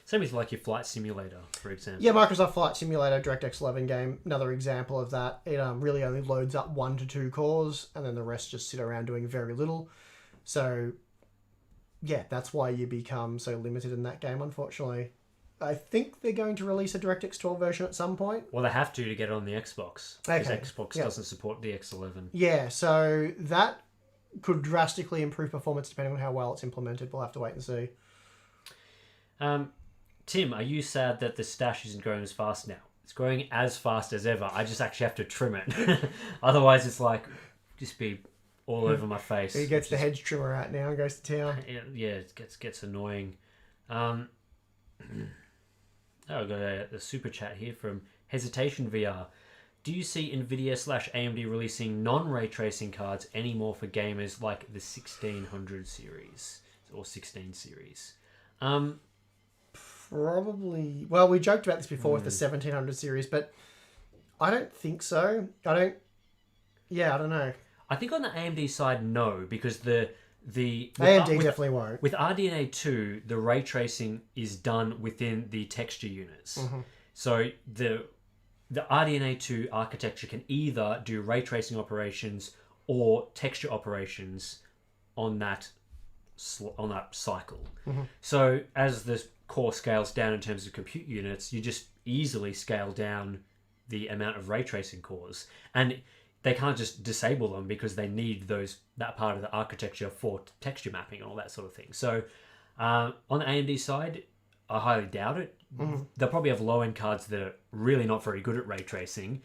Same with like your flight simulator, for example. Yeah, Microsoft Flight Simulator DirectX 11 game, another example of that. It really only loads up 1 to 2 cores, and then the rest just sit around doing very little. So, yeah, that's why you become so limited in that game, unfortunately. I think they're going to release a DirectX 12 version at some point. Well, they have to get it on the Xbox. Because Xbox doesn't support DX11. Yeah, so that could drastically improve performance depending on how well it's implemented. We'll have to wait and see. Tim, are you sad that the stash isn't growing as fast now? It's growing as fast as ever. I just actually have to trim it. Otherwise, it's like, just be all over my face. He gets the hedge trimmer out now and goes to town. Yeah, it gets annoying. I've got a super chat here from Hesitation VR. Do you see NVIDIA/AMD releasing non-ray tracing cards anymore for gamers like the 1600 series or 16 series? Probably. Well, we joked about this before with the 1700 series, but I don't think so. I don't know. I think on the AMD side, no, because the AMD definitely won't. With RDNA 2, the ray tracing is done within the texture units. Mm-hmm. So the RDNA 2 architecture can either do ray tracing operations or texture operations on that cycle. Mm-hmm. So as the core scales down in terms of compute units, you just easily scale down the amount of ray tracing cores, and they can't just disable them because they need that part of the architecture for texture mapping and all that sort of thing. So on the AMD side, I highly doubt it. Mm-hmm. They'll probably have low-end cards that are really not very good at ray tracing,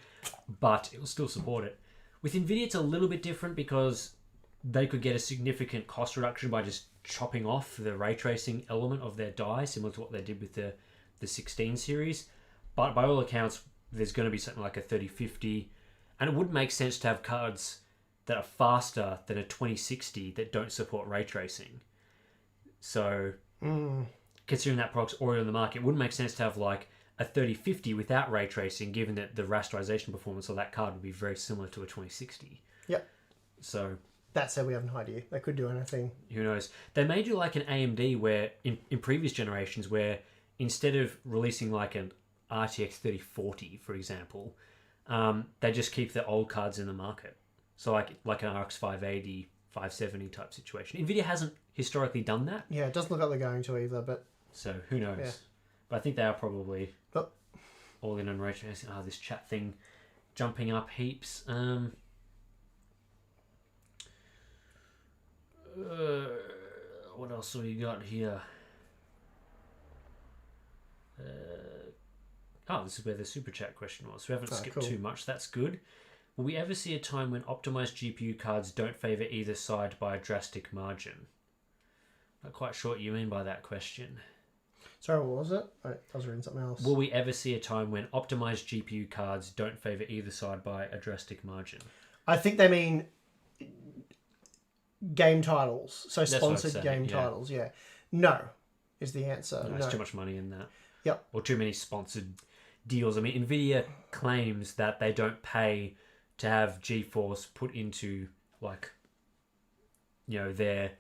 but it will still support it. With NVIDIA, it's a little bit different because they could get a significant cost reduction by just chopping off the ray tracing element of their die, similar to what they did with the 16 series. But by all accounts, there's going to be something like a 3050, and it wouldn't make sense to have cards that are faster than a 2060 that don't support ray tracing. So, considering that product's already on the market, it wouldn't make sense to have like a 3050 without ray tracing, given that the rasterization performance of that card would be very similar to a 2060. Yep. So that said, we have no idea. They could do anything. Who knows? They may do like an AMD where, in previous generations, where instead of releasing like an RTX 3040, for example, they just keep the old cards in the market. So like an RX 580, 570 type situation. NVIDIA hasn't historically done that. Yeah, it doesn't look like they're going to either, but... So, who knows? Yeah. But I think they are probably all in on ray tracing. This chat thing jumping up heaps. What else have we got here? This is where the super chat question was. We haven't skipped too much. That's good. Will we ever see a time when optimized GPU cards don't favor either side by a drastic margin? Not quite sure what you mean by that question. Sorry, what was it? I was reading something else. Will we ever see a time when optimized GPU cards don't favor either side by a drastic margin? I think they mean game titles. So sponsored game titles, yeah. No, is the answer. No, there's too much money in that. Yep. Or too many sponsored deals. I mean, NVIDIA claims that they don't pay to have GeForce put into their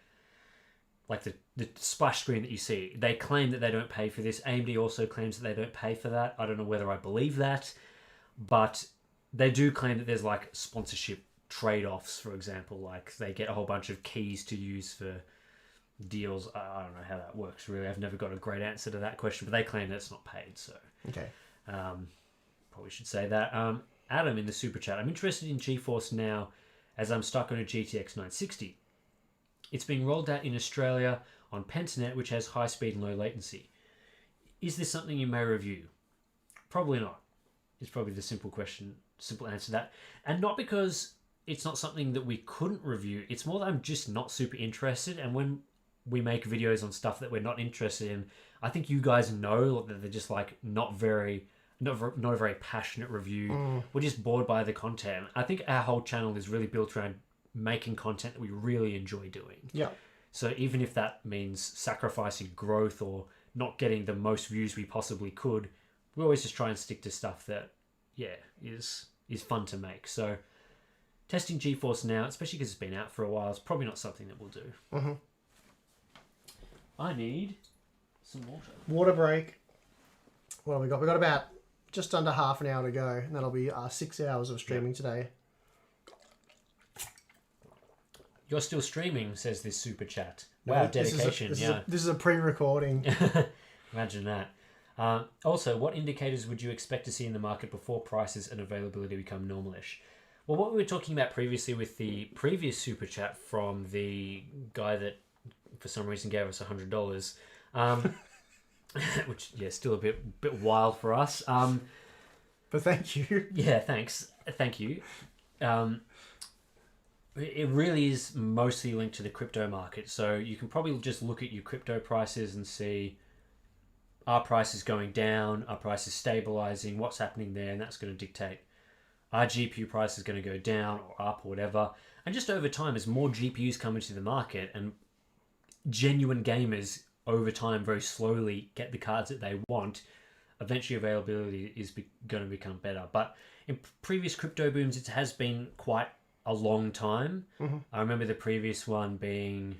the splash screen that you see. They claim that they don't pay for this. AMD also claims that they don't pay for that. I don't know whether I believe that, but they do claim that there's like sponsorship trade-offs, for example, like they get a whole bunch of keys to use for deals. I don't know how that works really. I've never got a great answer to that question, but they claim that it's not paid. So okay, probably should say that. Adam in the super chat, I'm interested in GeForce now as I'm stuck on a GTX 960. It's being rolled out in Australia on Pentanet, which has high speed and low latency. Is this something you may review? Probably not. is probably the simple answer to that. And not because it's not something that we couldn't review. It's more that I'm just not super interested. And when we make videos on stuff that we're not interested in, I think you guys know that they're just like not a very passionate review. We're just bored by the content. I think our whole channel is really built around making content that we really enjoy doing. Yeah. So even if that means sacrificing growth or not getting the most views we possibly could, we always just try and stick to stuff that, is fun to make. So testing GeForce now, especially because it's been out for a while, is probably not something that we'll do. Mm-hmm. I need some water. Water break. What have we got? We've got about just under half an hour to go, and that'll be 6 hours of streaming today. You're still streaming, says this super chat. Wow, dedication. This is a pre-recording. Imagine that. Also, what indicators would you expect to see in the market before prices and availability become normalish? Well, what we were talking about previously with the previous super chat from the guy that for some reason gave us $100, which still a bit wild for us. But thank you. Yeah, thanks. Thank you. It really is mostly linked to the crypto market. So you can probably just look at your crypto prices and see, are prices going down? Are prices stabilizing? What's happening there? And that's going to dictate, are GPU prices going to go down or up or whatever? And just over time, as more GPUs come into the market and genuine gamers over time very slowly get the cards that they want, eventually availability is going to become better. But in previous crypto booms, it has been quite a long time. Mm-hmm. I remember the previous one being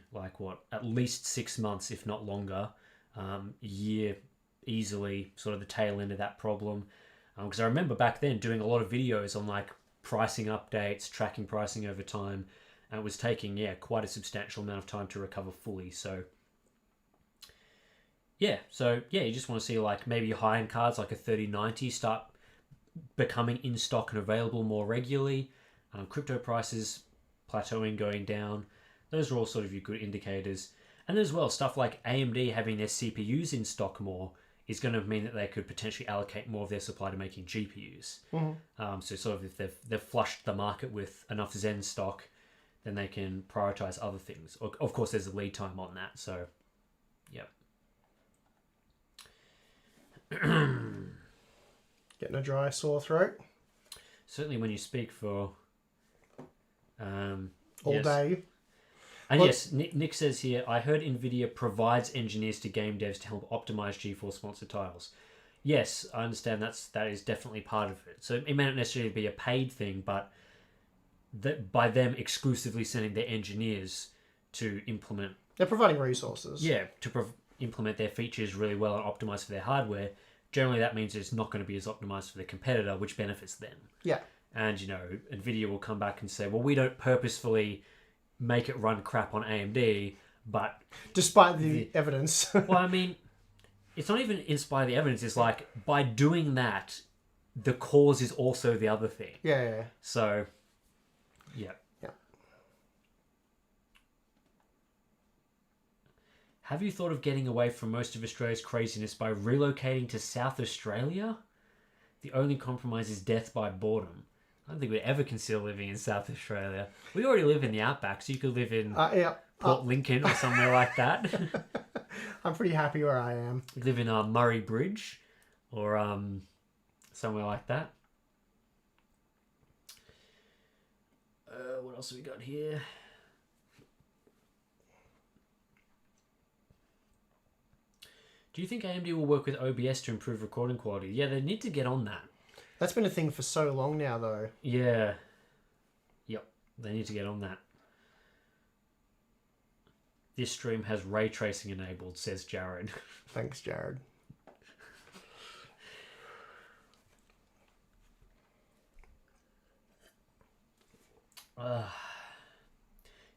at least 6 months, if not longer, year easily, sort of the tail end of that problem. Because I remember back then doing a lot of videos on pricing updates, tracking pricing over time, and it was taking quite a substantial amount of time to recover fully. So you just want to see maybe your high-end cards like a 3090 start becoming in stock and available more regularly. Crypto prices plateauing, going down. Those are all sort of your good indicators. And as well, stuff like AMD having their CPUs in stock more is going to mean that they could potentially allocate more of their supply to making GPUs. Mm-hmm. So sort of if they've flushed the market with enough Zen stock, then they can prioritize other things. Of course, there's a lead time on that. So, yep. Getting a dry sore throat. Certainly when you speak for... all day. And yes, Nick says here, I heard NVIDIA provides engineers to game devs to help optimize GeForce sponsored titles. Yes, I understand that is definitely part of it. So it may not necessarily be a paid thing, but by them exclusively sending their engineers to implement... They're providing resources. Yeah, to implement their features really well and optimize for their hardware. Generally, that means it's not going to be as optimized for the competitor, which benefits them. Yeah. And, NVIDIA will come back and say, well, we don't purposefully make it run crap on AMD, but... Despite the evidence. Well, I mean, it's not even in spite of the evidence. It's by doing that, the cause is also the other thing. Yeah. So, yeah. Have you thought of getting away from most of Australia's craziness by relocating to South Australia? The only compromise is death by boredom. I don't think we'd ever consider living in South Australia. We already live in the outback, so you could live in Port Lincoln or somewhere like that. I'm pretty happy where I am. Live in Murray Bridge or somewhere like that. What else have we got here? Do you think AMD will work with OBS to improve recording quality? Yeah, they need to get on that. That's been a thing for so long now, though. Yeah. Yep, they need to get on that. This stream has ray tracing enabled, says Jared. Thanks, Jared.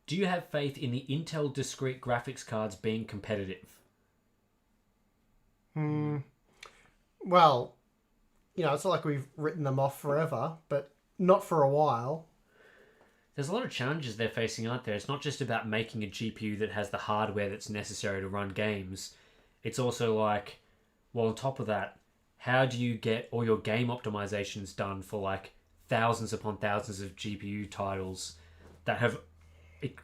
Do you have faith in the Intel discrete graphics cards being competitive? Well, it's not like we've written them off forever, but not for a while. There's a lot of challenges they're facing, aren't there? It's not just about making a GPU that has the hardware that's necessary to run games. It's also on top of that, how do you get all your game optimizations done for like thousands upon thousands of GPU titles that have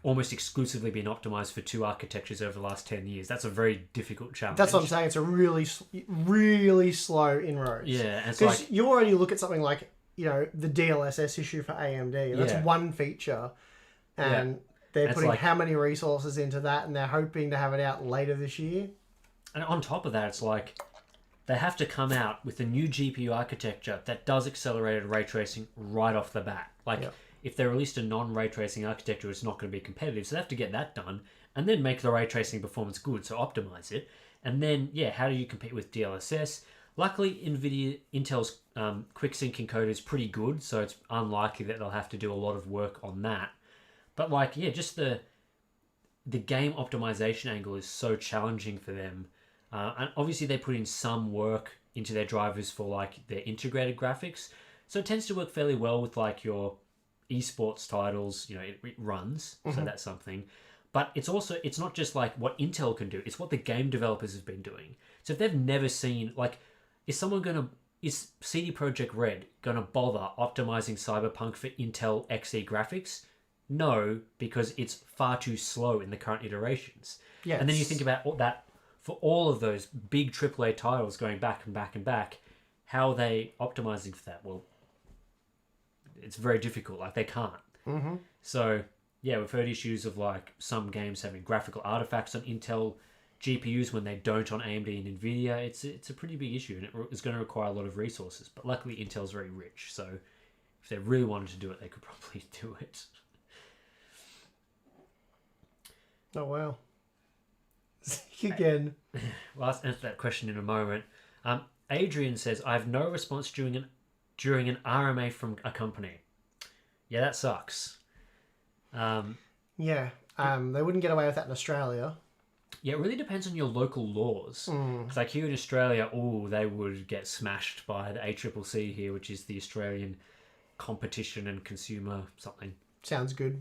almost exclusively been optimized for two architectures over the last 10 years? That's a very difficult challenge. That's what I'm saying. It's a really, really slow inroads. Yeah, and because you already look at something like the DLSS issue for AMD. That's one feature, and they're putting how many resources into that, and they're hoping to have it out later this year. And on top of that, it's like they have to come out with a new GPU architecture that does accelerated ray tracing right off the bat. Like, if they released a non-ray tracing architecture, it's not going to be competitive. So they have to get that done and then make the ray tracing performance good, so optimize it. And then, how do you compete with DLSS? Luckily, Intel's QuickSync encoder is pretty good, so it's unlikely that they'll have to do a lot of work on that. But just the game optimization angle is so challenging for them. And obviously they put in some work into their drivers for like their integrated graphics. So it tends to work fairly well with like your esports titles, it runs. So that's something. But it's not just like what Intel can do, it's what the game developers have been doing. So if they've never seen, like, is CD Projekt Red gonna bother optimizing Cyberpunk for Intel Xe graphics? No, because it's far too slow in the current iterations. Yes. And then you think about all that. For all of those big AAA titles going back and back and back, how are they optimizing for that? Well, it's very difficult. Like, they can't. Mm-hmm. So, we've heard issues of, like, some games having graphical artifacts on Intel GPUs when they don't on AMD and NVIDIA. It's a pretty big issue, and it's going to require a lot of resources. But luckily, Intel's very rich, so if they really wanted to do it, they could probably do it. Oh, wow. Again. Well, I'll answer that question in a moment. Adrian says, I have no response during an RMA from a company. Yeah, that sucks. They wouldn't get away with that in Australia. Yeah, it really depends on your local laws. Because like here in Australia, they would get smashed by the ACCC here, which is the Australian Competition and Consumer something. Sounds good.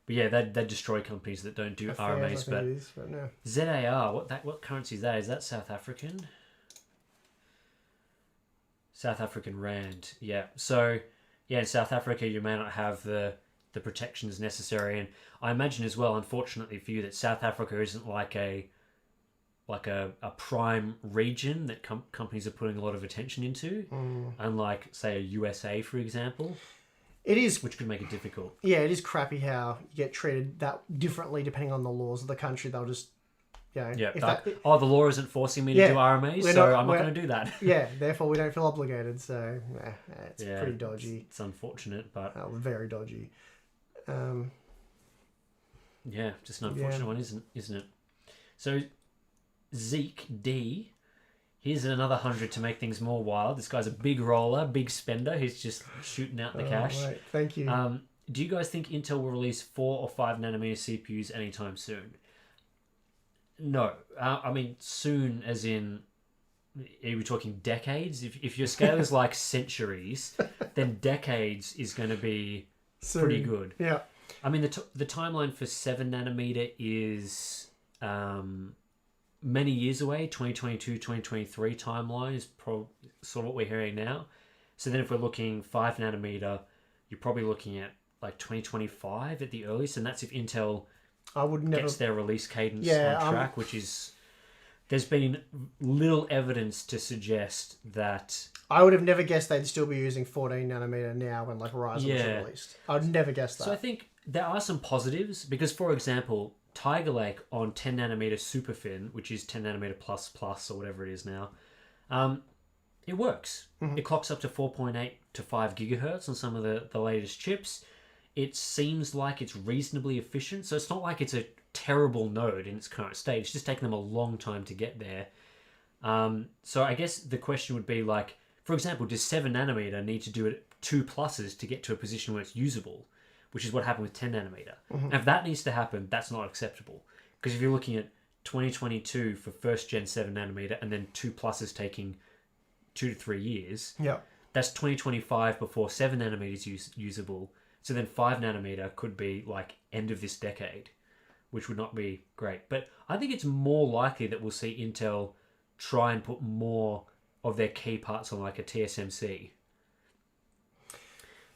But they destroy companies that don't do RMAs. But no. ZAR, what currency is that? Is that South African? South African Rand. Yeah. So in South Africa you may not have the protections necessary, and I imagine as well, unfortunately for you, that South Africa isn't like a prime region that companies are putting a lot of attention into, unlike say a USA, for example. It is, which could make it difficult. Yeah, it is crappy how you get treated that differently depending on the laws of the country. They'll just, the law isn't forcing me to do RMAs, so I'm not going to do that. Therefore we don't feel obligated. So it's pretty dodgy. It's unfortunate, but very dodgy. Just an unfortunate one, isn't it? So Zeke D. Here's another 100 to make things more wild. This guy's a big roller, big spender. He's just shooting out the cash. Right. Thank you. Do you guys think Intel will release 4 or 5 nanometer CPUs anytime soon? No. I mean, soon as in, are we talking decades? If your scale is like centuries, then decades is going to be pretty good. Yeah. I mean, the timeline for 7 nanometer is... many years away. 2022, 2023 timeline is sort of what we're hearing now. So then if we're looking 5 nanometer, you're probably looking at like 2025 at the earliest, and that's if Intel gets their release cadence on track, which is... There's been little evidence to suggest that... I would have never guessed they'd still be using 14 nanometer now when like Ryzen was released. I would never guess that. So I think there are some positives, because for example... Tiger Lake on 10 nanometer Superfin, which is 10 nanometer plus or whatever it is now, it works. It clocks up to 4.8 to 5 gigahertz on some of the latest chips. It seems like it's reasonably efficient, so it's not like it's a terrible node in its current state. It's just taken them a long time to get there. So I guess the question would be like, for example, does 7 nanometer need to do it 2 pluses to get to a position where it's usable? Which is what happened with 10 nanometer. And if that needs to happen, that's not acceptable. Because if you're looking at 2022 for first gen 7 nanometer and then 2 pluses taking 2 to 3 years, that's 2025 before 7 nanometer is usable. So then 5 nanometer could be like end of this decade, which would not be great. But I think it's more likely that we'll see Intel try and put more of their key parts on like a TSMC.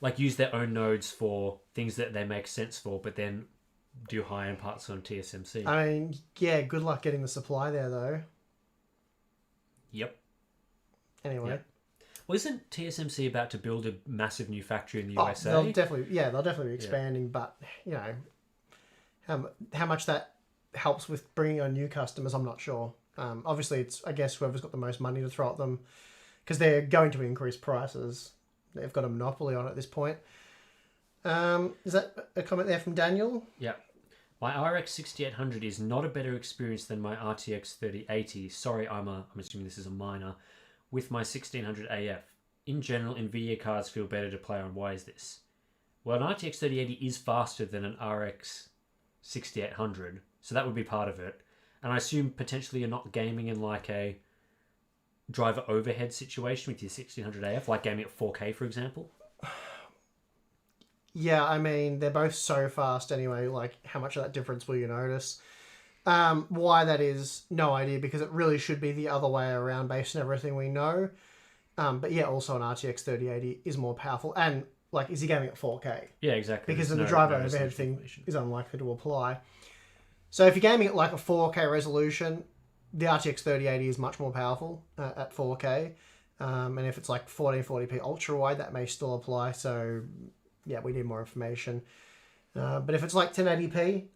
Like use their own nodes for things that they make sense for, but then do high-end parts on TSMC. I mean, yeah, good luck getting the supply there, though. Yep. Anyway. Yep. Well, isn't TSMC about to build a massive new factory in the Oh, USA? they'll definitely be expanding, but, you know, how much that helps with bringing on new customers, I'm not sure. Obviously, it's, I guess, whoever's got the most money to throw at them, because they're going to increase prices. They've got a monopoly on it at this point. Is that a comment there from Daniel? Yeah. My RX 6800 is not a better experience than my RTX 3080. Sorry, I'm assuming this is a minor. With my 1600 AF. In general, NVIDIA cards feel better to play on. Why is this? Well, an RTX 3080 is faster than an RX 6800, so that would be part of it. And I assume potentially you're not gaming in like a driver overhead situation with your 1600 AF, like gaming at 4K, for example. Yeah, I mean, they're both so fast anyway. Like, how much of that difference will you notice? Why that is, no idea, because it really should be the other way around based on everything we know. But yeah, also an RTX 3080 is more powerful. And, like, is he gaming at 4K? Yeah, exactly. Because then the driver overhead thing is unlikely to apply. So if you're gaming at, like, a 4K resolution, the RTX 3080 is much more powerful at 4K. And if it's, like, 1440p ultra-wide, that may still apply. So, yeah, we need more information. But if it's, like, 1080p...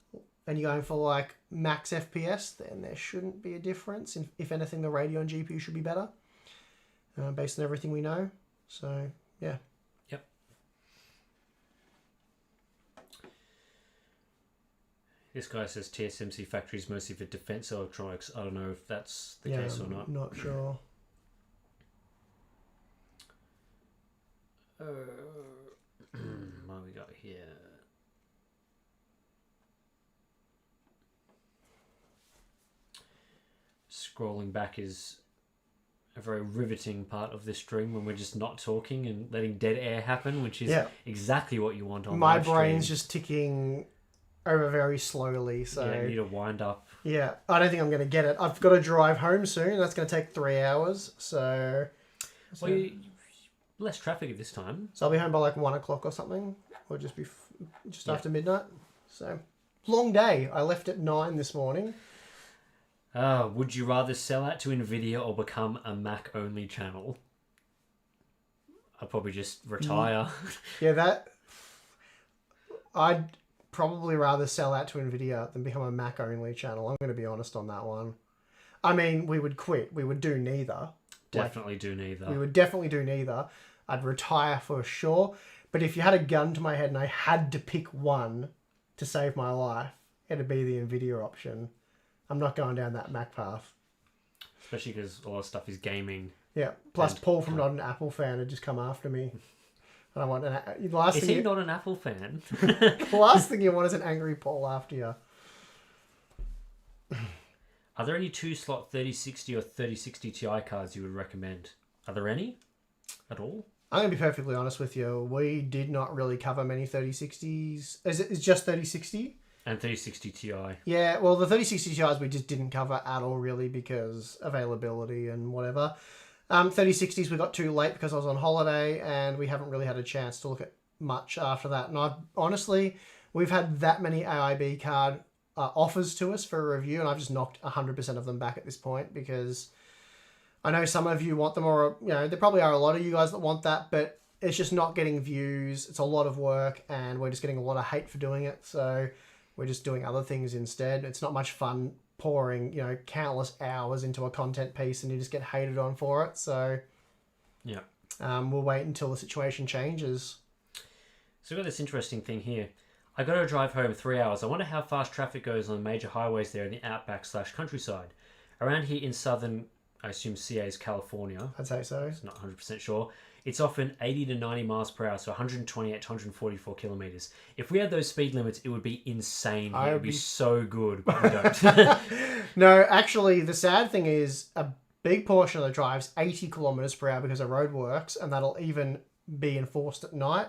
and you're going for like max FPS, then there shouldn't be a difference. If anything, the Radeon GPU should be better, based on everything we know. So, yeah. Yep. This guy says TSMC factories mostly for defense electronics. I don't know if that's the case or not. Not sure. What we got here? Scrolling back is a very riveting part of this stream when we're just not talking and letting dead air happen, which is exactly what you want on my live brain's stream. just ticking over very slowly, so yeah, you need to wind up. Yeah, I don't think I'm going to get it. I've got to drive home soon. That's going to take 3 hours, so Well, less traffic at this time. So I'll be home by like 1 o'clock or something, or just be just after midnight. So long day. I left at 9 this morning. Would you rather sell out to NVIDIA or become a Mac-only channel? I'd probably just retire. Yeah, I'd probably rather sell out to NVIDIA than become a Mac-only channel. I'm going to be honest on that one. I mean, we would quit. We would do neither. Definitely do neither. We would definitely do neither. I'd retire for sure. But if you had a gun to my head and I had to pick one to save my life, it'd be the NVIDIA option. I'm not going down that Mac path. Especially because a lot of stuff is gaming. Yeah. Plus, Paul from Not an Apple Fan had just come after me. And I want Is he not an Apple fan? The last thing you want is an angry Paul after you. Are there any 2-slot 3060 or 3060 Ti cards you would recommend? Are there any at all? I'm going to be perfectly honest with you. We did not really cover many 3060s. It's just 3060? And 3060 Ti. Yeah, well, the 3060 Ti's we just didn't cover at all, really, because availability and whatever. 3060s we got too late because I was on holiday, and we haven't really had a chance to look at much after that. And honestly, we've had that many AIB card offers to us for a review, and I've just knocked 100% of them back at this point, because I know some of you want them, or there probably are a lot of you guys that want that, but it's just not getting views. It's a lot of work, and we're just getting a lot of hate for doing it. So we're just doing other things instead. It's not much fun pouring, countless hours into a content piece and you just get hated on for it. So yeah, we'll wait until the situation changes. So we've got this interesting thing here. I got to drive home 3 hours. I wonder how fast traffic goes on the major highways there in the outback/countryside. Around here in southern, I assume CA's California. I'd say so. It's not 100% sure. It's often 80 to 90 miles per hour, so 128 to 144 kilometers. If we had those speed limits, it would be insane. It would be so good, but we don't. No, actually, the sad thing is a big portion of the drive's 80 kilometers per hour because of roadworks, and that'll even be enforced at night.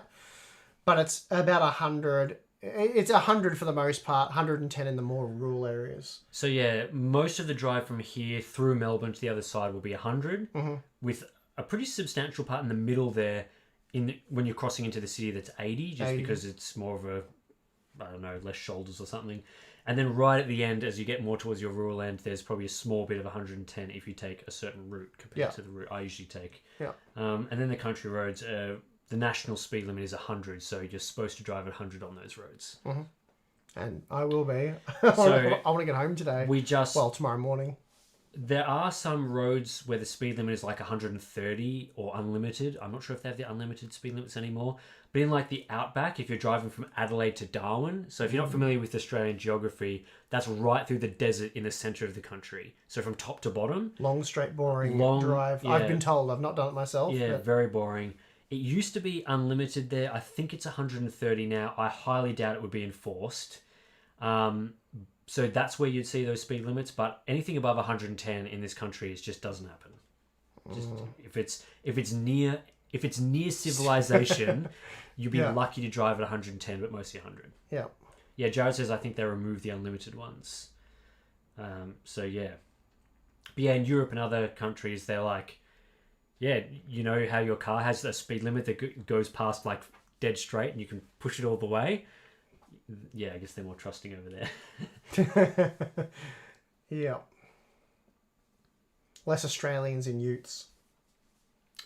But it's about 100 It's 100 for the most part, 110 in the more rural areas. So yeah, most of the drive from here through Melbourne to the other side will be 100, with a pretty substantial part in the middle there. When you're crossing into the city, that's 80, just 80. because it's more of a, I don't know, less shoulders or something. And then right at the end, as you get more towards your rural end, there's probably a small bit of 110 if you take a certain route compared to the route I usually take. Yeah. And then the country roads, the national speed limit is 100, so you're supposed to drive at 100 on those roads. And I will be. So I want to get home today. Tomorrow morning. There are some roads where the speed limit is like 130 or unlimited. I'm not sure if they have the unlimited speed limits anymore. But in like the outback, if you're driving from Adelaide to Darwin, so if you're not familiar with Australian geography, that's right through the desert in the centre of the country. So from top to bottom. Long, straight, boring drive. Yeah. I've been told. I've not done it myself. Yeah, very boring. It used to be unlimited there. I think it's 130 now. I highly doubt it would be enforced. So that's where you'd see those speed limits, but anything above 110 in this country just doesn't happen. Just if it's near civilization, you'd be lucky to drive at 110, but mostly 100. Yeah. Yeah, Jared says I think they removed the unlimited ones. So yeah. But yeah, in Europe and other countries, they're like, yeah, you know how your car has a speed limit that goes past like dead straight and you can push it all the way? Yeah, I guess they're more trusting over there. Yeah. Less Australians in utes.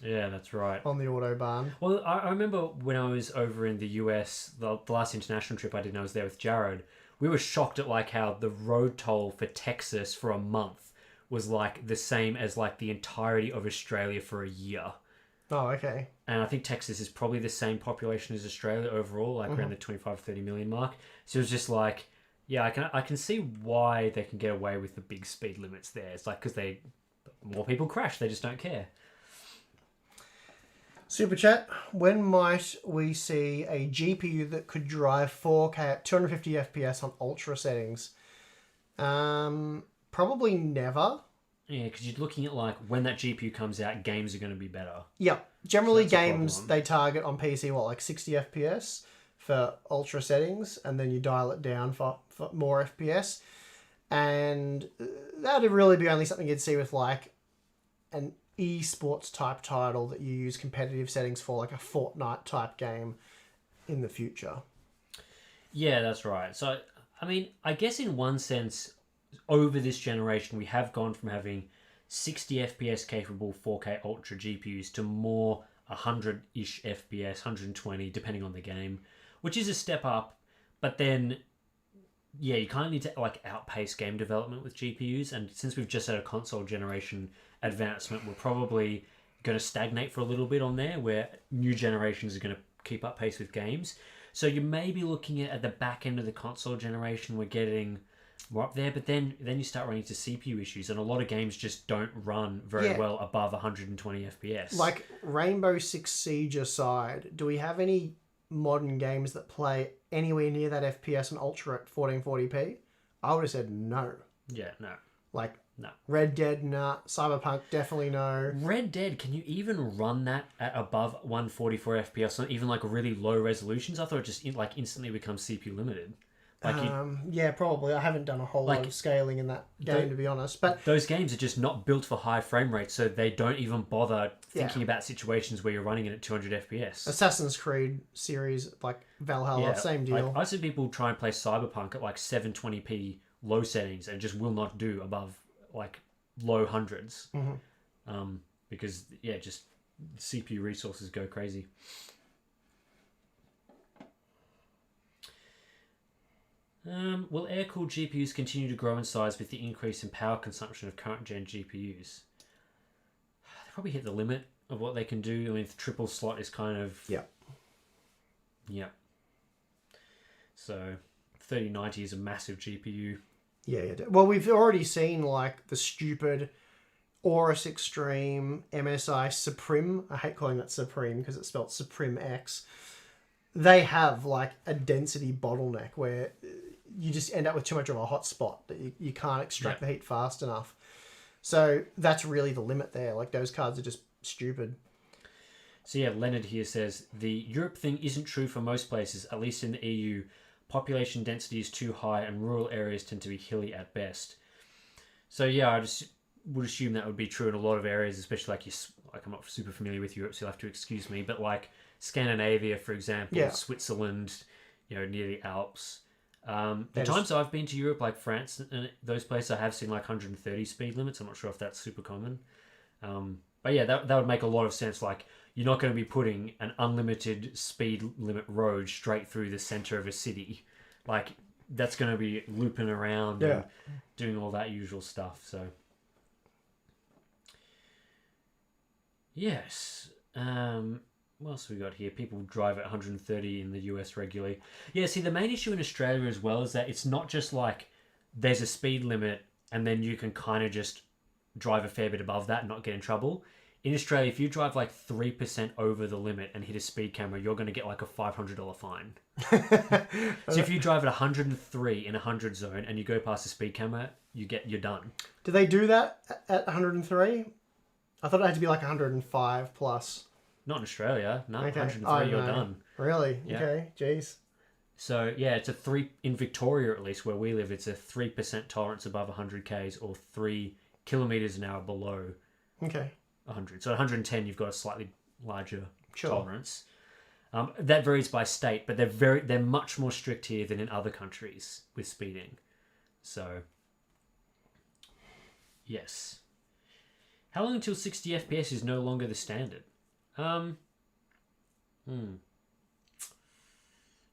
Yeah, that's right. On the Autobahn. Well, I remember when I was over in the US, the last international trip I did, and I was there with Jared, we were shocked at like how the road toll for Texas for a month was like the same as like the entirety of Australia for a year. Oh, okay. And I think Texas is probably the same population as Australia overall, like around the 25, 30 million mark. So it was just like, yeah, I can see why they can get away with the big speed limits there. It's like because more people crash, they just don't care. Super chat. When might we see a GPU that could drive 4K at 250 FPS on ultra settings? Probably never. Yeah, because you're looking at like when that GPU comes out, games are going to be better. Yeah. Generally, games they target on PC like 60 FPS for ultra settings, and then you dial it down for more FPS. And that'd really be only something you'd see with like an esports type title that you use competitive settings for, like a Fortnite type game in the future. Yeah, that's right. So, I mean, I guess in one sense, over this generation, we have gone from having 60 FPS capable 4K Ultra GPUs to more 100-ish FPS, 120, depending on the game, which is a step up. But then, yeah, you kind of need to like outpace game development with GPUs. And since we've just had a console generation advancement, we're probably going to stagnate for a little bit on there, where new generations are going to keep up pace with games. So you may be looking at the back end of the console generation, we're getting more up there, but then you start running into CPU issues, and a lot of games just don't run very well above 120 FPS. Like Rainbow Six Siege aside, do we have any modern games that play anywhere near that FPS and Ultra at 1440p? I would have said no. Yeah, no. Like, no. Red Dead, nah. Cyberpunk, definitely no. Red Dead, can you even run that at above 144 FPS on even like really low resolutions? I thought it just like instantly becomes CPU limited. Like yeah, probably. I haven't done a whole lot of scaling in that game, to be honest. But those games are just not built for high frame rates, so they don't even bother thinking about situations where you're running it at 200 FPS. Assassin's Creed series, like Valhalla, same deal. Like, I've seen people try and play Cyberpunk at like 720p low settings and just will not do above like low hundreds. Because, yeah, just CPU resources go crazy. Will air-cooled GPUs continue to grow in size with the increase in power consumption of current-gen GPUs? They probably hit the limit of what they can do. I mean, the triple slot is kind of... Yeah. So, 3090 is a massive GPU. Yeah. Well, we've already seen, like, the stupid Aorus Extreme MSI Supreme. I hate calling that Supreme because it's spelled Supreme X. They have, like, a density bottleneck where you just end up with too much of a hot spot that you can't extract the heat fast enough. So that's really the limit there. Like, those cards are just stupid. So yeah, Leonard here says, the Europe thing isn't true for most places, at least in the EU, population density is too high and rural areas tend to be hilly at best. So yeah, I just would assume that would be true in a lot of areas, especially like I'm not super familiar with Europe, so you'll have to excuse me, but like Scandinavia, for example, Switzerland, near the Alps. The times I've been to Europe, like France and those places, I have seen like 130 speed limits. I'm not sure if that's super common. But yeah, that would make a lot of sense. Like, you're not going to be putting an unlimited speed limit road straight through the center of a city. Like, that's going to be looping around and doing all that usual stuff. So, yes. What else have we got here? People drive at 130 in the US regularly. Yeah, see, the main issue in Australia as well is that it's not just like there's a speed limit and then you can kind of just drive a fair bit above that and not get in trouble. In Australia, if you drive like 3% over the limit and hit a speed camera, you're going to get like a $500 fine. So if you drive at 103 in a 100 zone and you go past the speed camera, you're done. Do they do that at 103? I thought it had to be like 105 plus. Not in Australia. No, okay. 103, you're done. Really? Yeah. Okay, jeez. So, yeah, it's in Victoria at least, where we live, it's a 3% tolerance above 100 Ks or 3 kilometres an hour below 100. So 110, you've got a slightly larger tolerance. That varies by state, but they're much more strict here than in other countries with speeding. So, yes. How long until 60 FPS is no longer the standard?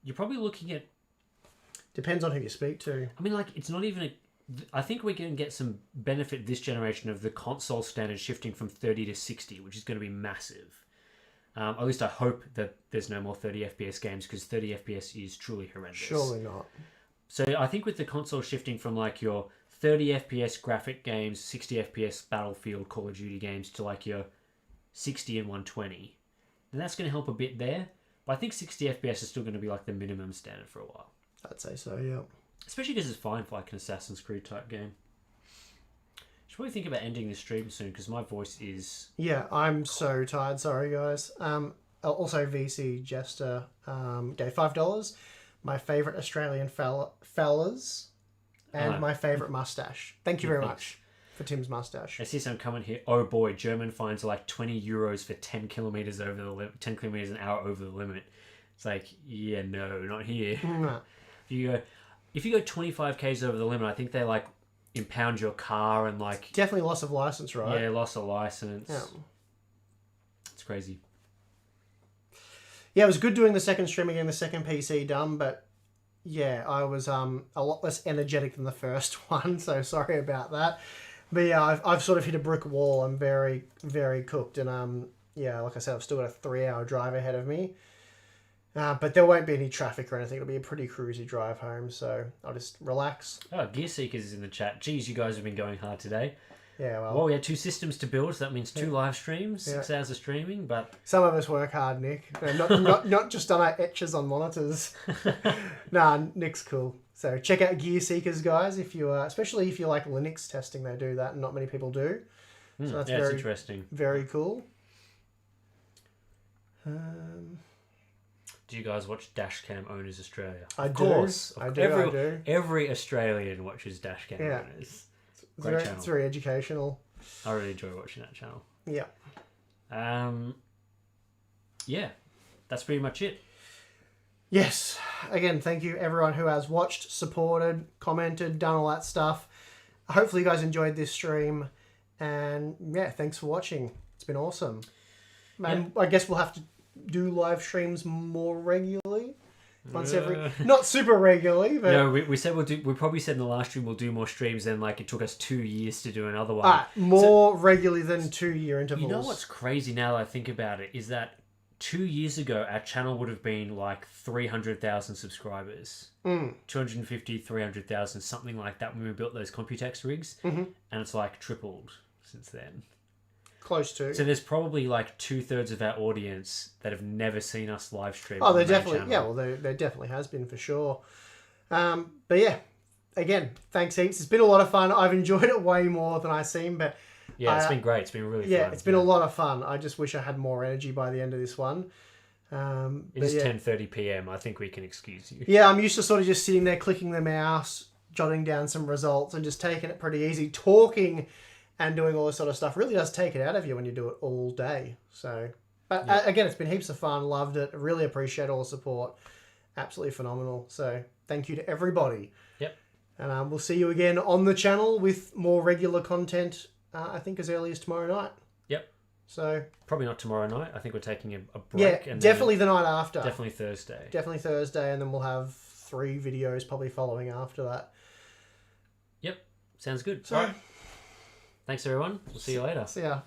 You're probably looking at... Depends on who you speak to. I mean, like, it's not even I think we're going to get some benefit this generation of the console standard shifting from 30 to 60, which is going to be massive. At least I hope that there's no more 30 FPS games, because 30 FPS is truly horrendous. Surely not. So I think with the console shifting from like your 30 FPS graphic games, 60 FPS Battlefield, Call of Duty games to like your 60 and 120, then that's going to help a bit there. But I think 60 FPS is still going to be like the minimum standard for a while. I'd say so, yeah. Especially because it's fine for like an Assassin's Creed type game. Should probably think about ending this stream soon, because my voice is... Yeah, I'm so tired. Sorry, guys. Also, VC Jester gave $5. My favourite Australian fellas and my favourite mustache. Thank you very much for Tim's mustache. I see some comment here. Oh boy, German fines are like €20 for 10 kilometres over the limit, 10 kilometres an hour over the limit. It's like, yeah, no, not here. No. If you go 25 k's over the limit, I think they like impound your car and like... Definitely loss of license, right? Yeah, loss of license. Yeah. It's crazy. Yeah, it was good doing the second stream again, the second PC done, but yeah, I was a lot less energetic than the first one, so sorry about that. But yeah, I've sort of hit a brick wall. I'm very, very cooked, and yeah, like I said, I've still got a 3-hour drive ahead of me. But there won't be any traffic or anything. It'll be a pretty cruisy drive home, so I'll just relax. Oh, Gear Seekers is in the chat. Geez, you guys have been going hard today. Yeah, well, we had 2 systems to build, so that means 2 live streams, 6 hours of streaming, but... Some of us work hard, Nick. Not just on our etches on monitors. Nah, Nick's cool. So check out Gear Seekers, guys, if you especially if you like Linux testing, they do that, and not many people do. So that's it's interesting. Very cool. Do you guys watch Dashcam Owners Australia? Of course. I do. Every Australian watches Dashcam Owners. Great channel. It's very educational. I really enjoy watching that channel. Yeah. Yeah, that's pretty much it. Yes. Again, thank you everyone who has watched, supported, commented, done all that stuff. Hopefully you guys enjoyed this stream. And yeah, thanks for watching. It's been awesome. And I guess we'll have to do live streams more regularly. Once not super regularly, but no, we said we probably said in the last stream we'll do more streams, and like it took us 2 years to do another one. More regularly than 2-year intervals. You know what's crazy now that I think about it is that 2 years ago our channel would have been like 300,000 subscribers, 250, 300,000, something like that when we built those Computex rigs, and it's like tripled since then. Close to. So there's probably like 2/3 of our audience that have never seen us live stream. Oh, there definitely, yeah. Well, there definitely has been for sure. But yeah, again, thanks heaps. It's been a lot of fun. I've enjoyed it way more than I seem, but yeah, it's been great. It's been really fun. Yeah, it's been a lot of fun. I just wish I had more energy by the end of this one. It is 10:30 p.m. I think we can excuse you. Yeah, I'm used to sort of just sitting there clicking the mouse, jotting down some results, and just taking it pretty easy. Talking and doing all this sort of stuff really does take it out of you when you do it all day. So, but again, it's been heaps of fun. Loved it. Really appreciate all the support. Absolutely phenomenal. So thank you to everybody. Yep. And we'll see you again on the channel with more regular content, I think as early as tomorrow night. Yep. So probably not tomorrow night. I think we're taking a break. Yeah, and definitely the night after. Definitely Thursday. Definitely Thursday, and then we'll have 3 videos probably following after that. Yep. Sounds good. So, all right. Thanks, everyone. We'll see you later. See ya.